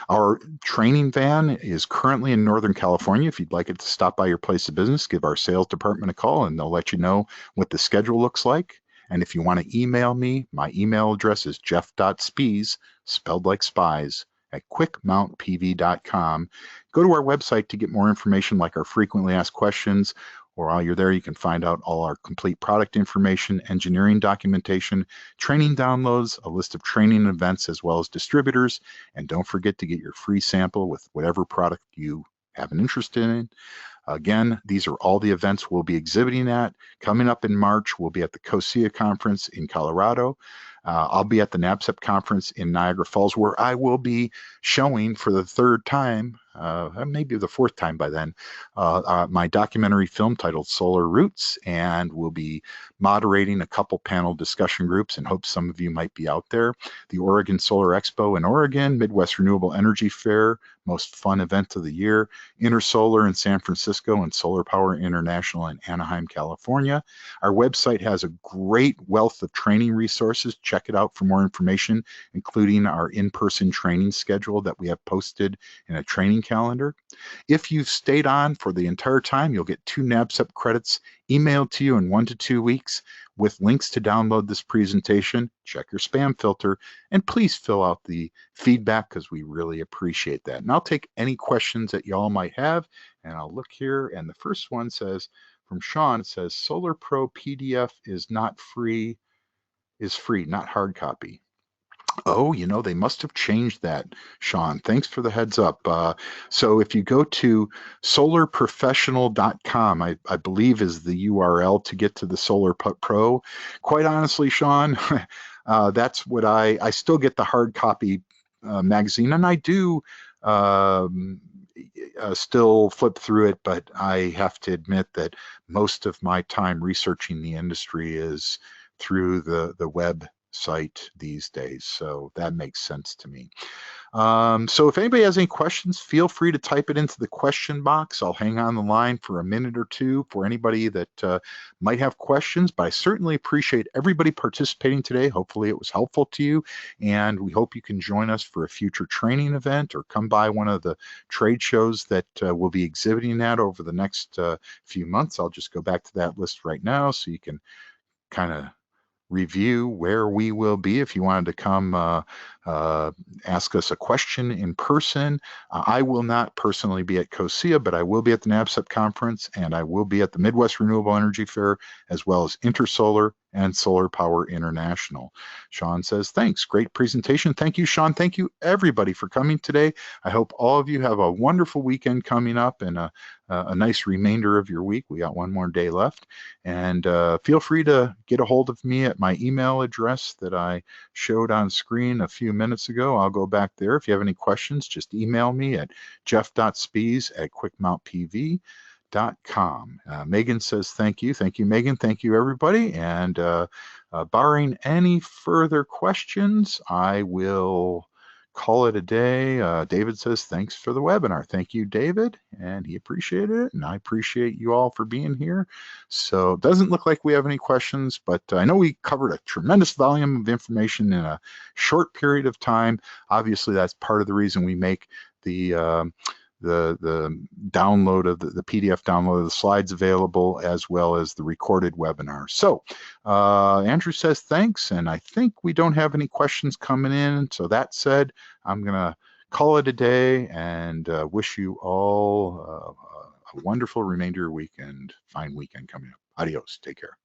Our training van is currently in Northern California. If you'd like it to stop by your place of business, give our sales department a call and they'll let you know what the schedule looks like. And if you want to email me, my email address is jeff.spies, spelled like spies, at quickmountpv.com. Go to our website to get more information, like our frequently asked questions, or while you're there, you can find out all our complete product information, engineering documentation, training downloads, a list of training events, as well as distributors. And don't forget to get your free sample with whatever product you have an interest in. Again, these are all the events we'll be exhibiting at. Coming up in March, we'll be at the COSIA conference in Colorado. I'll be at the NABCEP conference in Niagara Falls, where I will be showing for the third time, maybe the fourth time by then, my documentary film titled Solar Roots, and we'll be moderating a couple panel discussion groups and hope some of you might be out there. The Oregon Solar Expo in Oregon, Midwest Renewable Energy Fair, most fun event of the year, Intersolar in San Francisco, and Solar Power International in Anaheim, California. Our website has a great wealth of training resources. Check it out for more information, including our in-person training schedule that we have posted in a training calendar. If you've stayed on for the entire time, you'll get 2 NABCEP credits emailed to you in 1 to 2 weeks with links to download this presentation. Check your spam filter, and please fill out the feedback because we really appreciate that. And I'll take any questions that y'all might have, and I'll look here, and the first one says, from Sean, it says, Solar Pro PDF is free, not hard copy. Oh, they must have changed that, Sean. Thanks for the heads up. So if you go to solarprofessional.com, I believe is the URL to get to the Solar Pro. Quite honestly, Sean, that's what I still get the hard copy magazine, and I do still flip through it, but I have to admit that most of my time researching the industry is through the web site these days, so that makes sense to me. So if anybody has any questions, feel free to type it into the question box. I'll hang on the line for a minute or two for anybody that might have questions, but I certainly appreciate everybody participating today. Hopefully it was helpful to you, and we hope you can join us for a future training event or come by one of the trade shows that we'll be exhibiting at over the next few months. I'll just go back to that list right now so you can kind of review where we will be. If you wanted to come ask us a question in person, I will not personally be at COSIA, but I will be at the NABCEP conference, and I will be at the Midwest Renewable Energy Fair, as well as Intersolar and Solar Power International. Sean says, thanks, great presentation. Thank you, Sean. Thank you, everybody, for coming today. I hope all of you have a wonderful weekend coming up and a nice remainder of your week. We got one more day left, and feel free to get a hold of me at my email address that I showed on screen a few minutes ago. I'll go back there. If you have any questions, just email me at jeff.spies@quickmountpv.com. Megan says thank you. Thank you, Megan. Thank you, everybody. And barring any further questions, I will call it a day. David says thanks for the webinar. Thank you, David, and he appreciated it, and I appreciate you all for being here. So it doesn't look like we have any questions, but I know we covered a tremendous volume of information in a short period of time. Obviously, that's part of the reason we make the download of the PDF download of the slides available, as well as the recorded webinar. So Andrew says thanks, and I think we don't have any questions coming in. So that said, I'm gonna call it a day and wish you all a wonderful remainder of your week and fine weekend coming up. Adios, take care.